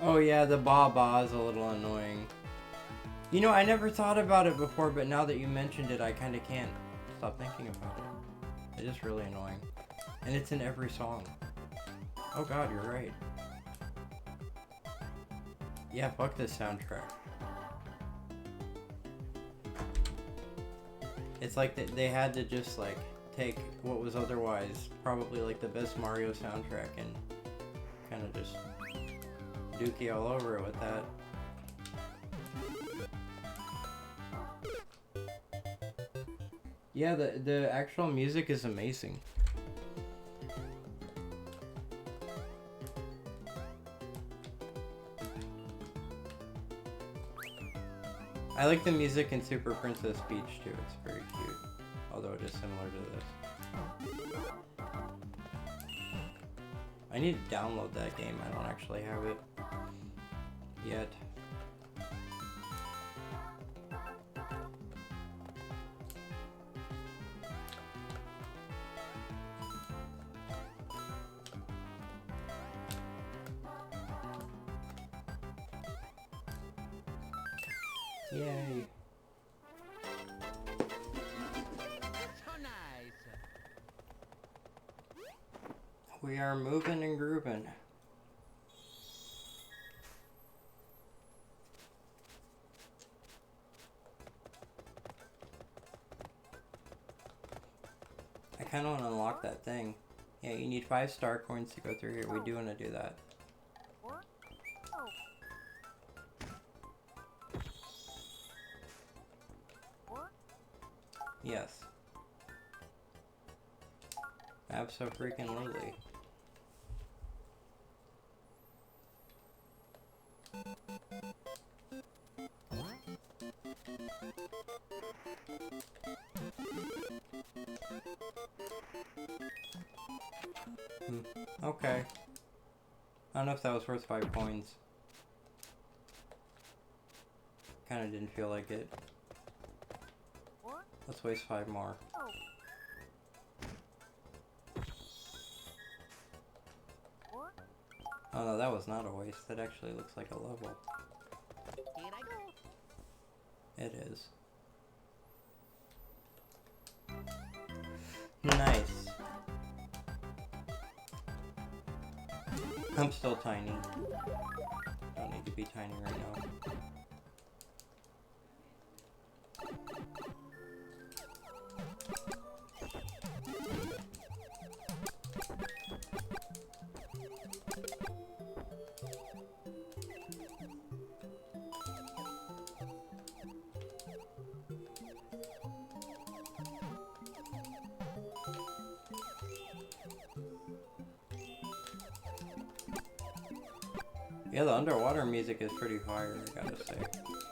Oh yeah, the ba-ba is a little annoying. You know, I never thought about it before, but now that you mentioned it, I kind of can't stop thinking about it. It is really annoying. And it's in every song. Oh god, you're right. Yeah, fuck this soundtrack. It's like they had to just like take what was otherwise probably like the best Mario soundtrack and kind of just dookie all over it with that. Yeah, the actual music is amazing. I like the music in Super Princess Peach too, it's very cute. Although it is similar to this. I need to download that game, I don't actually have it yet. Yay. So nice. We are moving and grooving. I kind of want to unlock that thing. Yeah, you need 5 star coins to go through here. We do want to do that. Yes. Abso-freaking-lutely. Okay. I don't know if that was worth 5 coins. Kinda didn't feel like it. Let's waste 5 more. Oh no, that was not a waste. That actually looks like a level. Here I go. It is. Nice. I'm still tiny. Don't need to be tiny right now. Yeah, the underwater music is pretty fire, I gotta say.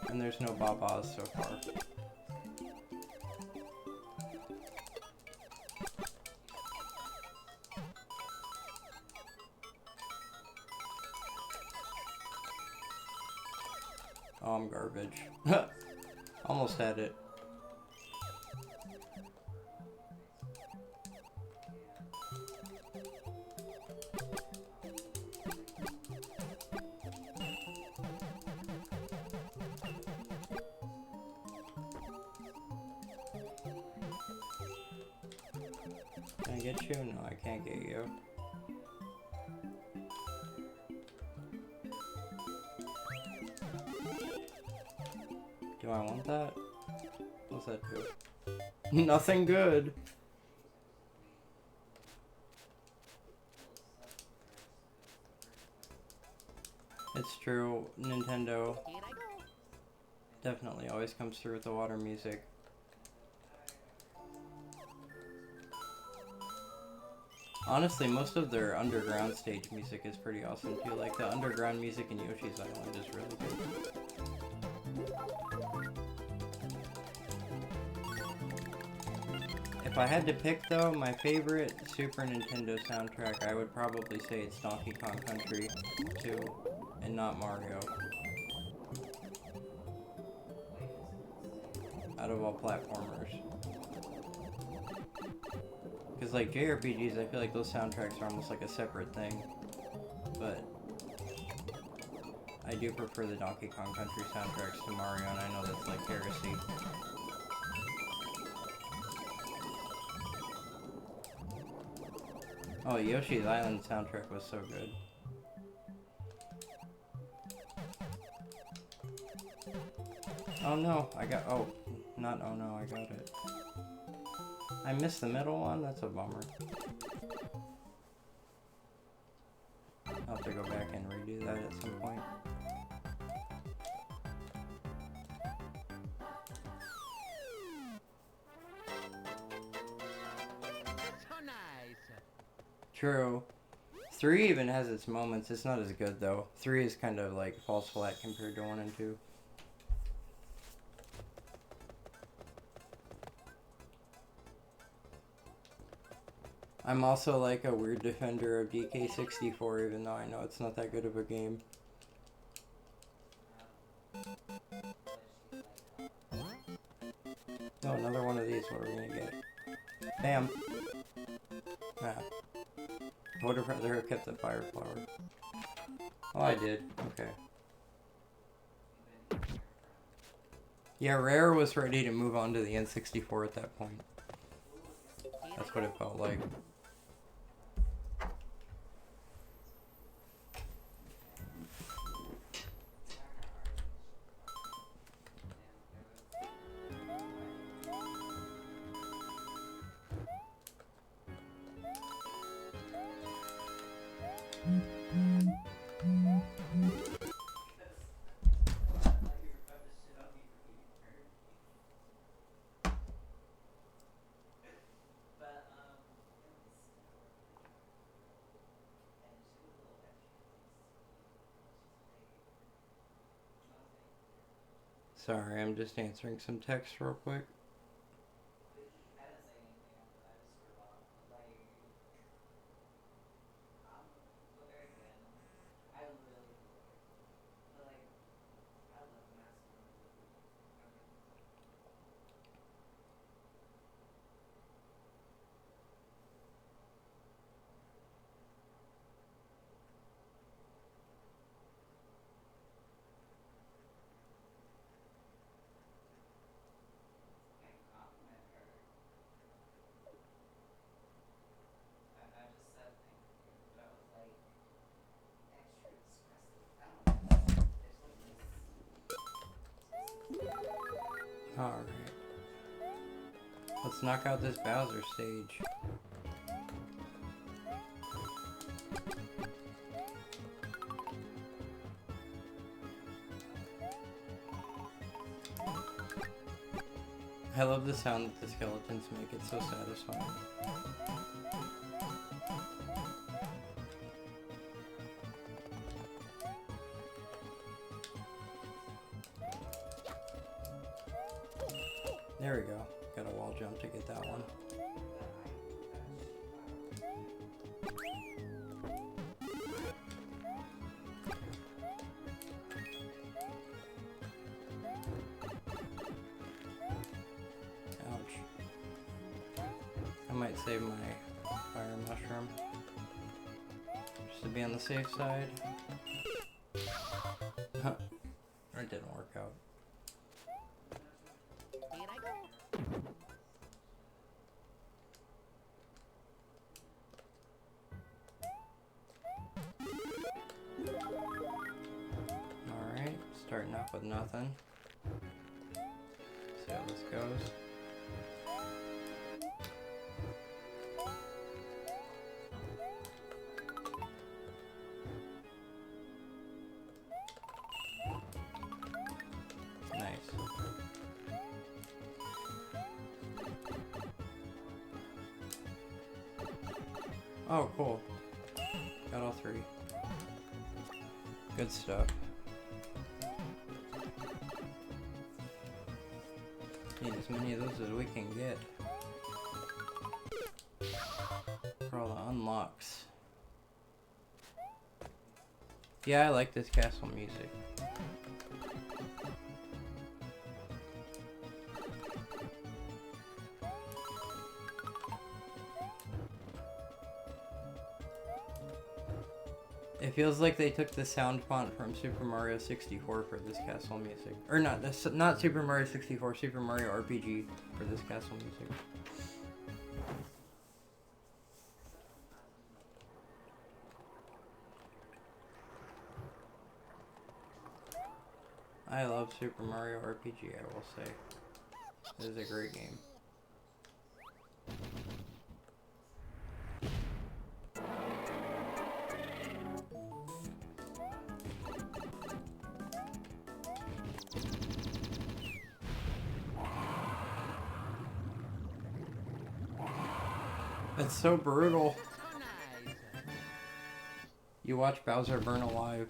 And there's no babas so far. Oh, I'm garbage. Almost had it. Can I get you? No, I can't get you. Do I want that? What's that do? Nothing good! It's true, Nintendo Here I go. definitely always comes through with the water music. Honestly, most of their underground stage music is pretty awesome too. Like the underground music in Yoshi's Island is really good. If I had to pick though, my favorite Super Nintendo soundtrack, I would probably say it's Donkey Kong Country 2 and not Mario. Out of all platformers. Because like JRPGs, I feel like those soundtracks are almost like a separate thing. But I do prefer the Donkey Kong Country soundtracks to Mario, and I know that's like heresy. Oh, Yoshi's Island soundtrack was so good. Oh no, I got, oh, not oh no, I got it. I missed the middle one? That's a bummer. Oh, have to go back and redo that at some point. So nice. True. 3 even has its moments. It's not as good though. 3 is kind of like falls flat compared to 1 and 2. I'm also like a weird defender of DK64 even though I know it's not that good of a game. Oh, another one of these. What are we gonna get? Bam! Ah. I would have rather have kept the fire flower. Oh, I did. Okay. Yeah, Rare was ready to move on to the N64 at that point. That's what it felt like. Sorry, I'm just answering some text real quick. Alright. Let's knock out this Bowser stage. I love the sound that the skeletons make. It's so satisfying. There we go. Got a wall jump to get that one. Ouch. I might save my fire mushroom just to be on the safe side. Huh. It didn't work out. Here I go. Alright, starting off with nothing. See how this goes. Nice. Oh, cool. Got all 3. Good stuff. Need as many of those as we can get. For all the unlocks. Yeah, I like this castle music. It feels like they took the sound font from Super Mario 64 for this castle music. Or not, not Super Mario 64, Super Mario RPG for this castle music. I love Super Mario RPG, I will say. It is a great game. It's so brutal. So nice. You watch Bowser burn alive.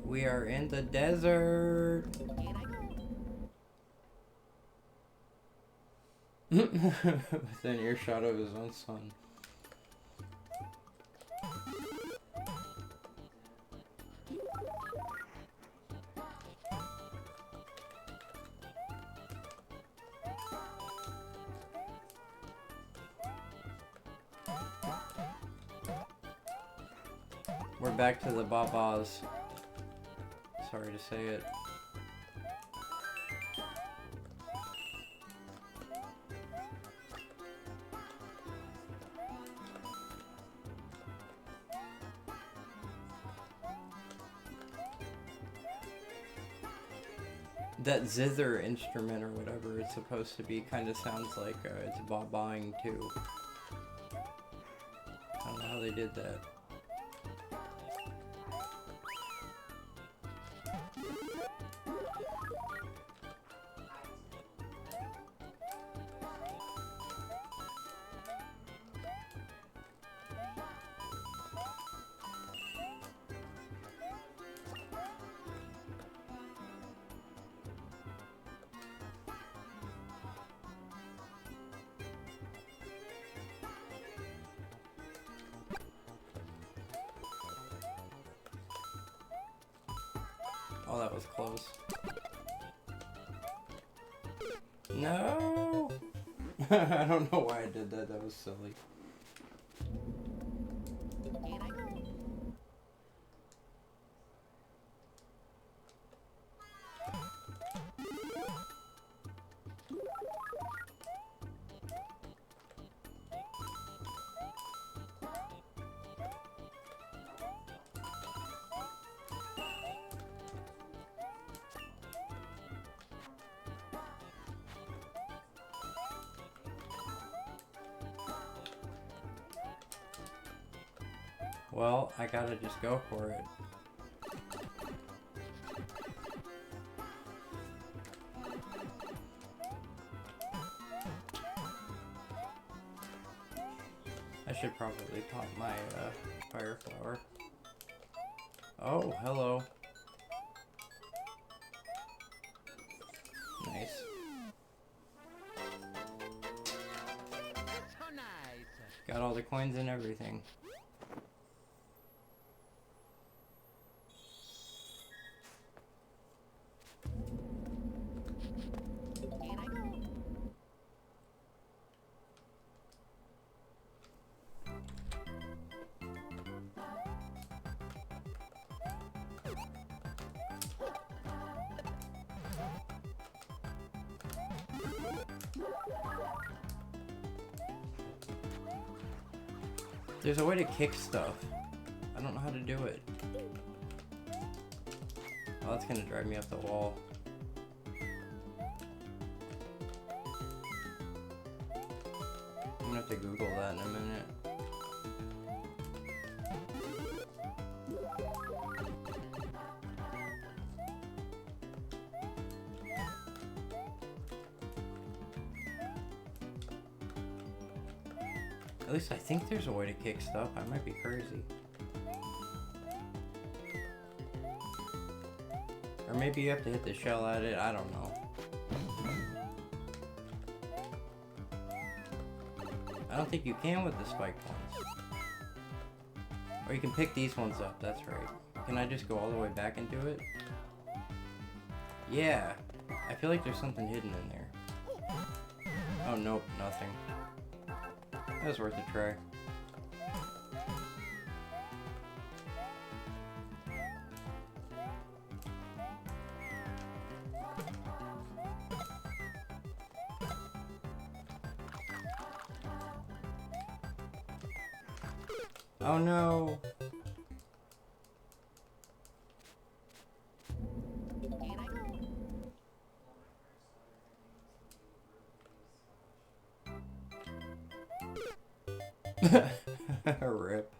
We are in the desert. Here I go. Within earshot of his own son. We're back to the Babas. Sorry to say it. That zither instrument or whatever it's supposed to be kind of sounds like it's babaing too. I don't know how they did that. Oh, that was close. No! I don't know why I did that. That was silly. Here I go. Well, I gotta just go for it. I should probably pop my fire flower. Oh, hello. Nice. So nice. Got all the coins and everything. Here I go. There's a way to kick stuff. I don't know how to do it. Oh, that's gonna drive me up the wall. I'm gonna have to Google that in a minute. At least I think there's a way to kick stuff. I might be crazy. Or maybe you have to hit the shell at it. I don't know. I don't think you can with the spiked ones. Or you can pick these ones up. That's right. Can I just go all the way back and do it? Yeah. I feel like there's something hidden in there. Oh, nope. Nothing. That was worth a try. Oh no! Rip.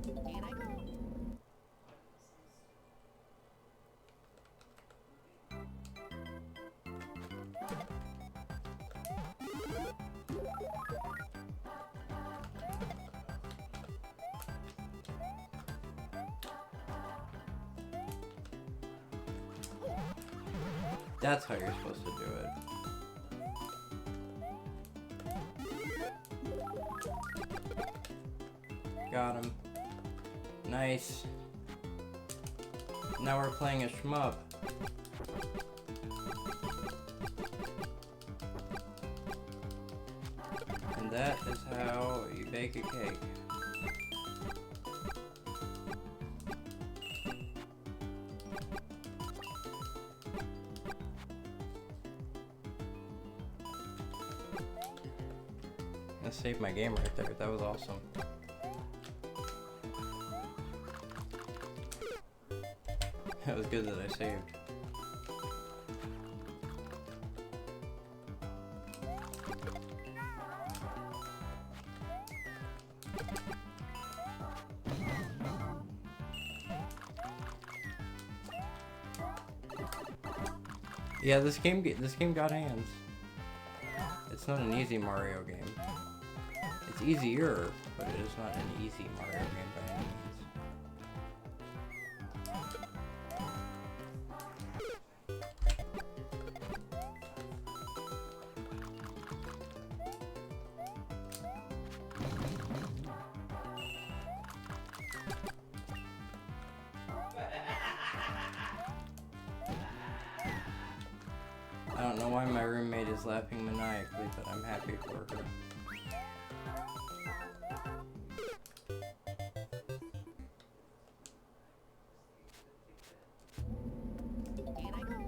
Here I go. That's how you're supposed to do it. Got him. Nice. Now we're playing a shmup. And that is how you bake a cake. I saved my game right there. That was awesome. It was good that I saved. Yeah, this game got hands. It's not an easy Mario game. It's easier, but it is not an easy Mario game by any means. I don't know why my roommate is laughing maniacally, but I'm happy for her. Here I go.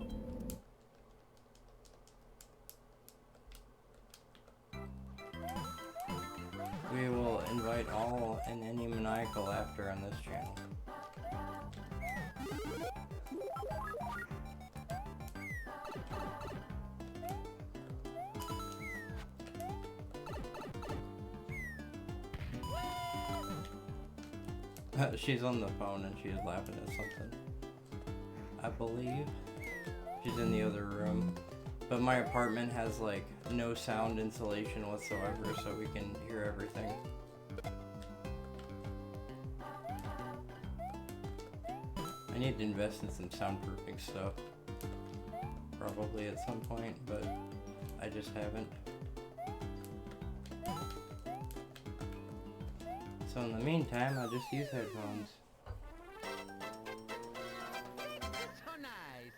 We will invite all and any maniacal laughter on this channel. She's on the phone and she's laughing at something. I believe. She's in the other room. But my apartment has like no sound insulation whatsoever, so we can hear everything. I need to invest in some soundproofing stuff. Probably at some point, but I just haven't. So in the meantime, I'll just use headphones. So nice.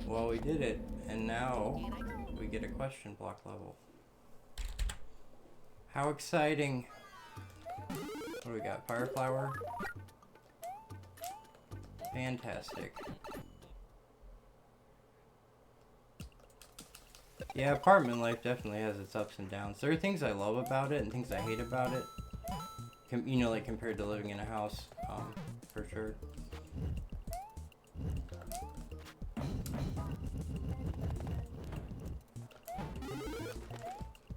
Well, we did it, and now Here I go. we get a question block level. How exciting! What do we got? Fire flower? Fantastic. Yeah, apartment life definitely has its ups and downs. There are things I love about it and things I hate about it. You know, like compared to living in a house, for sure.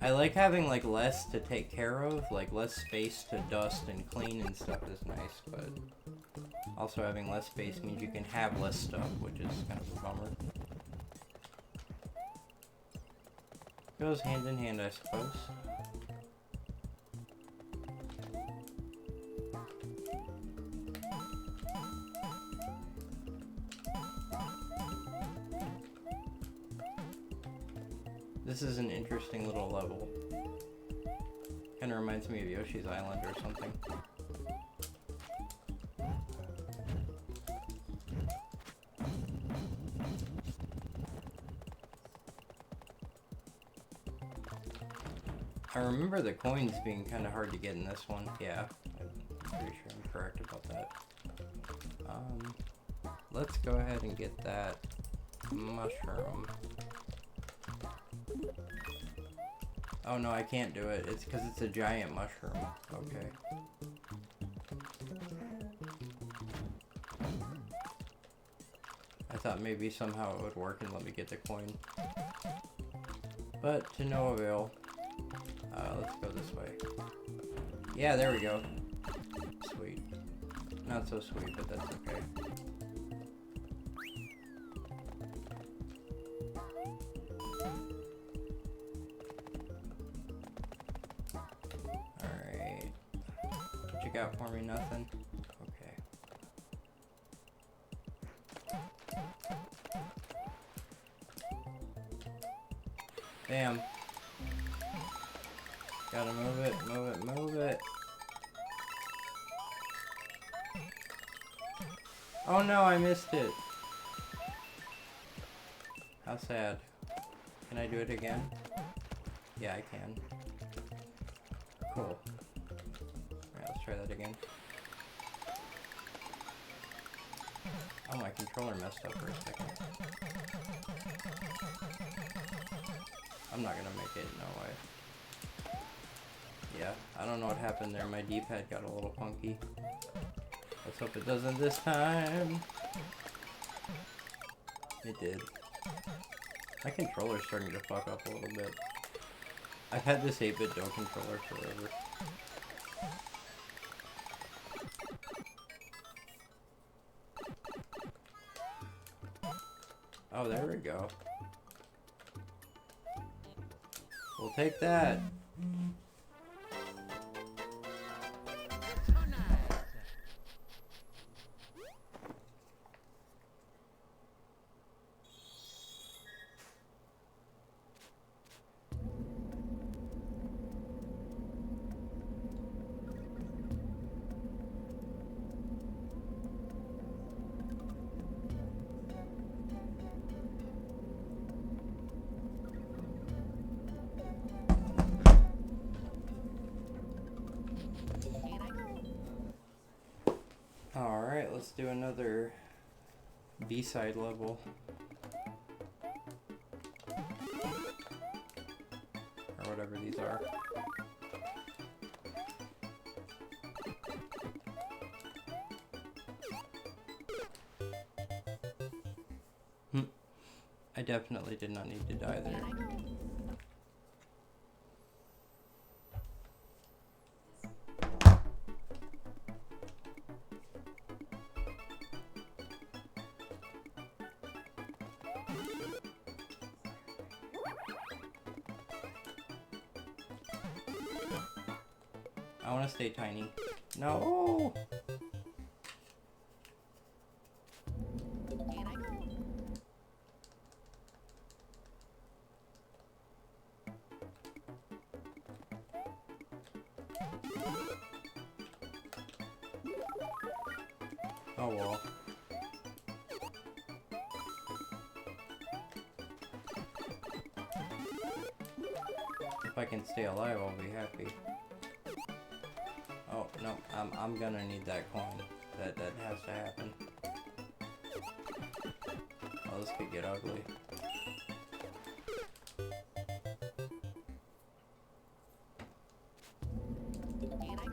I like having like less to take care of, like less space to dust and clean and stuff is nice, but also having less space means you can have less stuff, which is kind of a bummer. Goes hand in hand, I suppose. This is an interesting little level. Kinda reminds me of Yoshi's Island or something. I remember the coins being kind of hard to get in this one. Yeah, I'm pretty sure I'm correct about that. Let's go ahead and get that mushroom. Oh no, I can't do it. It's because it's a giant mushroom. Okay. thought maybe somehow it would work and let me get the coin. But to no avail. Let's go this way. Yeah, there we go. Sweet. Not so sweet, but that's okay. Alright. What you got for me? Nothing? Okay. Damn. Gotta move it, move it, move it. Oh no, I missed it. How sad. Can I do it again? Yeah, I can. Cool. Alright, let's try that again. Oh, my controller messed up for a second. I'm not gonna make it, no way. Yeah, I don't know what happened there. My D-pad got a little funky. Let's hope it doesn't this time. It did. My controller's starting to fuck up a little bit. I've had this 8-bit Doe controller forever. Oh, there we go. We'll take that. So nice. Here I go. Alright, let's do another B-side level. Or whatever these are. I definitely did not need to die there. Here I go. I want to stay tiny. No! Here I go. Oh well. If I can stay alive, I'll be happy. Oh no, I'm gonna need that coin. That has to happen. Oh, this could get ugly. Here I go.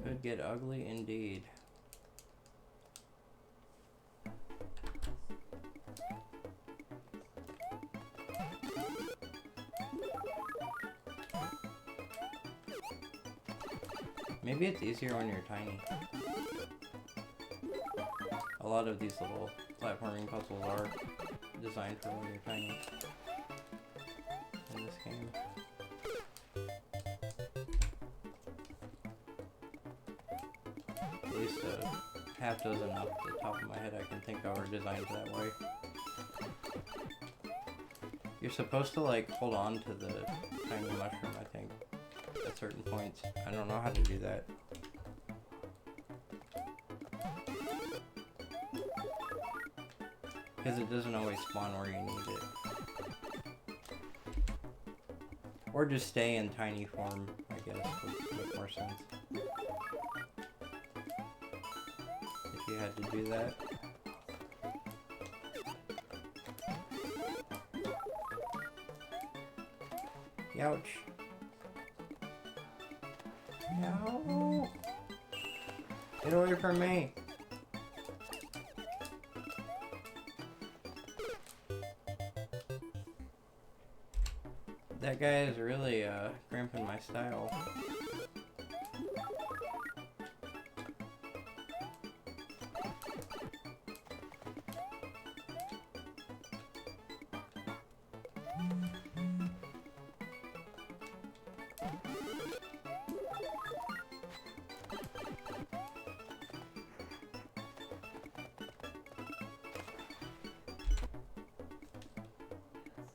Could get ugly indeed. Maybe it's easier when you're tiny. A lot of these little platforming puzzles are designed for when you're tiny. In this game. At least a half dozen off the top of my head I can think of are designed that way. You're supposed to like hold on to the tiny mushroom, I think, at certain points. I don't know how to do that. Because it doesn't always spawn where you need it. Or just stay in tiny form, I guess, would make more sense. If you had to do that. Youch. No. Get away from me. That guy is really cramping my style.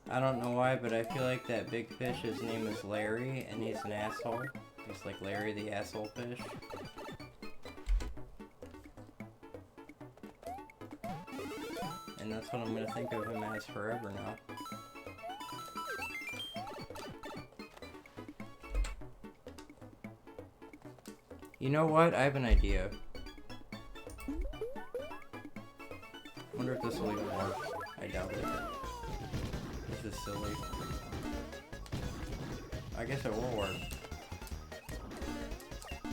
I don't know why, but I feel like that big fish, his name is Larry, and he's an asshole. He's like Larry the asshole fish. And that's what I'm gonna think of him as forever now. You know what? I have an idea. Wonder if this will even work. I doubt it. This is silly. I guess it will work.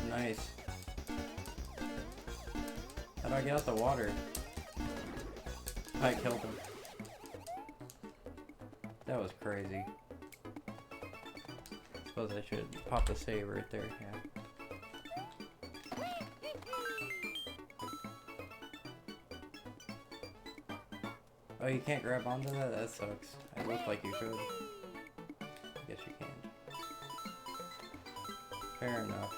Nice. How do I get out the water? I killed him. That was crazy. Suppose I should pop a save right there, yeah. Oh, you can't grab onto that? That sucks. It looked like you could. I guess you can't. Fair enough.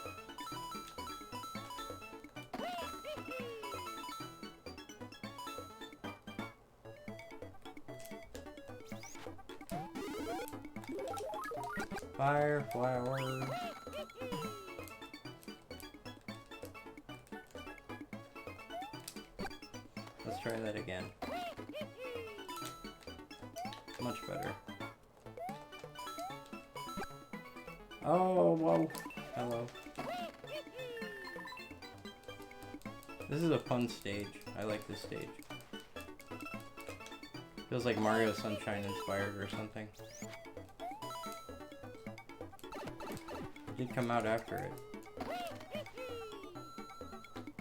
Fire flowers. Let's try that again. Much better. Oh, whoa. Hello. This is a fun stage. I like this stage. Feels like Mario Sunshine inspired or something. It did come out after it.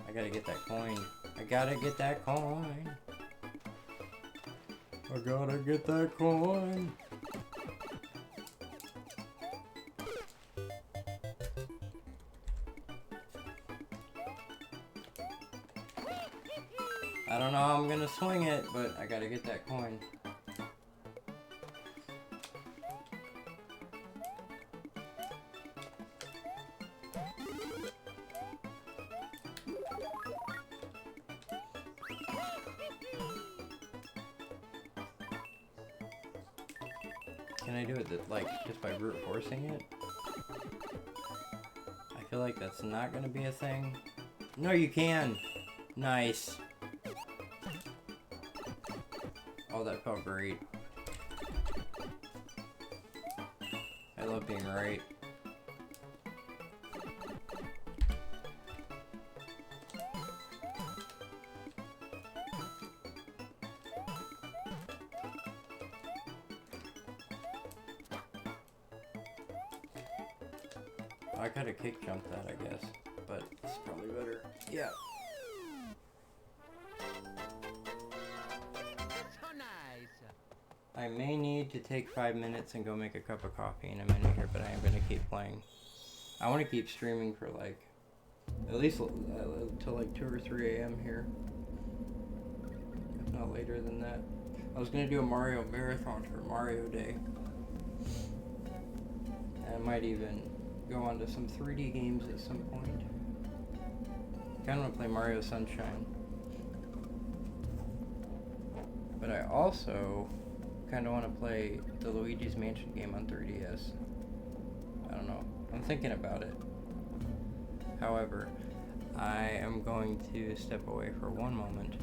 I gotta get that coin. I gotta get that coin. I gotta get that coin. I don't know how I'm gonna swing it, but I gotta get that coin. Can I do it like just by brute forcing it? I feel like that's not gonna be a thing. No, you can. Nice. Oh, that felt great. I love being right. I could have kick jumped that, I guess, but it's probably better. Yeah. So nice. I may need to take 5 minutes and go make a cup of coffee in a minute here, but I am going to keep playing. I want to keep streaming for like, at least till like 2 or 3 a.m. here. If not later than that. I was going to do a Mario marathon for Mario Day. And I might even go on to some 3D games at some point. I kind of want to play Mario Sunshine. But I also kind of want to play the Luigi's Mansion game on 3DS. I don't know. I'm thinking about it. However, I am going to step away for one moment.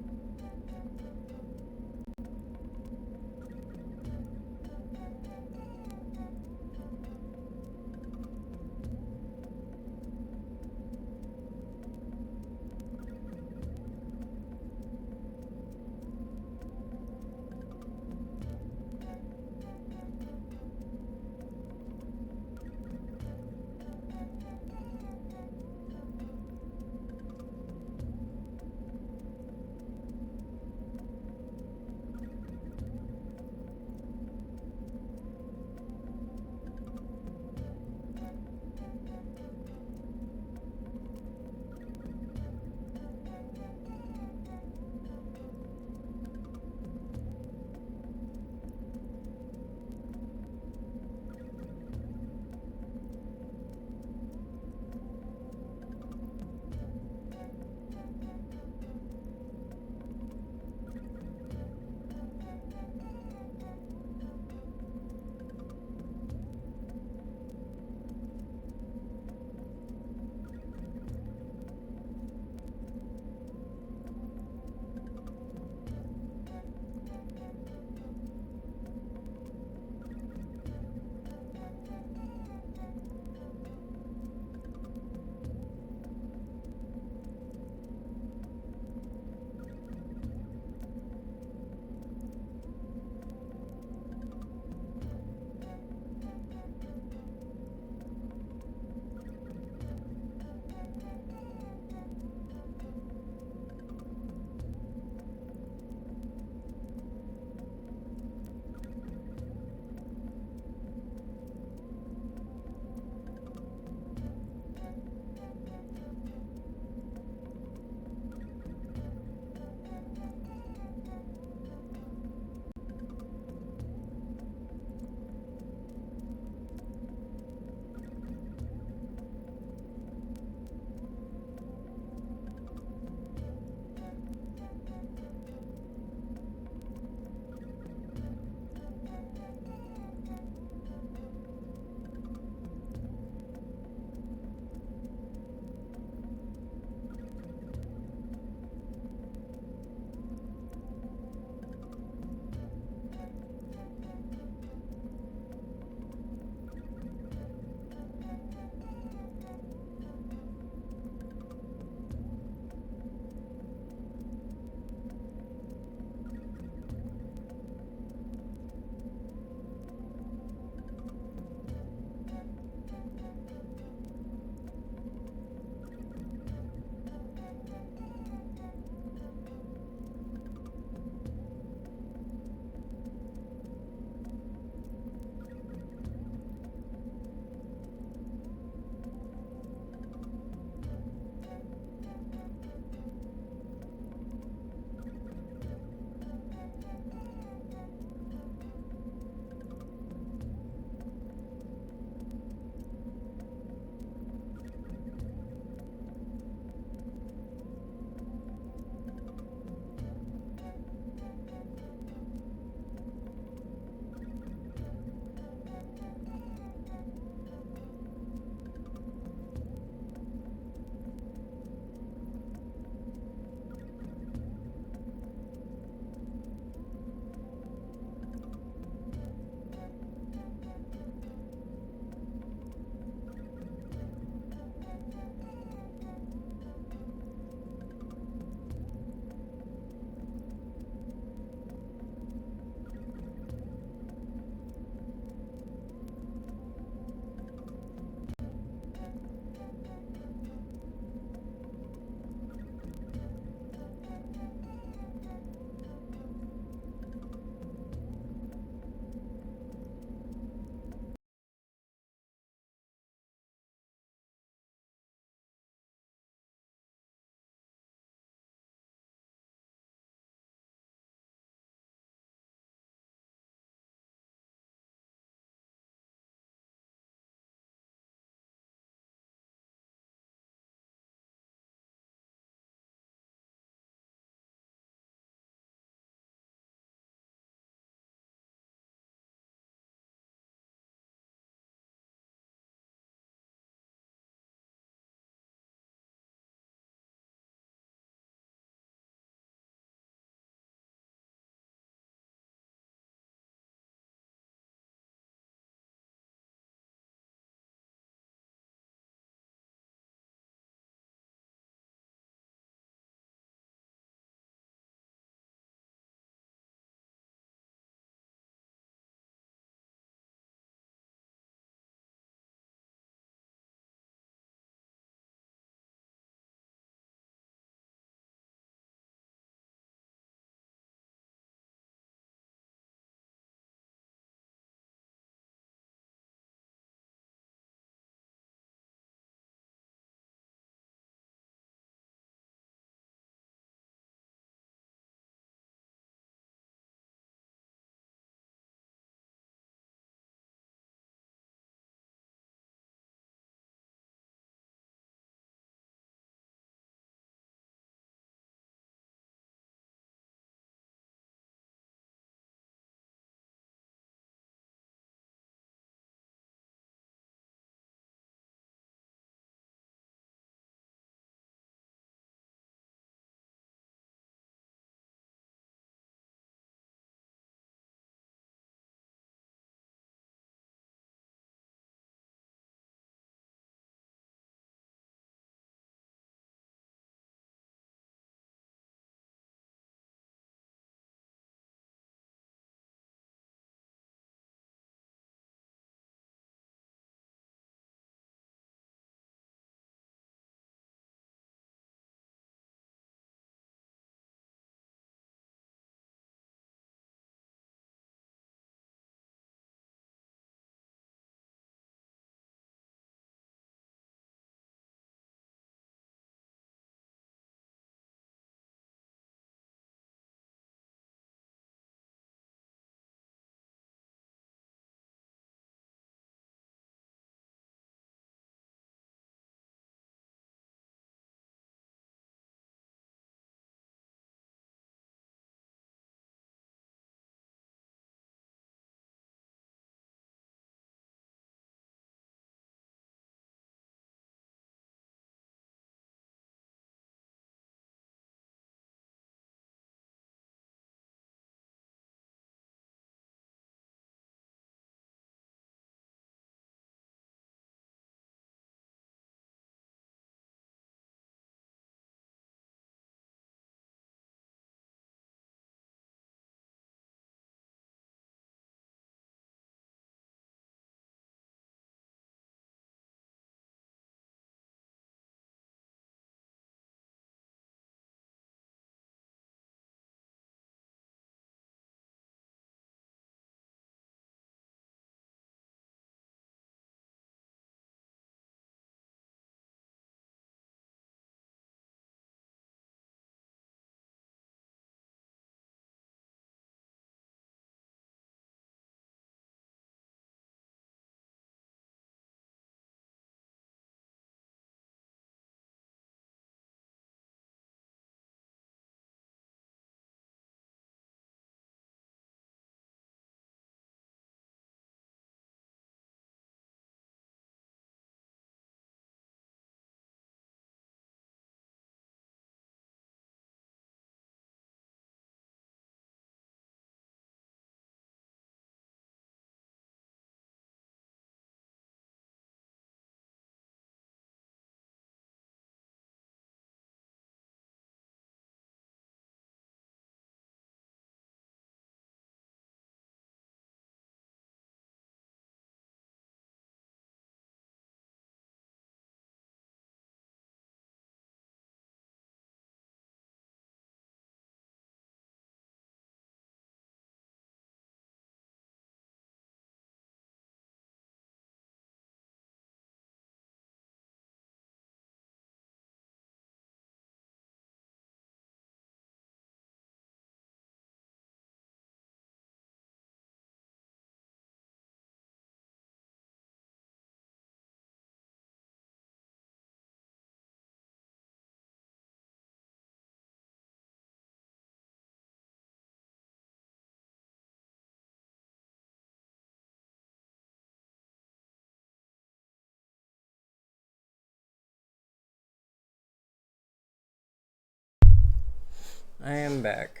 I am back.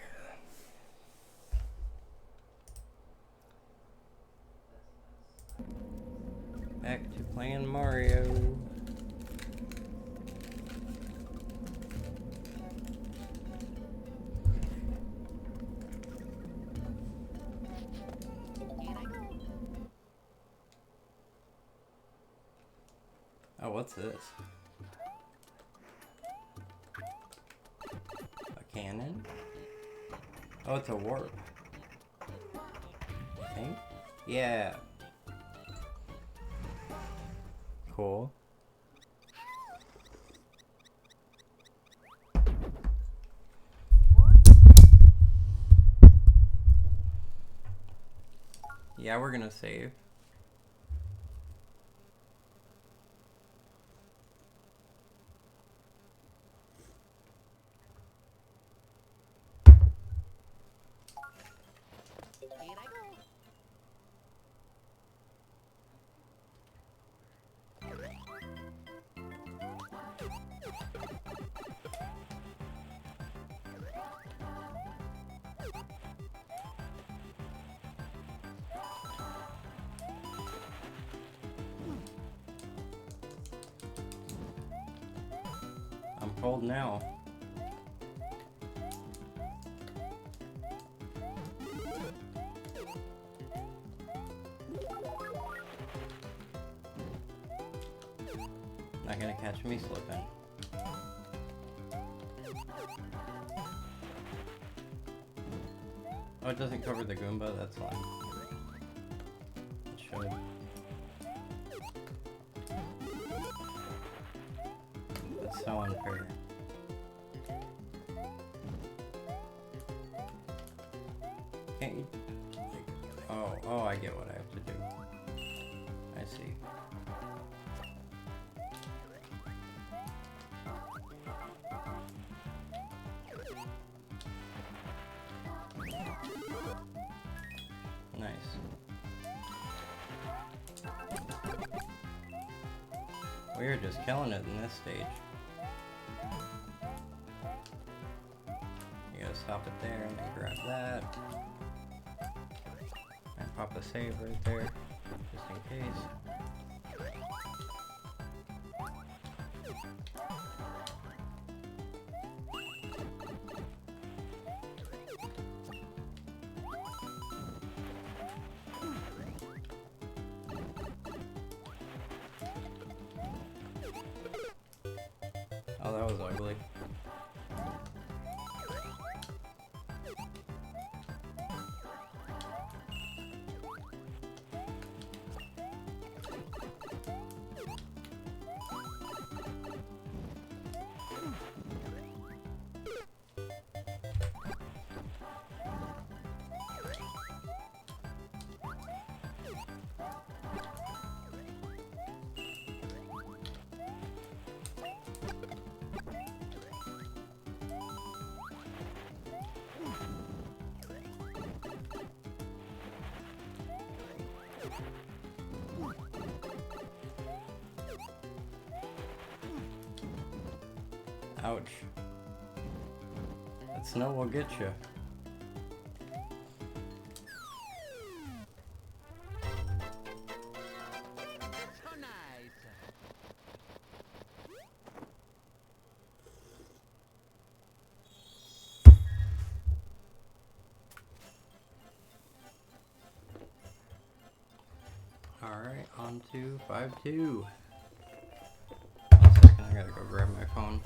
Back to playing Mario. In I go. Oh, what's this? A cannon? Oh, it's a warp. I think? Yeah. Cool. Yeah, we're gonna save. In I go. I'm cold now. Not gonna catch me slipping. Oh, it doesn't cover the Goomba? That's fine. It should. That's so unfair. Can't you... Oh, I get what I have to do. I see. Nice. We're just killing it in this stage. You gotta stop it there and then grab that. And pop a save right there, just in case. Oh, that was ugly. Ouch. That snow will get you. So nice. Alright, on to 5-2. 1 second, I gotta go grab my phone.